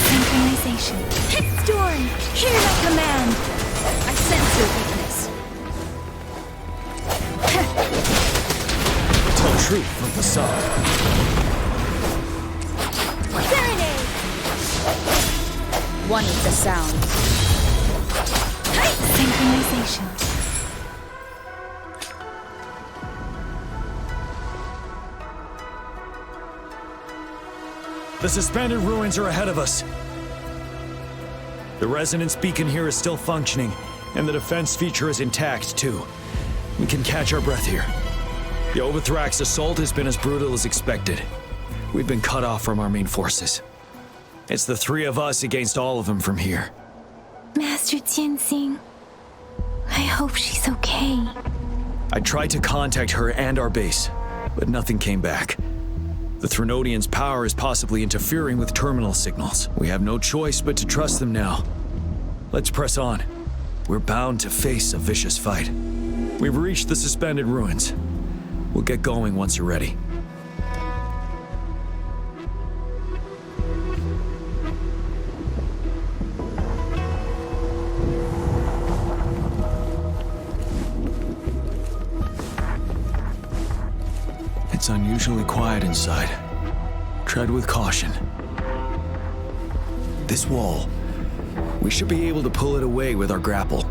Synchronization. Hit storm! Hear my command! I sense your weakness. Tell truth from facade. Serenade! One is the sound. Synchronization. The suspended ruins are ahead of us. The resonance beacon here is still functioning, and the defense feature is intact, too. We can catch our breath here. The Overthrax assault has been as brutal as expected. We've been cut off from our main forces. It's the three of us against all of them from here. Master Jianxing, I hope she's okay. I tried to contact her and our base, but nothing came back. The Threnodians' power is possibly interfering with terminal signals. We have no choice but to trust them now. Let's press on. We're bound to face a vicious fight. We've reached the suspended ruins. We'll get going once you're ready. It's unusually quiet inside. Tread with caution. This wall. We should be able to pull it away with our grapple.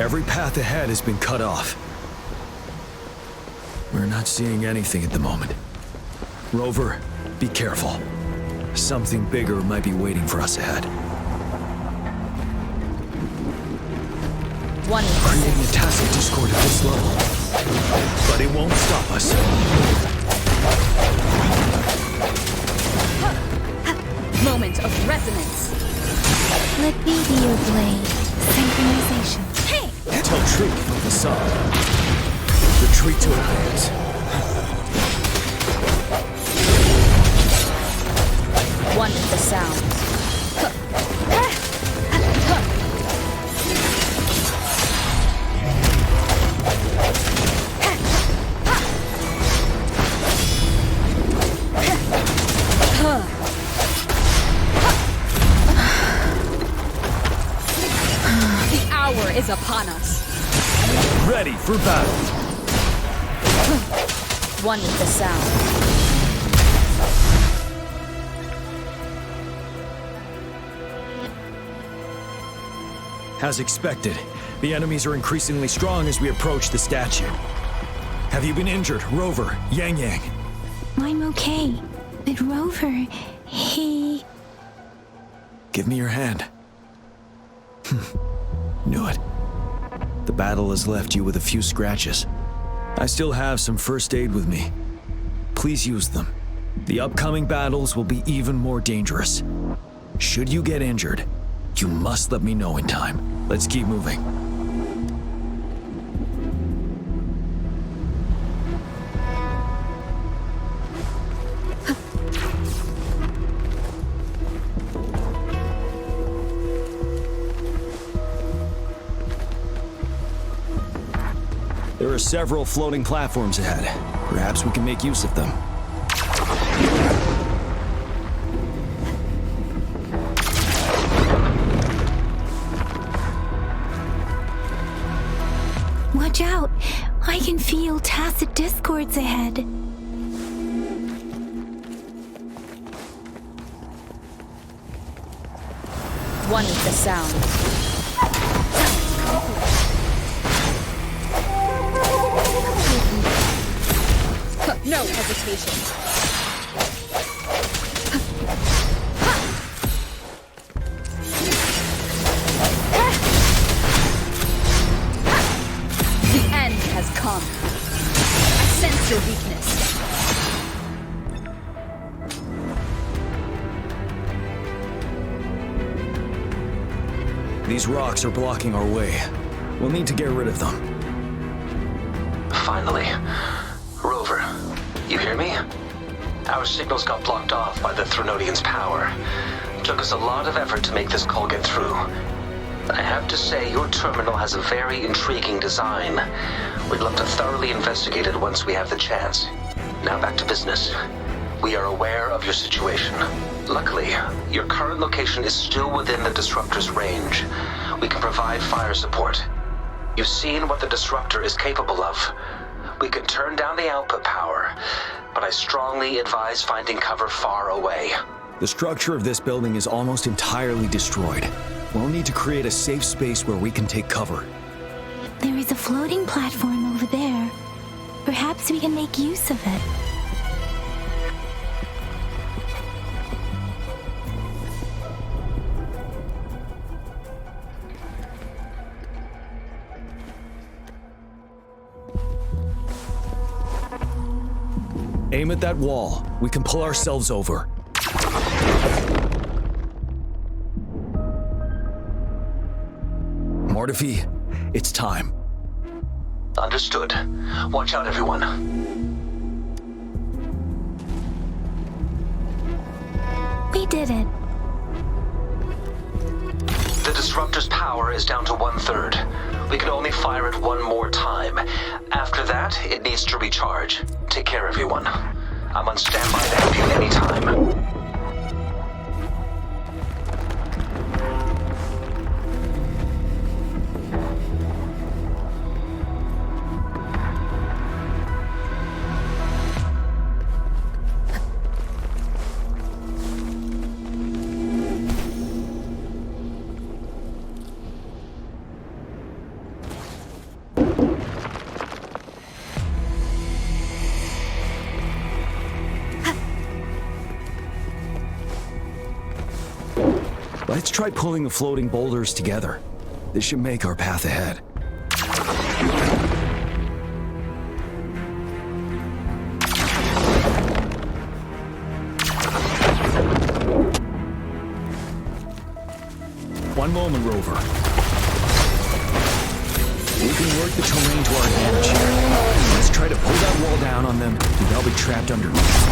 Every path ahead has been cut off. We're not seeing anything at the moment. Rover, be careful. Something bigger might be waiting for us ahead. One is creating a tacit discord at this level. But it won't stop us. Moment of resonance. Let me be your blade. Synchronization. Tell truth from the sun. Retreat to advance. One is the sound. The hour is upon us. Ready for battle. One is the sound. As expected, the enemies are increasingly strong as we approach the statue. Have you been injured, Rover, Yang Yang? I'm okay. But Rover, he... Give me your hand. Knew it. The battle has left you with a few scratches. I still have some first aid with me. Please use them. The upcoming battles will be even more dangerous. Should you get injured, you must let me know in time. Let's keep moving. There are several floating platforms ahead. Perhaps we can make use of them. Watch out! I can feel tacit discords ahead. One is the sound. No hesitation. The end has come. I sense your weakness. These rocks are blocking our way. We'll need to get rid of them. Finally. Rover, you hear me? Our signals got blocked off by the Threnodians' power. It took us a lot of effort to make this call get through. I have to say, your terminal has a very intriguing design. We'd love to thoroughly investigate it once we have the chance. Now back to business. We are aware of your situation. Luckily, your current location is still within the Disruptor's range. We can provide fire support. You've seen what the Disruptor is capable of. We can turn down the output power, but I strongly advise finding cover far away. The structure of this building is almost entirely destroyed. We'll need to create a safe space where we can take cover. There is a floating platform over there. Perhaps we can make use of it. Aim at that wall. We can pull ourselves over. Mortifi, it's time. Understood. Watch out, everyone. We did it. The Disruptor's power is down to 1/3. We can only fire it one more time. After that, it needs to recharge. Take care, everyone. I'm on standby to help you anytime. Let's try pulling the floating boulders together. This should make our path ahead. One moment, Rover. We can work the terrain to our advantage here. Let's try to pull that wall down on them, and they'll be trapped underneath.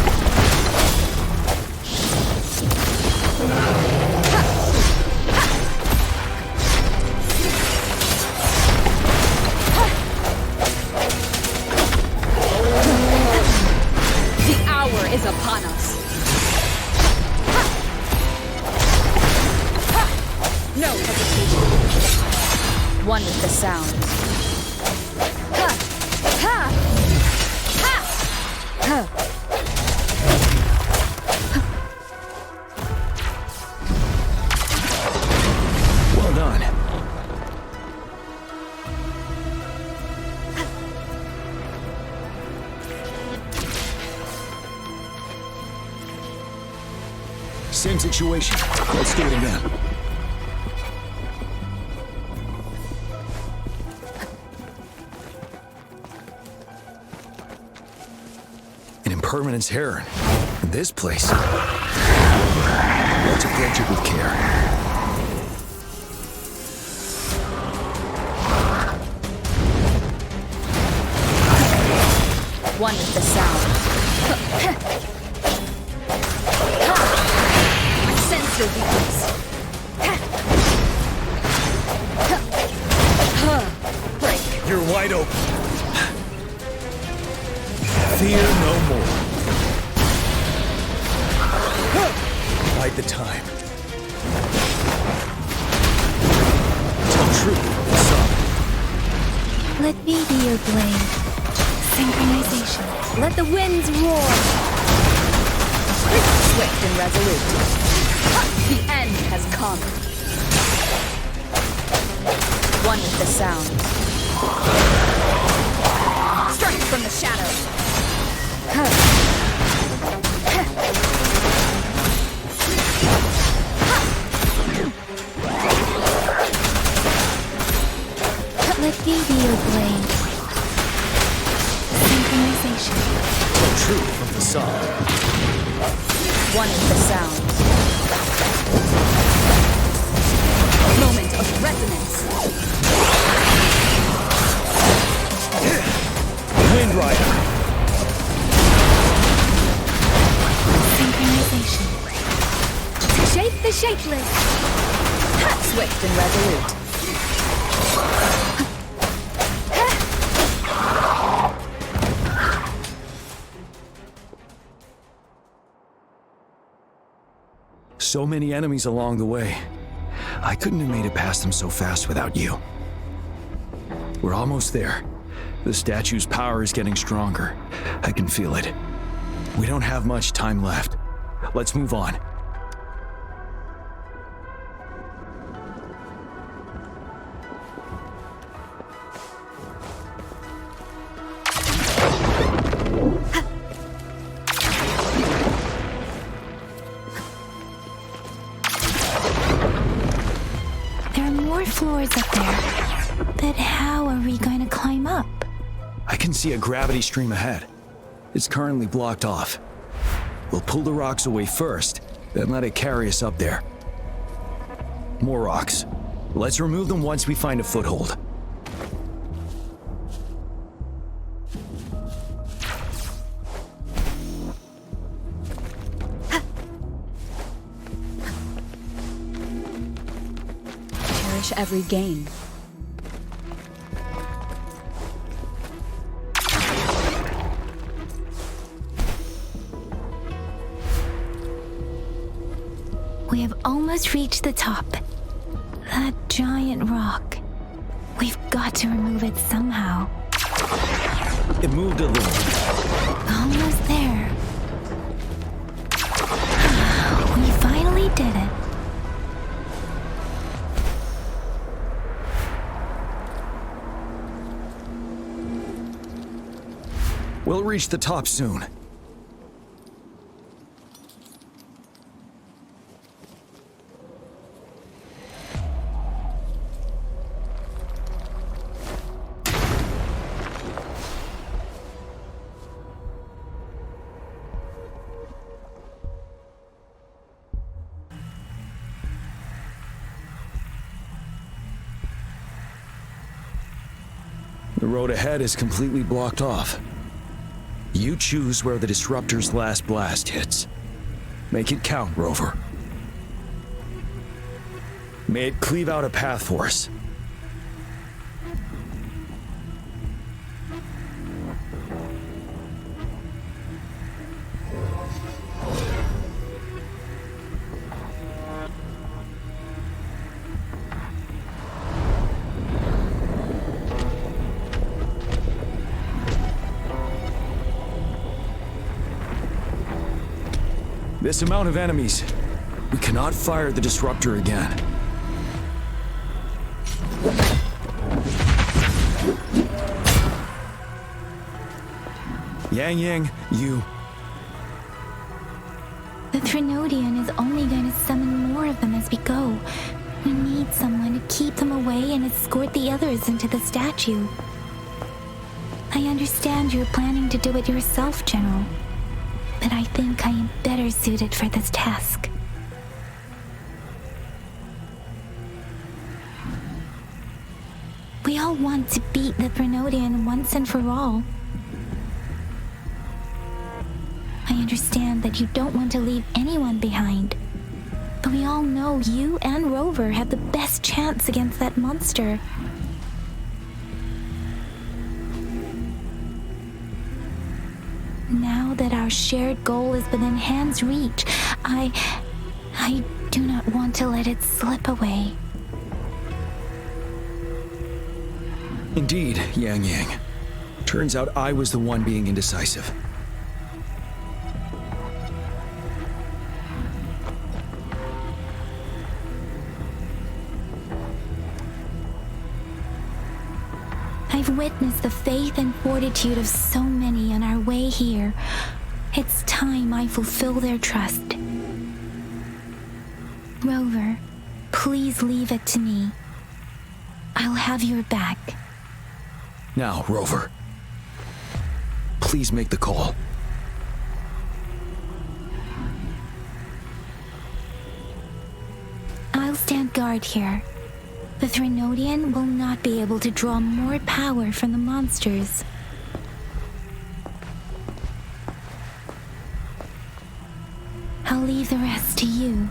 Is upon us. No hesitation. One with the sound. Well done. Same situation. Let's do it again. An impermanence heron. In this place. Let's approach it with care. One with the sound. Sense your weakness. Break. You're wide open. Fear no more. Bide the time. Tell truth, son. Let me be your blade. Synchronization. Let the winds roar. Swift and resolute. The end has come. One with the sound. Strike from the shadows. Let me be your blade. Synchronization. The truth from the sun. One with the sound. Moment of resonance. Wind Rider. Synchronization. Shape the shapeless. Swift and resolute. So many enemies along the way. I couldn't have made it past them so fast without you. We're almost there. The statue's power is getting stronger. I can feel it. We don't have much time left. Let's move on. There are more floors up there. But how are we going to climb up? I can see a gravity stream ahead. It's currently blocked off. We'll pull the rocks away first, then let it carry us up there. More rocks. Let's remove them once we find a foothold. Cherish every gain. We have almost reached the top. That giant rock. We've got to remove it somehow. It moved a little. Almost there. We finally did it. We'll reach the top soon. The road ahead is completely blocked off. You choose where the Disruptor's last blast hits. Make it count, Rover. May it cleave out a path for us. This amount of enemies. We cannot fire the Disruptor again. Yang, you... The Threnodian is only going to summon more of them as we go. We need someone to keep them away and escort the others into the statue. I understand you're planning to do it yourself, General. But I think I am better suited for this task. We all want to beat the Threnodian once and for all. I understand that you don't want to leave anyone behind. But we all know you and Rover have the best chance against that monster. Now that our shared goal is within hand's reach, I do not want to let it slip away. Indeed, Yang. Turns out I was the one being indecisive. I've witnessed the faith and fortitude of so many on our way here. It's time I fulfill their trust. Rover, please leave it to me. I'll have your back. Now, Rover. Please make the call. I'll stand guard here. The Threnodian will not be able to draw more power from the monsters. I'll leave the rest to you.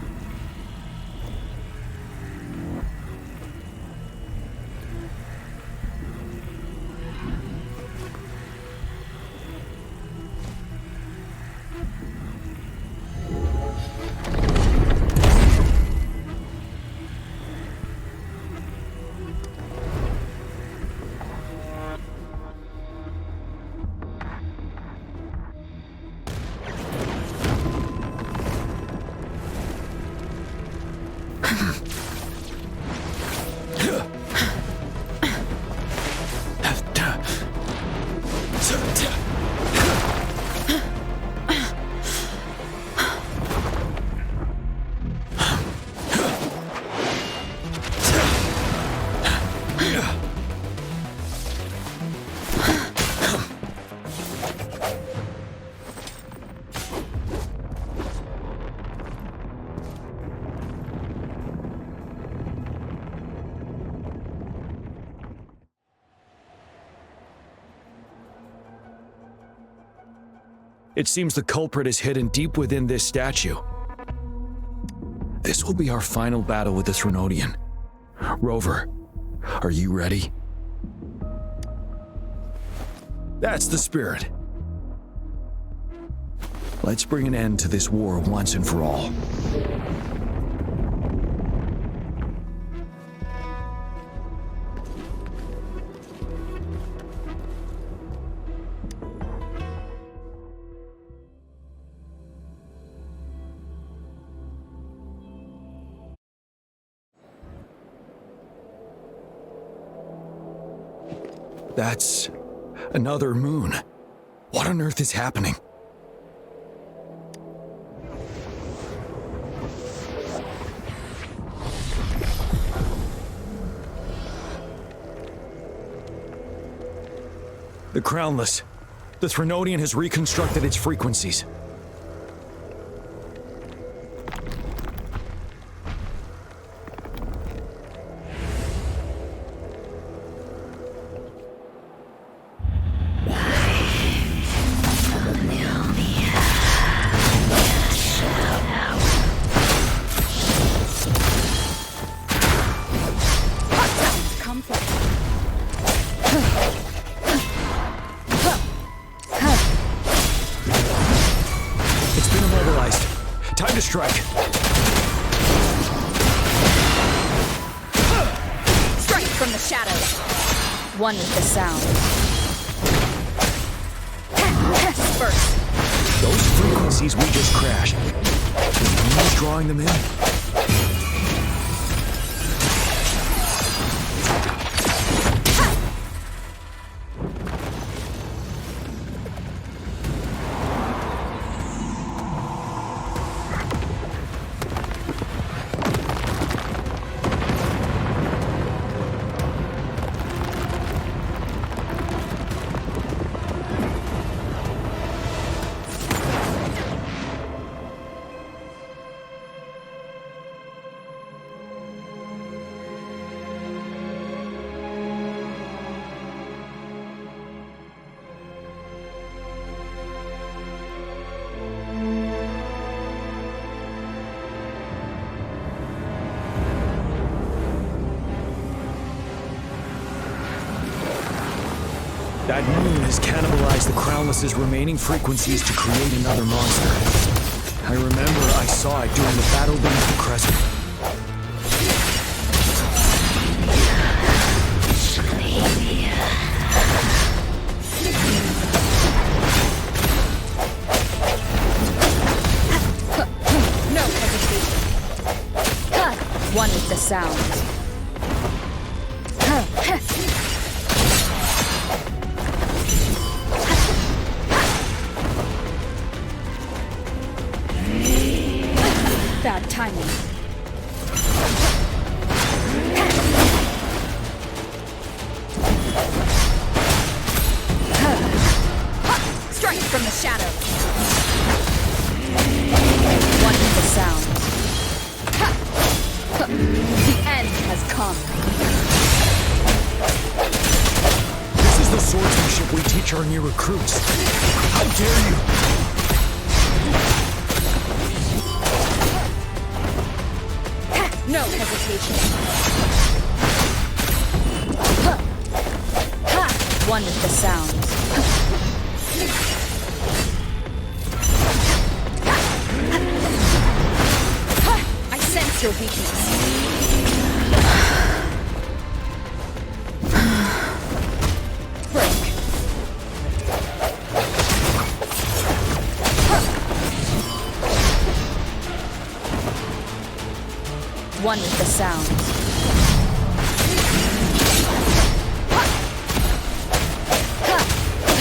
It seems the culprit is hidden deep within this statue. This will be our final battle with the Threnodian. Rover, are you ready? That's the spirit. Let's bring an end to this war once and for all. That's another moon. What on earth is happening? The Crownless. The Threnodian has reconstructed its frequencies. Strike. Strike from the shadows. One with the sound. First. Those frequencies we just crashed. Who's drawing them in? That moon has cannibalized the Crownless's remaining frequencies to create another monster. I remember I saw it during the battle beneath the crescent. No hesitation. One with the sound. Bad timing. Strike from the shadows. One with the sound. The end has come. This is the swordsmanship we teach our new recruits. How dare you! No hesitation. One with the sound. I sense your weakness. Break. One with the sound.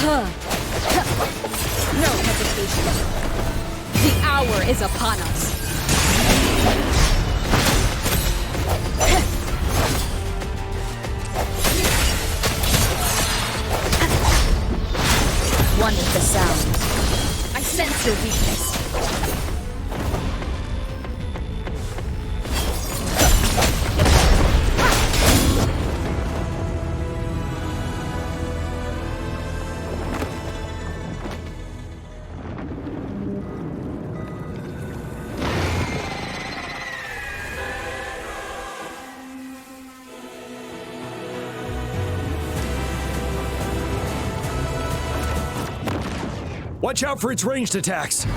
No hesitation. The hour is upon us. One with the sound. I sense your weakness. Watch out for its ranged attacks!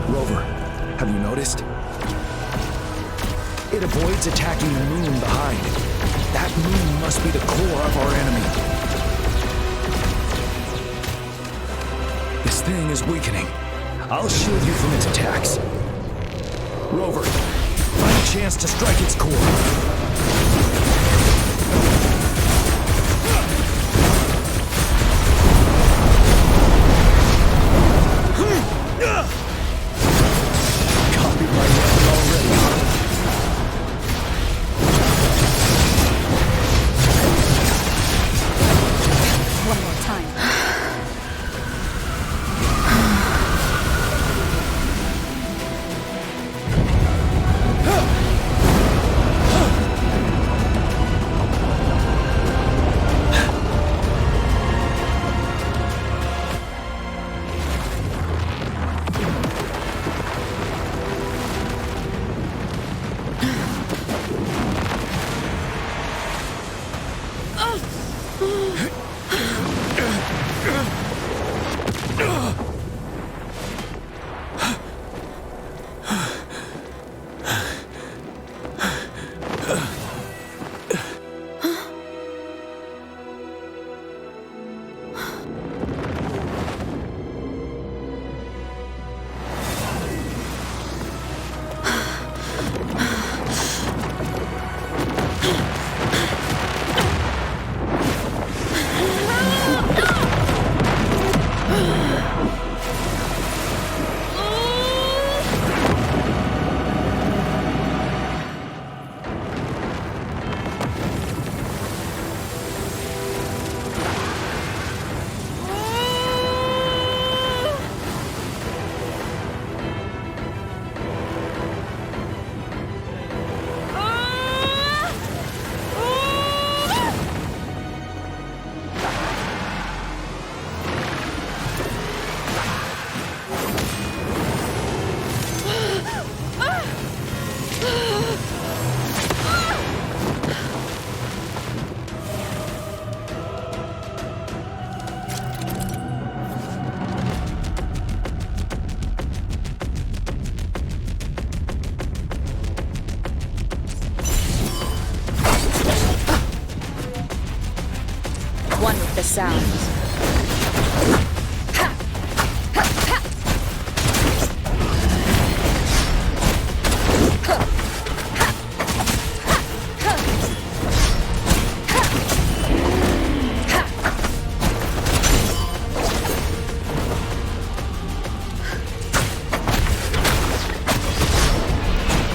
Rover, have you noticed? It avoids attacking the moon behind. That moon must be the core of our enemy. This thing is weakening. I'll shield you from its attacks. Rover, find a chance to strike its core. The sounds.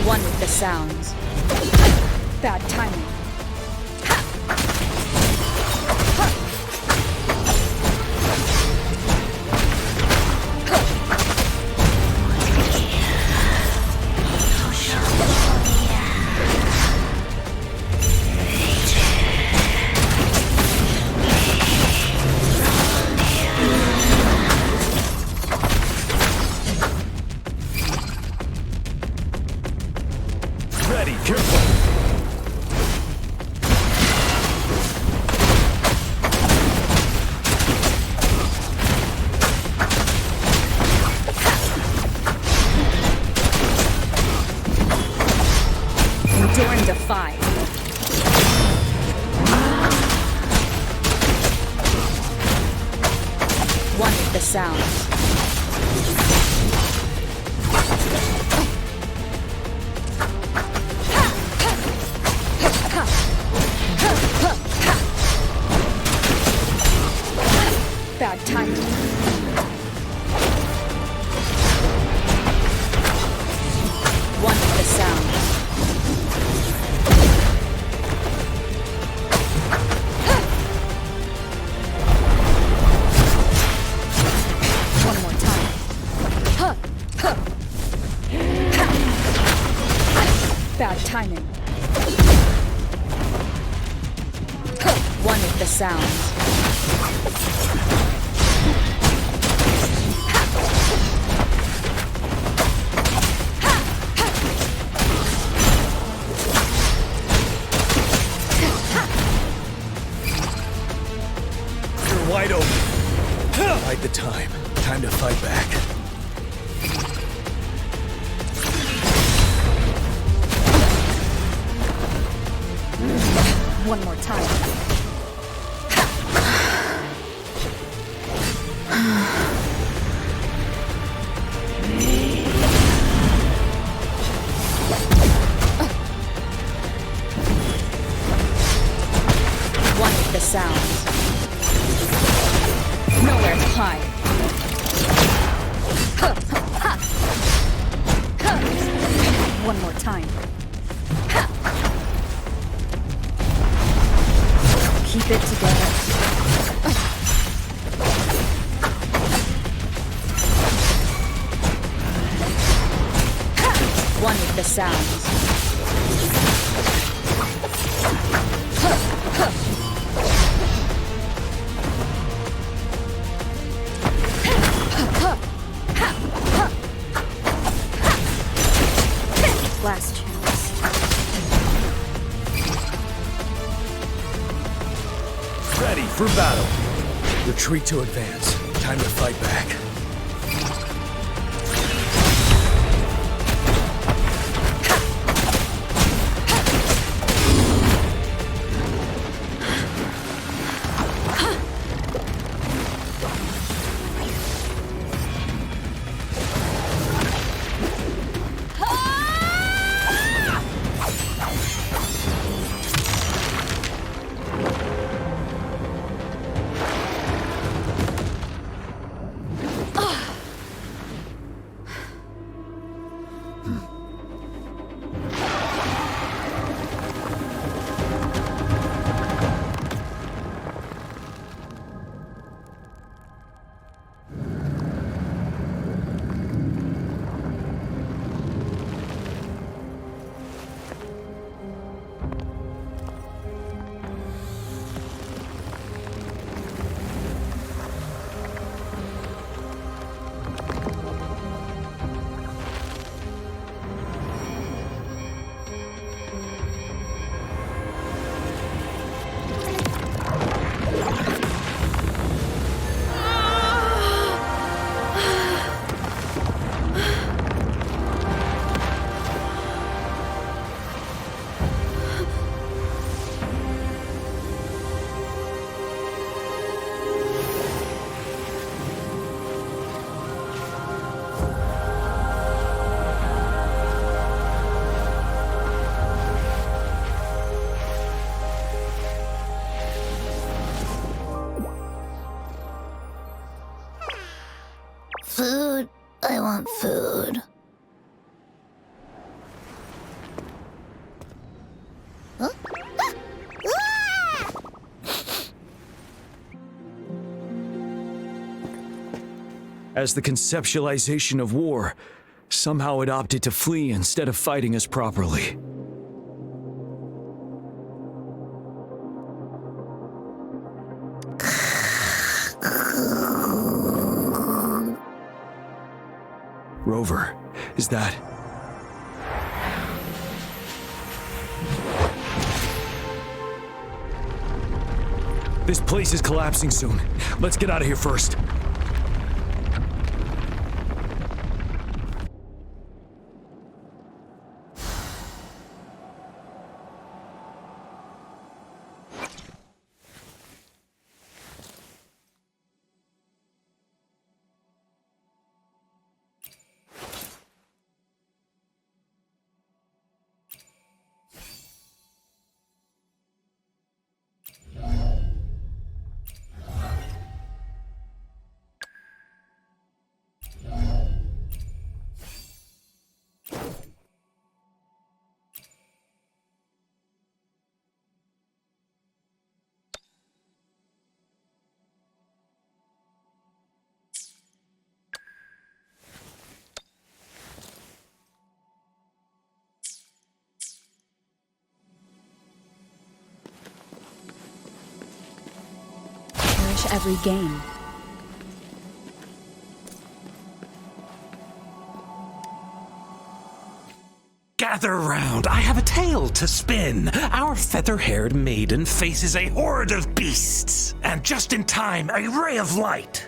One with the sounds. Bad timing. Ready, careful! Endure and defy. One with the sounds. Bad timing. One with the sounds. One more time. Bad timing. One with the sounds. Wide open. bide the time. Time to fight back. One more time. One with the sound. Nowhere to hide. One more time. Keep it together. One with the sounds. Last chance. Ready for battle. Retreat to advance. Time to fight back. Food. I want food. Huh? As the conceptualization of war, somehow it opted to flee instead of fighting us properly. Rover, is that... This place is collapsing soon. Let's get out of here first. Every game. Gather round, I have a tale to spin. Our feather-haired maiden faces a horde of beasts. And just in time, a ray of light.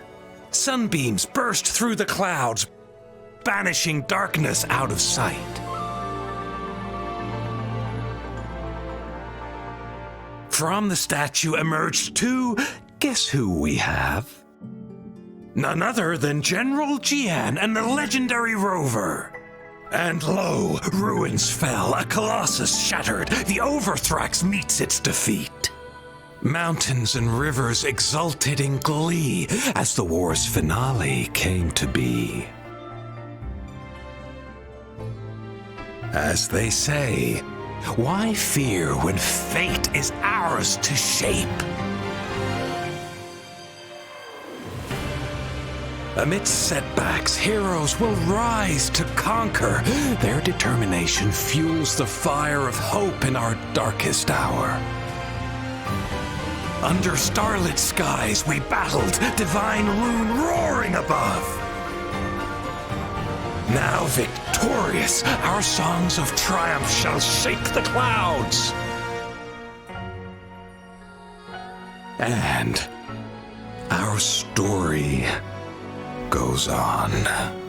Sunbeams burst through the clouds, banishing darkness out of sight. From the statue emerged two. Guess who we have? None other than General Jian and the legendary Rover. And lo, ruins fell, a colossus shattered, the Overthrax meets its defeat. Mountains and rivers exulted in glee as the war's finale came to be. As they say, why fear when fate is ours to shape? Amidst setbacks, heroes will rise to conquer. Their determination fuels the fire of hope in our darkest hour. Under starlit skies we battled, divine rune roaring above. Now victorious, our songs of triumph shall shake the clouds. And our story goes on.